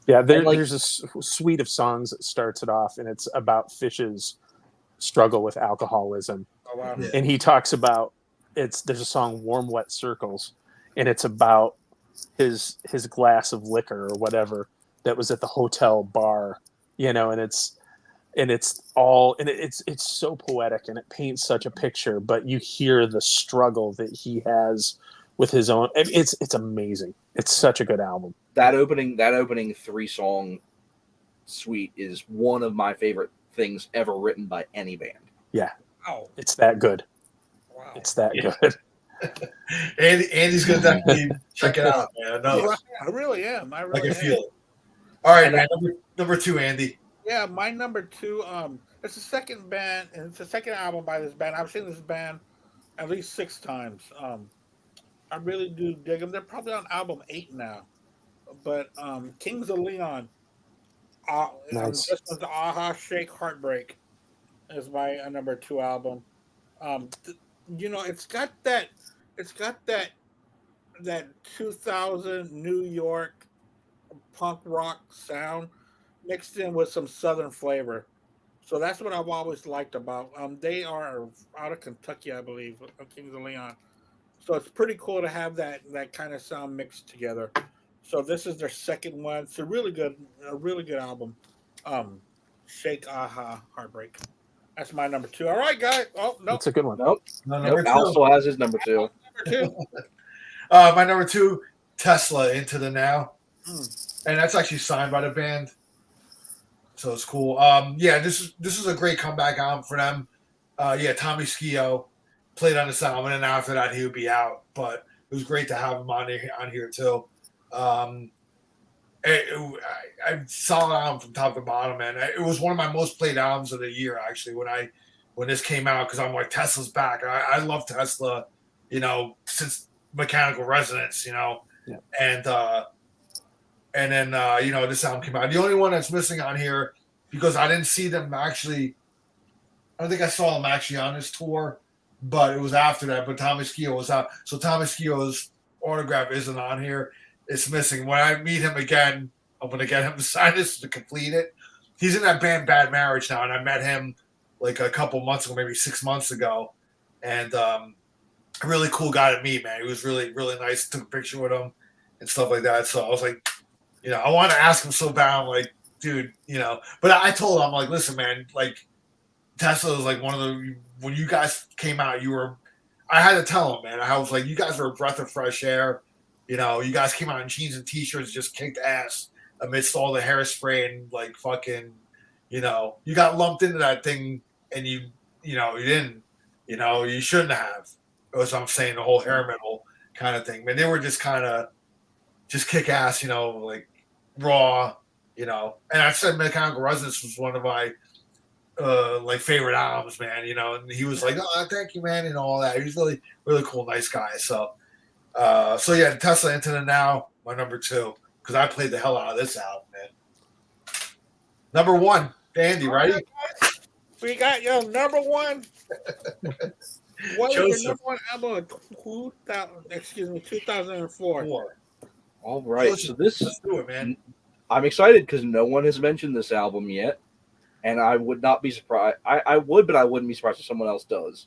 There's a suite of songs that starts it off, and it's about Fish's struggle with alcoholism. Oh, wow. Yeah. And he talks about there's a song Warm Wet Circles, and it's about his glass of liquor or whatever that was at the hotel bar, and it's and it's so poetic, and it paints such a picture, but you hear the struggle that he has with his own. It's amazing. It's such a good album. That opening 3-song suite is one of my favorite things ever written by any band. Yeah, Wow. it's that good. Wow. It's that Yeah. good. Andy's gonna definitely check it out, man. I know. I really am. I I really can am. feel it. All right, And man. Number 2, Andy. Yeah, my number 2. It's the second band, and it's the second album by this band. I've seen this band at least 6 times. I really do dig them. They're probably on album 8 now. But Kings of Leon. Nice. This one's Aha Shake Heartbreak is my number 2 album. It's got that 2000 New York punk rock sound mixed in with some southern flavor. So that's what I've always liked about. They are out of Kentucky, I believe, Kings of Leon. So it's pretty cool to have that kind of sound mixed together. So this is their second one. It's a really good album. Shake Aha Heartbreak. That's my number 2. All right, guys. Oh no, It's a good one. Nope. No, Nope. Al still has his number 2. number 2. My number 2, Tesla, Into the Now, Mm. and that's actually signed by the band, so it's cool. This is a great comeback album for them. Tommy Skeoch played on this album, and then after that he would be out. But it was great to have him on here too. I saw it album from top to bottom, man. It was one of my most played albums of the year, actually, when this came out, because I'm like, Tesla's back. I love Tesla, since Mechanical Resonance, Yeah. and then this album came out. The only one that's missing on here, because I didn't see them actually. I don't think I saw them actually on this tour, but it was after that. But Tommy Skeoch was out, so Tommy Skeoch's autograph isn't on here. It's missing. When I meet him again, I'm going to get him to sign this to complete it. He's in that band Bad Marriage now, and I met him like a couple months ago, maybe 6 months ago, and a really cool guy to meet, man. He was really, really nice. Took a picture with him and stuff like that. So I was like, I wanted to ask him so bad. I'm like, dude, but I told him, I'm like, listen, man, like, Tesla is like one of the, when you guys came out, I had to tell him, man. I was like, you guys were a breath of fresh air. You guys came out in jeans and t-shirts, just kicked ass amidst all the hairspray and like fucking, you got lumped into that thing, and you didn't, you shouldn't have. As I'm saying, the whole hair metal kind of thing. Man, they were just kind of just kick ass, like raw, And I said Mechanical Resonance was one of my like favorite albums, man. And he was like, "Oh, thank you, man," and all that. He was really, really cool, nice guy. So Tesla Into the Now, my number 2, because I played the hell out of this album, man. Number 1, Andy, ready? We got your number 1. What is Joseph. your number 1 album of 2004? All right, so this Let's do it, man. I'm excited because no one has mentioned this album yet, and I would not be surprised. I would, but I wouldn't be surprised if someone else does.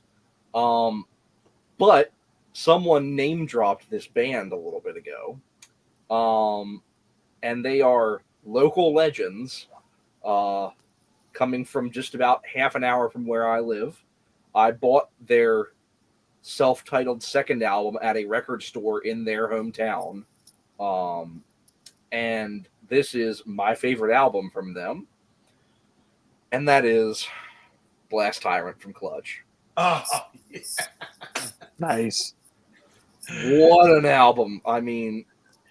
But someone name dropped this band a little bit ago, and they are local legends, coming from just about half an hour from where I live. I bought their self-titled second album at a record store in their hometown, and this is my favorite album from them, and that is Blast Tyrant from Clutch. Oh, Nice. What an album! I mean,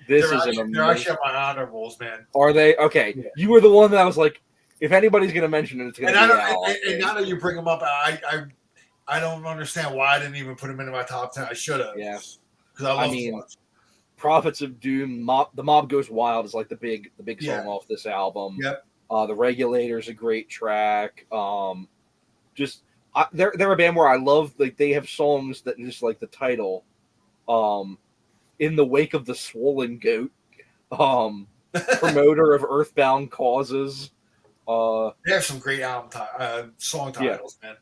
this they're is actually, an they're amazing. actually on my honorables, man. Are they okay? Yeah. You were the one that I was like, if anybody's going to mention it, it's going And, to be Al. and now that you bring them up, I don't understand why I didn't even put them into my top 10. I should have. Yeah. Because I love mean, Clutch. Prophets of Doom, The Mob Goes Wild is like the big song Yeah. off this album. Yep. The Regulator's a great track. They're a band where I love, like, they have songs that just like the title, In the Wake of the Swollen Goat, Promoter of Earthbound Causes, They have some great song titles, man.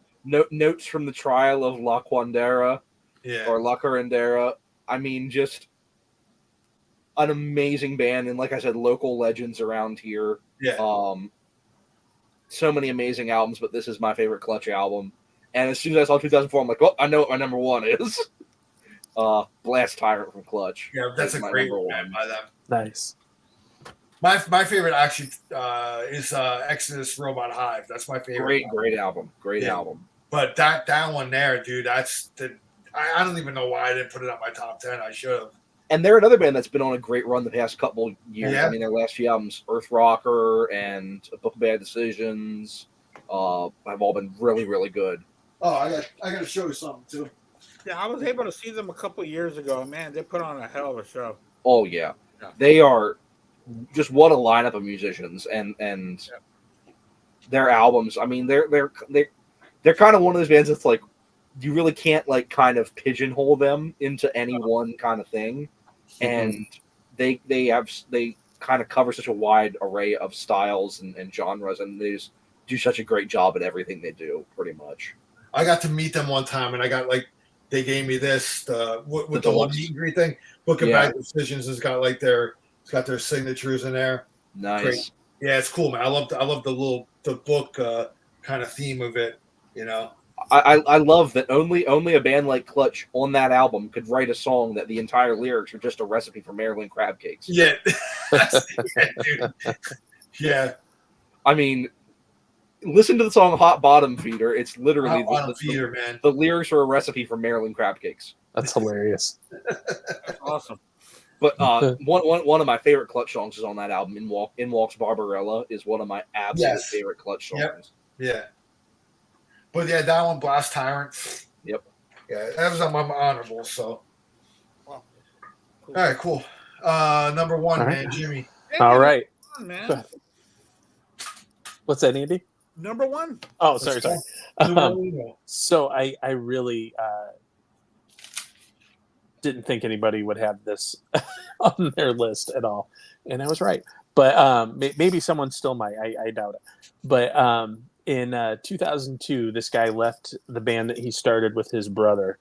Notes from the Trial of La Quandera Yeah. or La Curandera. I mean, just an amazing band, and like I said, local legends around here. Yeah. so many amazing albums, but this is my favorite Clutch album. And as soon as I saw 2004, I'm like, oh, I know what my number one is. Blast Tyrant from Clutch. Yeah, that's a my great number one one. by them. Nice. My favorite actually is Exodus Robot Hive. That's my favorite. Great album. Great Yeah. album. But that one there, dude, that's the. I don't even know why I didn't put it on my top 10. I should have. And they're another band that's been on a great run the past couple years. Yeah. I mean, their last few albums, Earth Rocker and A Book of Bad Decisions, have all been really, really good. Oh, I got to show you something too. Yeah, I was able to see them a couple years ago. Man, they put on a hell of a show. Oh yeah, Yeah. they are just what a lineup of musicians, and their albums. I mean, they're kind of one of those bands that's like you really can't like kind of pigeonhole them into any one kind of thing, and they kind of cover such a wide array of styles and genres, and they just do such a great job at everything they do, pretty much. I got to meet them one time, and I got like they gave me this with the whole meet and greet thing. Book of Bad Decisions has got like their signatures in there. Nice. Great. Yeah, it's cool, man. I love the book kind of theme of it. You know, I love that only a band like Clutch on that album could write a song that the entire lyrics are just a recipe for Maryland crab cakes. Yeah, yeah, dude. Yeah. I mean, listen to the song "Hot Bottom Feeder." It's literally man. The lyrics are a recipe for Maryland crab cakes. That's hilarious. That's awesome. But one of my favorite Clutch songs is on that album. In Walks Barbarella is one of my absolute favorite Clutch songs. Yep. Yeah. But yeah, that one, Blast Tyrant. Yep. Yeah, that was on my honorable. So. Wow. Cool. All right, cool. Number one, man, Jimmy. All right. Come on, man. What's that, Andy? Number one. Oh, sorry. Number one. So I really didn't think anybody would have this on their list at all, and I was right. But maybe someone still might. I doubt it. But in 2002, this guy left the band that he started with his brother,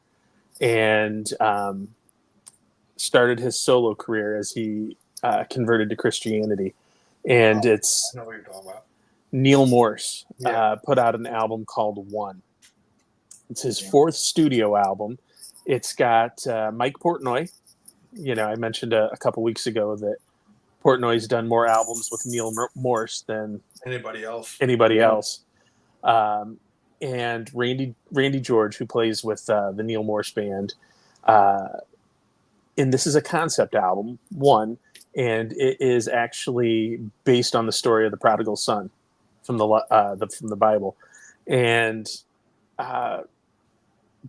and started his solo career as he converted to Christianity. And I it's know what you're talking about. Neil Morse Yeah. put out an album called One. It's his fourth studio album. It's got Mike Portnoy. You know, I mentioned a couple weeks ago that Portnoy's done more albums with Neil Morse than Anybody else? And Randy George, who plays with the Neil Morse band. And this is a concept album, One, and it is actually based on the story of the prodigal son from the Bible, and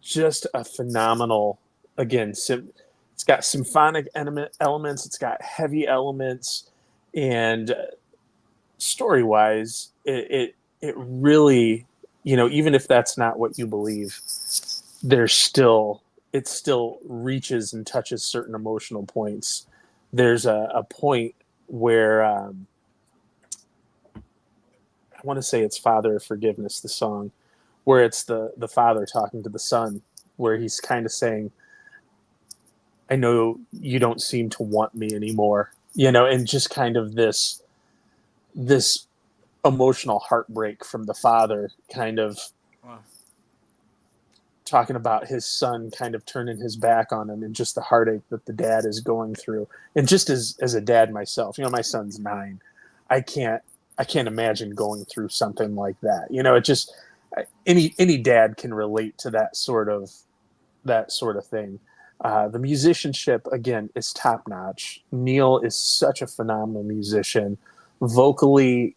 just a phenomenal. Again, it's got symphonic elements, it's got heavy elements, and story-wise, it really, you know, even if that's not what you believe, it still reaches and touches certain emotional points. There's a point where I want to say it's Father of Forgiveness, the song, where it's the father talking to the son, where he's kind of saying, I know you don't seem to want me anymore, you know, and just kind of this emotional heartbreak from the father, kind of talking about his son kind of turning his back on him, and just the heartache that the dad is going through. And just as a dad myself, you know, my son's 9. I can't imagine going through something like that. You know, it just any dad can relate to that sort of thing. The musicianship, again, is top notch. Neil is such a phenomenal musician, vocally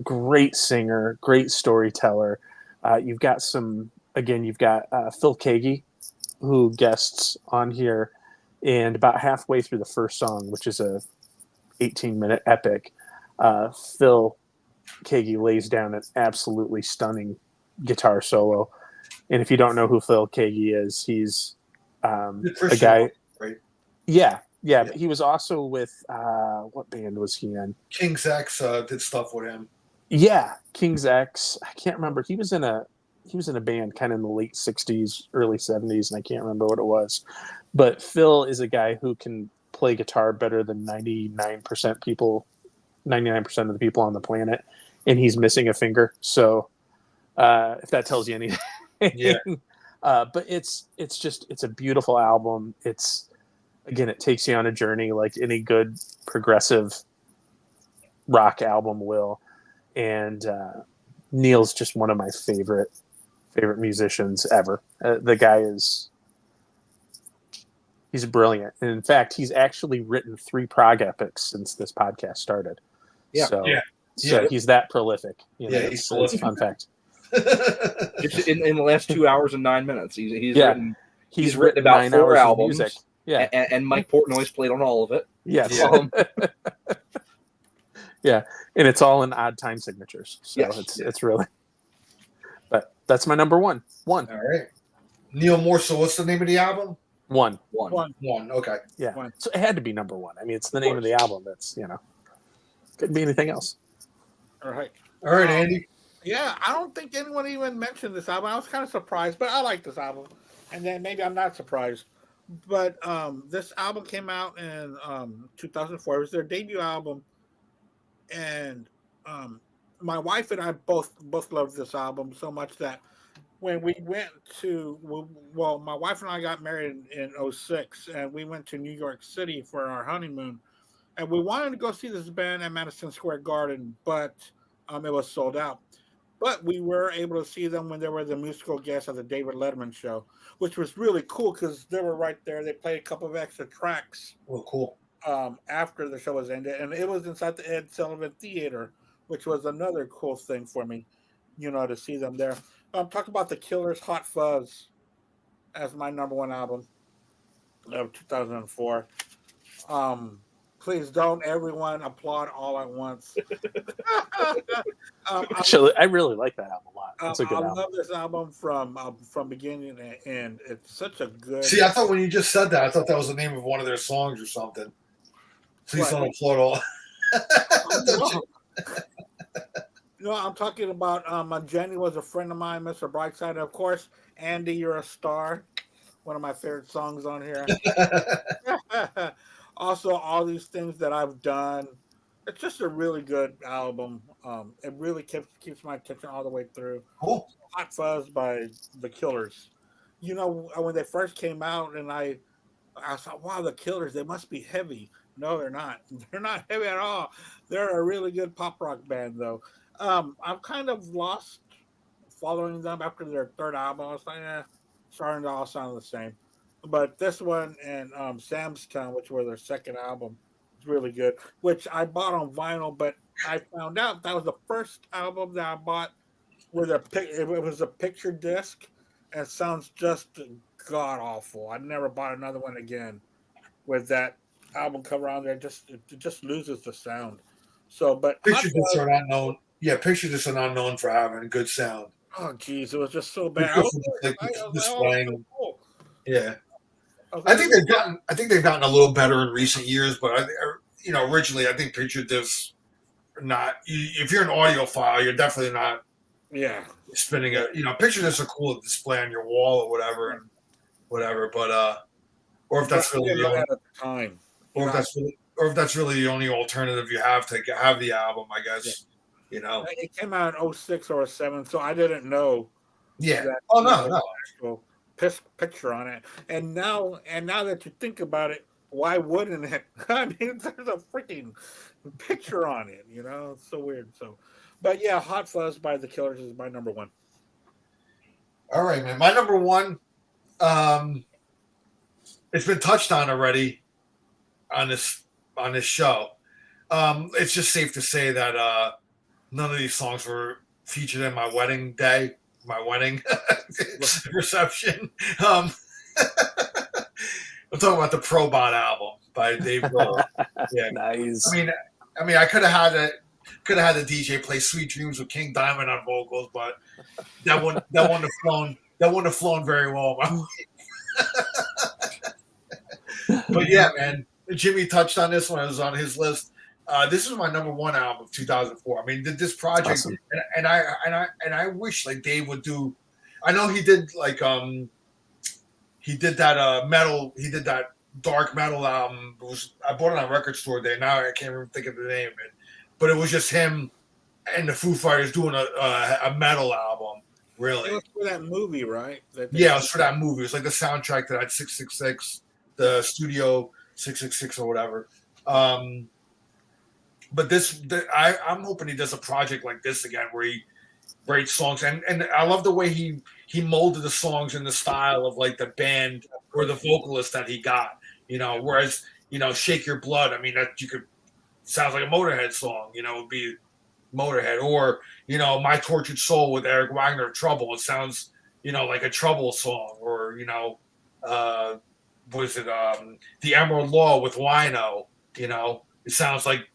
great singer, great storyteller. You've got Phil Keaggy, who guests on here, and about halfway through the first song, which is a 18-minute epic, Phil Keaggy lays down an absolutely stunning guitar solo. And if you don't know who Phil Keaggy is, he's a guy. Right? Yeah. But he was also with what band was he in? King's X did stuff with him. Yeah, King's X. I can't remember. He was in a band kind of in the late 60s, early 70s, and I can't remember what it was. But Phil is a guy who can play guitar better than 99% of the people on the planet. and he's missing a finger. So if that tells you anything, Yeah. But it's a beautiful album. It takes you on a journey like any good progressive rock album will, and Neil's just one of my favorite musicians ever. The guy he's brilliant. And in fact, he's actually written 3 prog epics since this podcast started. Yeah. So, Yeah. so Yeah. he's that prolific. He's it's a fun fact. Just in the last 2 hours and 9 minutes, he's Yeah. written He's written written about 9 4 hours of albums. music. Yeah. And Mike Portnoy's played on all of it. Yes. Yeah. Yeah. And it's all in odd time signatures. So Yes. it's really, but that's my number one. All right. Neil Moore. So what's the name of the album? One. One. Okay. Yeah. One. So it had to be number one. I mean, it's the name of the album. That's, couldn't be anything else. All right. All right, Andy. Yeah, I don't think anyone even mentioned this album. I was kind of surprised, but I like this album. And then maybe I'm not surprised. But this album came out in 2004. It was their debut album. And my wife and I both loved this album so much that when we went my wife and I got married in 2006, and we went to New York City for our honeymoon. And we wanted to go see this band at Madison Square Garden, but it was sold out. But we were able to see them when they were the musical guests at the David Letterman show, which was really cool because they were right there. They played a couple of extra tracks Oh, cool. after the show was ended, and it was inside the Ed Sullivan Theater, which was another cool thing for me, to see them there. Talk about the Killers' Hot Fuzz as my number one album of 2004. Please don't everyone applaud all at once. Actually, I really like that album a lot. It's a good I album. love this album from beginning to end. It's such a good. See, I thought when you just said that, I thought that was the name of one of their songs or something. Please don't applaud all. No, I'm talking about Jenny was a friend of mine, Mr. Brightside. Of course, Andy, You're a Star. One of my favorite songs on here. Also, all these things that I've done. It's just a really good album. It really keeps my attention all the way through. Cool. Hot Fuzz by the Killers. When they first came out, and I thought, wow, the Killers, they must be heavy. No, they're not. They're not heavy at all. They're a really good pop rock band, though. I'm kind of lost following them after their third album. I was like, starting to all sound the same. But this one and Sam's Town, which were their second album, is really good, which I bought on vinyl, but I found out that was the first album that I bought where it was a picture disc, and it sounds just god awful. I never bought another one again with that album cover on there. It just loses the sound. So, but Picture discs are not known. Yeah, picture discs are not known for having good sound. oh geez, it was just so bad. Cool. Yeah. I think they've gotten a little better in recent years, but originally I think picture discs are not. If you're an audiophile, you're definitely not. Yeah, spinning picture discs are cool to display on your wall or whatever. But or if that's really the only at the time, or if that's really the only alternative you have to have the album, I guess. Yeah. It came out in 2006 or 2007, so I didn't know. Yeah. That, no. Actual picture on it, and now that you think about it, why wouldn't it? I mean, there's a freaking picture on it. It's so weird. So, but yeah, Hot Fuzz by the Killers is my number one. All right, man. My number one. It's been touched on already on this show. It's just safe to say that none of these songs were featured in my wedding reception. I'm talking about the Probot album by Dave Grohl. Yeah, Nice. I mean, I could have had the DJ play "Sweet Dreams" with King Diamond on vocals, but that wouldn't have flown very well. But yeah, man, Jimmy touched on this when it was on his list. This is my number one album of 2004. I mean, this project, Awesome. and I wish like Dave would do. I know he did that metal. He did that dark metal album. I bought it on Record Store Day. Now I can't even think of the name of it, but it was just him and the Foo Fighters doing a metal album. It Really, was for that movie, right? yeah, it was for that movie. It was like the soundtrack to that 666, the Studio 666 or whatever. But I'm hoping he does a project like this again, where he writes songs, and I love the way he molded the songs in the style of like the band or the vocalist that he got. Whereas Shake Your Blood, I mean, that you could sounds like a Motorhead song. It would be Motorhead, or My Tortured Soul with Eric Wagner, Trouble. It sounds like a Trouble song, or was it The Emerald Law with Wino? It sounds like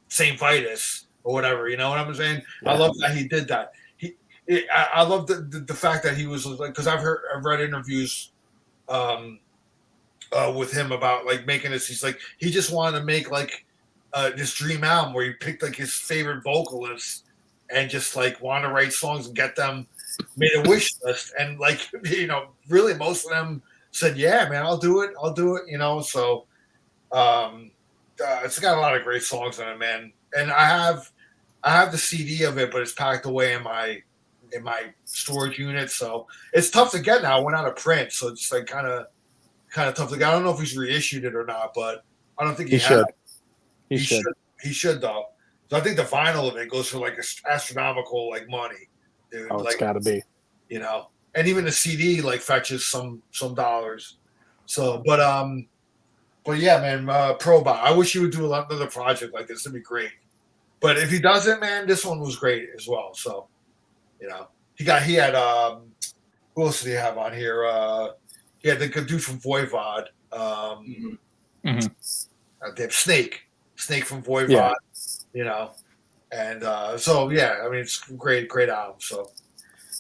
Saint Vitus or whatever. You know what I'm saying? Yeah. I love that he did that. I love the fact that he was like, because I've read interviews with him about like making this. He's like, he just wanted to make like this dream album where he picked like his favorite vocalists and just like wanted to write songs and get them made a wish list. And like, really most of them said, yeah, man, I'll do it. So it's got a lot of great songs on it, man. And I have the CD of it, but it's packed away in my storage unit. So it's tough to get now. It went out of print. So it's like kind of tough to get. I don't know if he's reissued it or not, but I don't think he should. He should though. So I think the vinyl of it goes for like astronomical like money, dude. Oh, like, it's gotta be. And even the CD like fetches some dollars. So, but yeah, man, Probot. I wish he would do another project like this. It'd be great. But if he doesn't, man, this one was great as well. So, he had who else did he have on here? He had the good dude from Voivod. Snake from Voivod. Yeah. And so yeah, I mean it's great album. So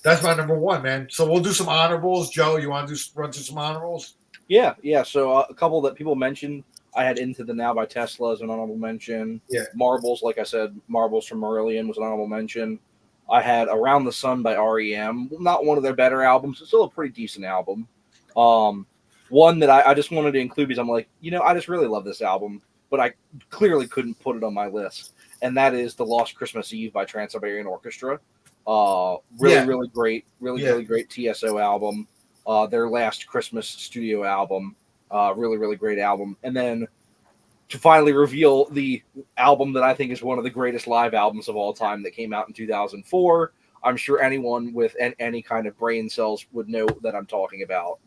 that's my number one, man. So we'll do some honorables. Joe, you want to run through some honorables? Yeah. So a couple that people mentioned, I had Into the Now by Tesla as an honorable mention. Yeah. Marbles, like I said, Marbles from Marillion was an honorable mention. I had Around the Sun by REM. Not one of their better albums. It's still a pretty decent album. One that I just wanted to include because I'm like, I just really love this album, but I clearly couldn't put it on my list. And that is The Lost Christmas Eve by Trans-Siberian Orchestra. Really great, really great TSO album. Their last Christmas studio album. Really, really great album. And then to finally reveal the album that I think is one of the greatest live albums of all time that came out in 2004. I'm sure anyone with any kind of brain cells would know that I'm talking about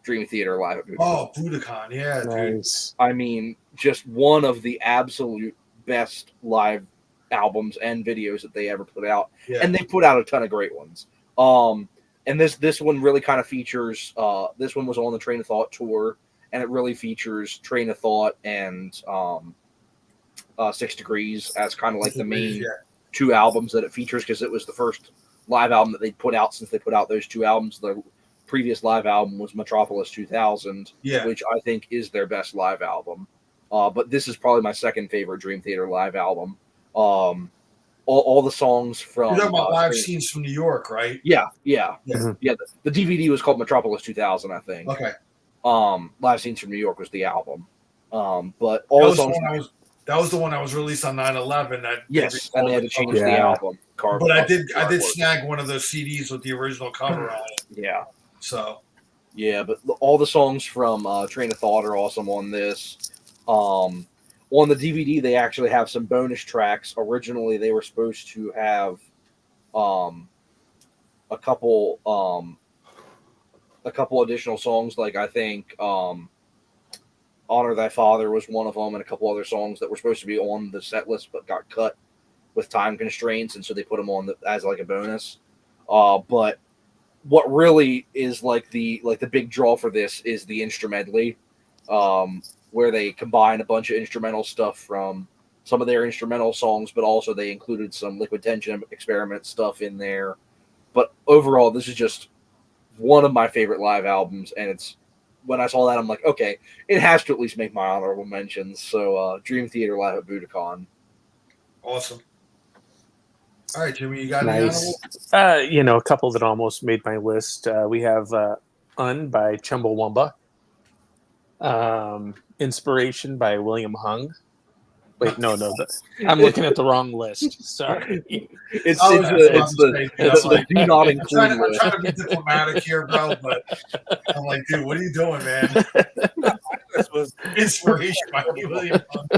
Dream Theater Live at Budokan. Oh, Budokan, yeah. Nice. I mean, just one of the absolute best live albums and videos that they ever put out. Yeah. And they put out a ton of great ones. And this one really kind of features, this one was on the Train of Thought tour, and it really features Train of Thought and 6 Degrees as kind of like the main two albums that it features, because it was the first live album that they put out since they put out those two albums. The previous live album was Metropolis 2000, which I think is their best live album. But this is probably my second favorite Dream Theater live album. All the songs from you're talking about live scenes from New York, right? Yeah. The DVD was called Metropolis 2000, I think. Okay. Live Scenes from New York was the album. But all the songs. That was the one that was released on 9/11. Yes, and they had to change the album. But I did snag one of those CDs with the original cover on it. Yeah. So. Yeah, but all the songs from Train of Thought are awesome on this. On the DVD, they actually have some bonus tracks. Originally, they were supposed to have a couple additional songs, like I think Honor Thy Father was one of them, and a couple other songs that were supposed to be on the set list but got cut with time constraints, and so they put them on as like a bonus. But what really is like the big draw for this is the instrumentally, where they combine a bunch of instrumental stuff from some of their instrumental songs, but also they included some Liquid Tension Experiment stuff in there. But overall, this is just one of my favorite live albums, and it's when I saw that, I'm like, okay, it has to at least make my honorable mentions. So Dream Theater Live at Budokan. Awesome. All right, Jimmy, you got nice. any honorable? A couple that almost made my list. We have Un by Chumbawamba. Inspiration by William Hung. Wait, no. I'm looking at the wrong list. Sorry. It's I was just about it's to the say, dude, it's I'm the like, do not I'm trying, include I'm list. trying to be diplomatic here, bro, but I'm like, dude, what are you doing, man? This was Inspiration by William Hung.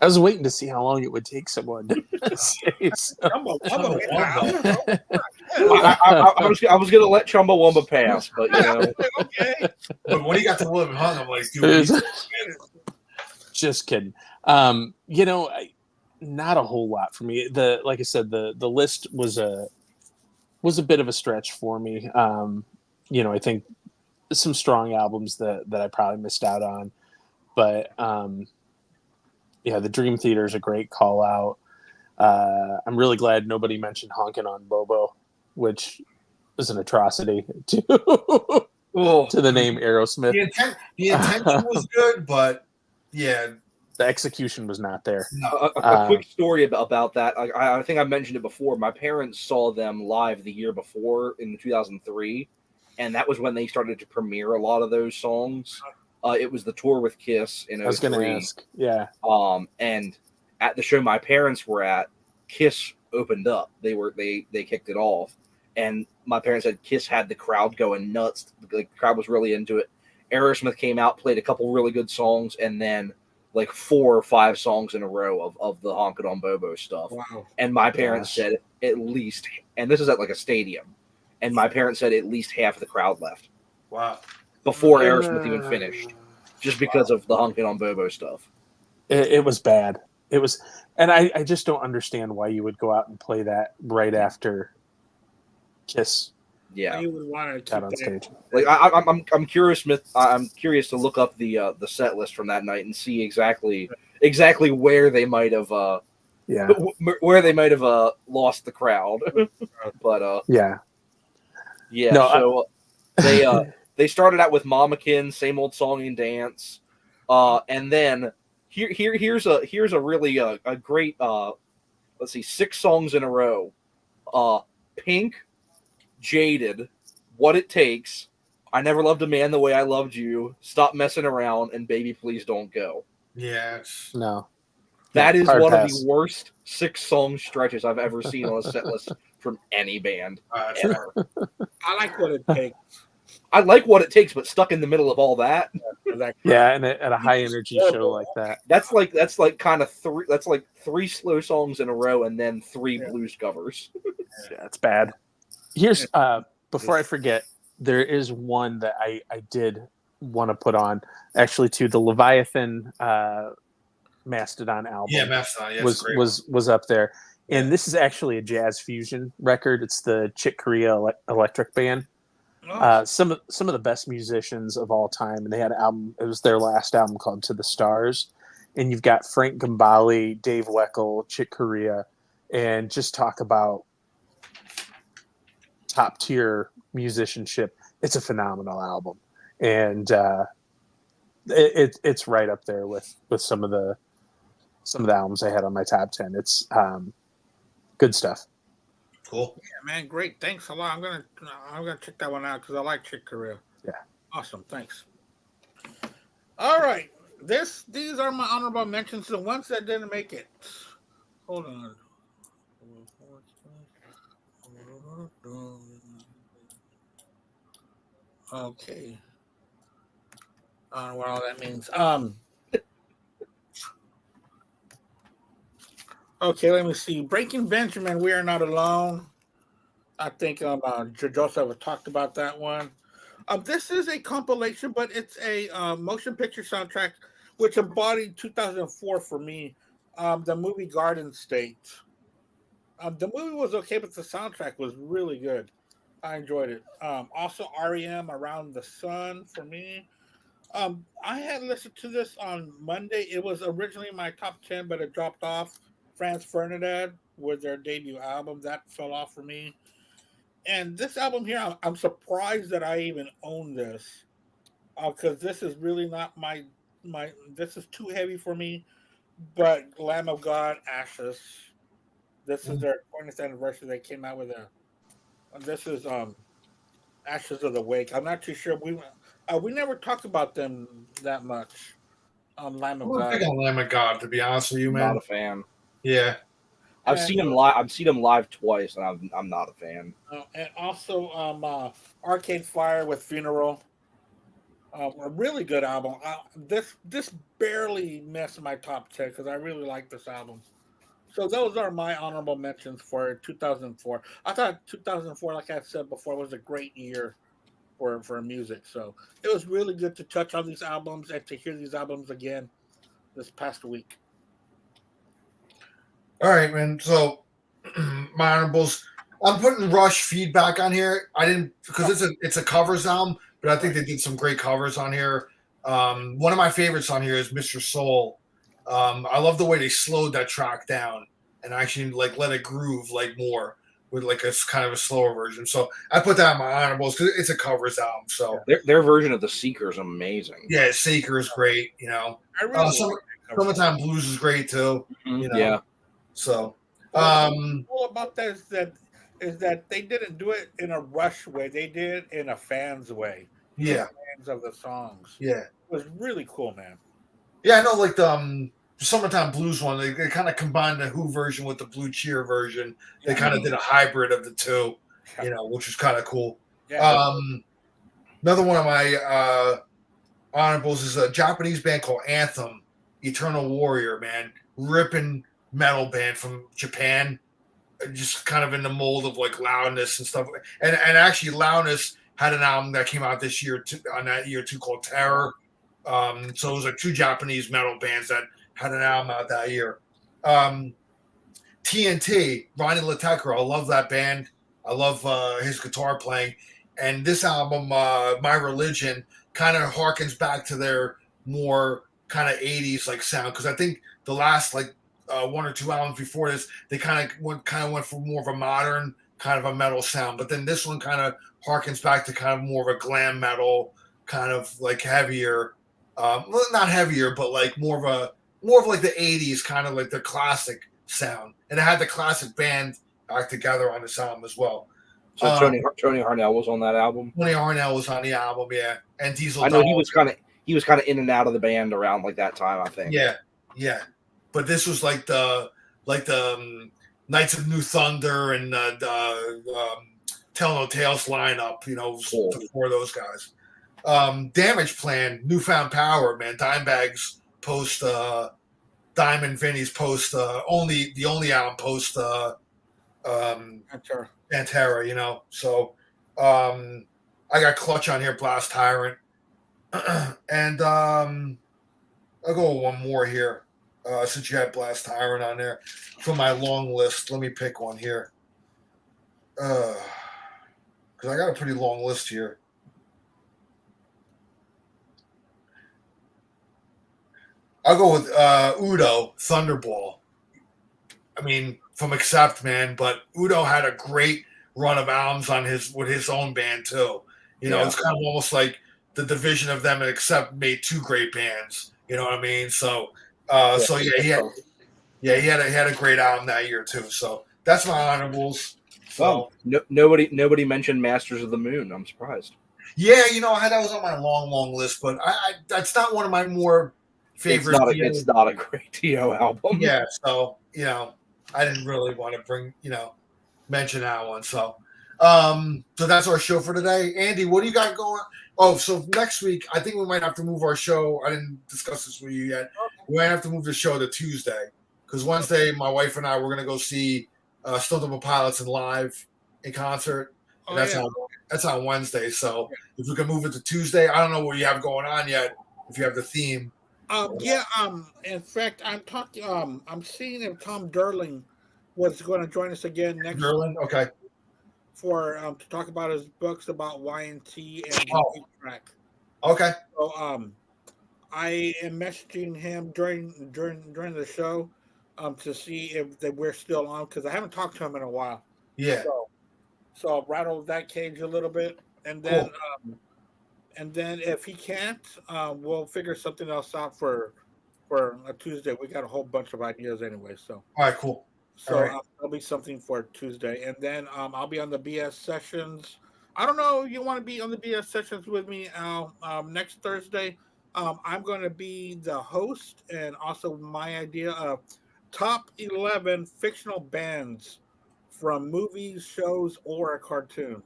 I was waiting to see how long it would take someone to say so. Chumbawamba. I was gonna let Chumbawamba pass, but you know, Okay. But when he got to William Hung, I'm like, dude, what are you doing, man? Just kidding. Not a whole lot for me. Like I said, the list was a bit of a stretch for me. I think some strong albums that I probably missed out on, but the Dream Theater is a great call out. I'm really glad nobody mentioned Honkin' on Bobo, which is an atrocity to the name Aerosmith. The intention was good, but yeah, The execution was not there. no. a quick story about that. I think I mentioned it before. My parents saw them live the year before in 2003, and that was when they started to premiere a lot of those songs. It was the tour with Kiss in 03. I was going to ask. Yeah. And at the show my parents were at, Kiss opened up. They kicked it off, and my parents said Kiss had the crowd going nuts. The crowd was really into it. Aerosmith came out, played a couple really good songs, and then like 4 or 5 songs in a row of the Honkin' on Bobo stuff. Wow. And my parents said at least, and this is at like a stadium, and my parents said at least half the crowd left Wow. before Aerosmith even finished, just because of the Honkin' on Bobo stuff. It was bad. It was, and I just don't understand why you would go out and play that right after Kiss Yeah, You would want to got keep on that. stage. like I'm curious. I'm curious to look up the set list from that night and see exactly where they might have where they might have lost the crowd. But Yeah. No, so they started out with Mamakin, Same Old Song and Dance, and then here's a really a great let's see, 6 songs in a row. Pink, Jaded, What It Takes, I Never Loved a Man the Way I Loved You, Stop Messing Around, and Baby Please Don't Go. Yeah. It's, No. That is hard one pass. of the worst 6-song stretches I've ever seen on a set list from any band ever. I like what it takes. I like What It Takes, but stuck in the middle of all that, Like, Yeah, and at a high energy show like that. that's like kind of 3. That's like 3 slow songs in a row, and then 3 blues covers. Yeah, it's bad. Here's before I forget, there is one that I did want to put on actually to the Leviathan Mastodon album. yeah, Mastodon. Yeah, was up there, and this is actually a jazz fusion record. It's the Chick Corea Electric Band. Some of the best musicians of all time, and they had an album. It was their last album called To the Stars, and you've got Frank Gambale, Dave Weckl, Chick Corea, and just talk about top tier musicianship. It's a phenomenal album, and it's right up there with some of the albums I had on my top 10. It's good stuff. cool. yeah, man, great. Thanks a lot. I'm gonna check that one out because I like Chick Corea. Yeah. Awesome. Thanks. All right. These are my honorable mentions. The ones that didn't make it. Hold on. Okay. I don't know what all that means. Okay, let me see. Breaking Benjamin, We Are Not Alone. I think Joseph has talked about that one. This is a compilation, but it's a motion picture soundtrack, which embodied 2004 for me. The movie Garden State. The movie was okay, but the soundtrack was really good. I enjoyed it. Also, REM, Around the Sun for me. I had listened to this on Monday. It was originally my top 10, but it dropped off. Franz Ferdinand with their debut album. That fell off for me. And this album here, I'm surprised that I even own this. Because this is really not my this is too heavy for me. But Lamb of God, Ashes. This is their 20th anniversary. They came out with this is Ashes of the Wake. I'm not too sure. We never talked about them that much. Lamb I'm of not big God. on Lamb of God, to be honest with you, I'm man. not a fan. Yeah. I've And, seen him live. I've seen him live twice, and I'm not a fan. and also Arcade Fire with Funeral. A really good album. This barely missed my top 10 because I really like this album. So those are my honorable mentions for 2004. I thought 2004, like I said before, was a great year for music. So it was really good to touch on these albums and to hear these albums again this past week. All right, man. So my honorables. I'm putting Rush Feedback on here. I didn't because it's a covers album, but I think they did some great covers on here. One of my favorites on here is Mr. Soul. I love the way they slowed that track down and actually like let it groove like more with like a kind of a slower version. So I put that on my honorables because it's a covers album. So Their version of The Seeker is amazing. yeah, Seeker is great. You know, I really like that cover. Summertime Blues is great too. You know, Yeah. so What's cool about that is that they didn't do it in a rush way. They did it in a fans way. yeah, Fans of the songs. yeah. It was really cool, man. Yeah, I know, like the Summertime Blues one, they kind of combined the Who version with the Blue Cheer version. They kind of did a hybrid of the two, you know, which was kind of cool. Yeah. Another one of my honorables is a Japanese band called Anthem, Eternal Warrior, man. Ripping metal band from Japan, just kind of in the mold of like Loudness and stuff. And actually, Loudness had an album that came out this year on that year too called Terror. So it was like two Japanese metal bands that had an album out that year. TNT, Ronnie Latecker, I love that band. I love his guitar playing. And this album, My Religion, kind of harkens back to their more kind of 80s like sound. Because I think the last like one or two albums before this, they kind of went for more of a modern kind of a metal sound. But then this one kind of harkens back to kind of more of a glam metal, kind of like heavier. Well, not heavier, but like more of like the 80s, kind of like the classic sound. And it had the classic band back together on this album as well. So Tony Harnell was on that album. Tony Harnell was on the album, yeah. And Diesel. I know he was kind of in and out of the band around like that time, I think. Yeah, yeah. But this was like the Knights of New Thunder and Tell No Tales lineup, you know, Cool. before those guys. Damage Plan, Newfound Power, man. Dimebag's post Diamond Vinny's post the only album post Pantera, you know. So I got Clutch on here, Blast Tyrant. And I'll go with one more here. Since you had Blast Tyrant on there for my long list, let me pick one here. Because I got a pretty long list here. I'll go with Udo, Thunderball. I mean, from Accept, man, but Udo had a great run of albums on with his own band too. You know, it's kind of almost like the division of them and Accept made two great bands. You know what I mean? So, he had a great album that year too. So that's my honorables. So nobody mentioned Masters of the Moon. I'm surprised. Yeah, you know, that was on my long list, but I that's not one of my more favorite. It's not a great Dio album. Yeah, so you know, I didn't really want to mention that one. So, so that's our show for today. Andy, what do you got going? Oh, so next week, I think we might have to move our show. I didn't discuss this with you yet. We might have to move the show to Tuesday because Wednesday, my wife and I we're gonna go see Stone Temple Pilots live in concert. And that's on Wednesday. So if we can move it to Tuesday, I don't know what you have going on yet. If you have the theme. In fact, I'm seeing if Tom Derling was going to join us again next Derling, okay. For to talk about his books about Y&T and track. Okay. So I am messaging him during the show to see if we're still on because I haven't talked to him in a while. Yeah. So I'll rattle that cage a little bit, and then if he can't, we'll figure something else out for a Tuesday. We got a whole bunch of ideas anyway. So all right, cool. So there'll be something for Tuesday, and then I'll be on the BS sessions. I don't know. You want to be on the BS sessions with me next Thursday? I'm going to be the host, and also my idea of top 11 fictional bands from movies, shows, or a cartoon.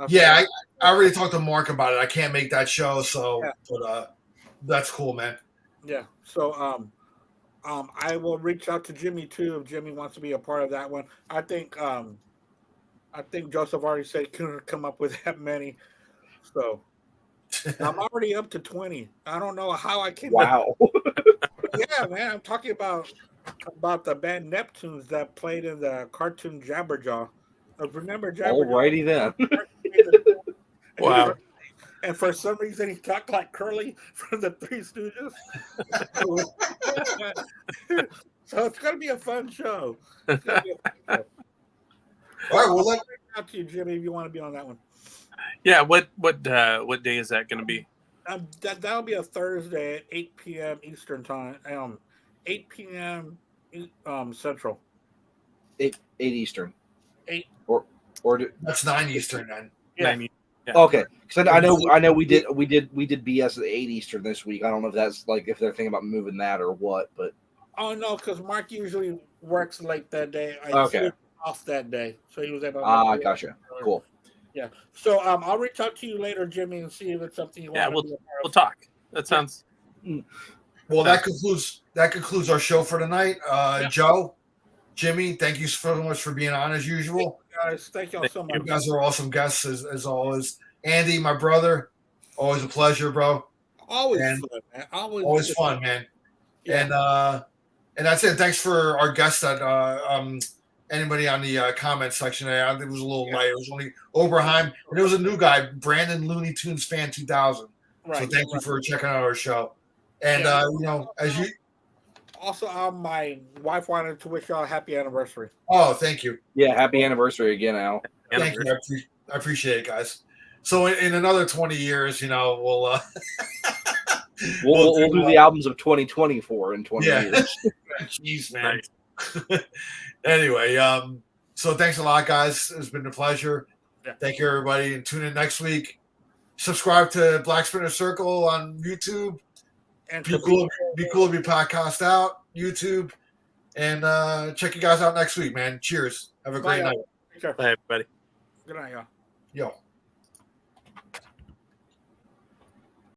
Yeah, I already talked to Mark about it. I can't make that show, so Yeah. but that's cool, man. Yeah. So I will reach out to Jimmy too if Jimmy wants to be a part of that one. I think Joseph already said he couldn't come up with that many. So I'm already up to 20. I don't know how I can. Wow. Yeah, man. I'm talking about the band Neptunes that played in the cartoon Jabberjaw. Remember Jabberjaw? Alrighty then. Wow. And for some reason, he talked like Curly from the Three Stooges. So it's going to be a fun show. It's gonna be a fun show. All right, well, I'll reach out to you, Jimmy, if you want to be on that one. Yeah. What day is that going to be? That'll be a Thursday at 8 p.m. Eastern time. 8 p.m. Central. 8 Eastern. 8. that's 9 Eastern then. Yeah. Yeah. Okay, because I know we did BS at 8 Eastern this week. I don't know if that's like if they're thinking about moving that or what, but Oh no, because Mark usually works late that day. Okay. He was off that day, so he was able. Gotcha. Cool. Yeah. So I'll reach out to you later, Jimmy, and see if it's something you want. We'll talk. That sounds. Well, that concludes our show for tonight. Joe, Jimmy, thank you so much for being on as usual. Guys, thank y'all so much. You guys are awesome guests as always. Andy, my brother, always a pleasure, bro. Always And fun, man. Always fun, man. Yeah. And that's it. Thanks for our guests that anybody on the comment section. It was a little light. It was only Oberheim, and there was a new guy, Brandon Looney Tunes fan 2000. Right. So thank you for checking out our show. And as you also, my wife wanted to wish y'all a happy anniversary. Oh, thank you. Yeah, happy anniversary again, Al. Thank you. I appreciate it, guys. So in another 20 years, we'll we'll do the albums of 2024 in 20 years. Jeez, man. Anyway, so thanks a lot, guys. It's been a pleasure. Yeah. Thank you, everybody, and tune in next week. Subscribe to Black Spinner Circle on YouTube. And Be cool to be podcast out, YouTube. And check you guys out next week, man. Cheers. Have a great night. Take care. Bye, everybody.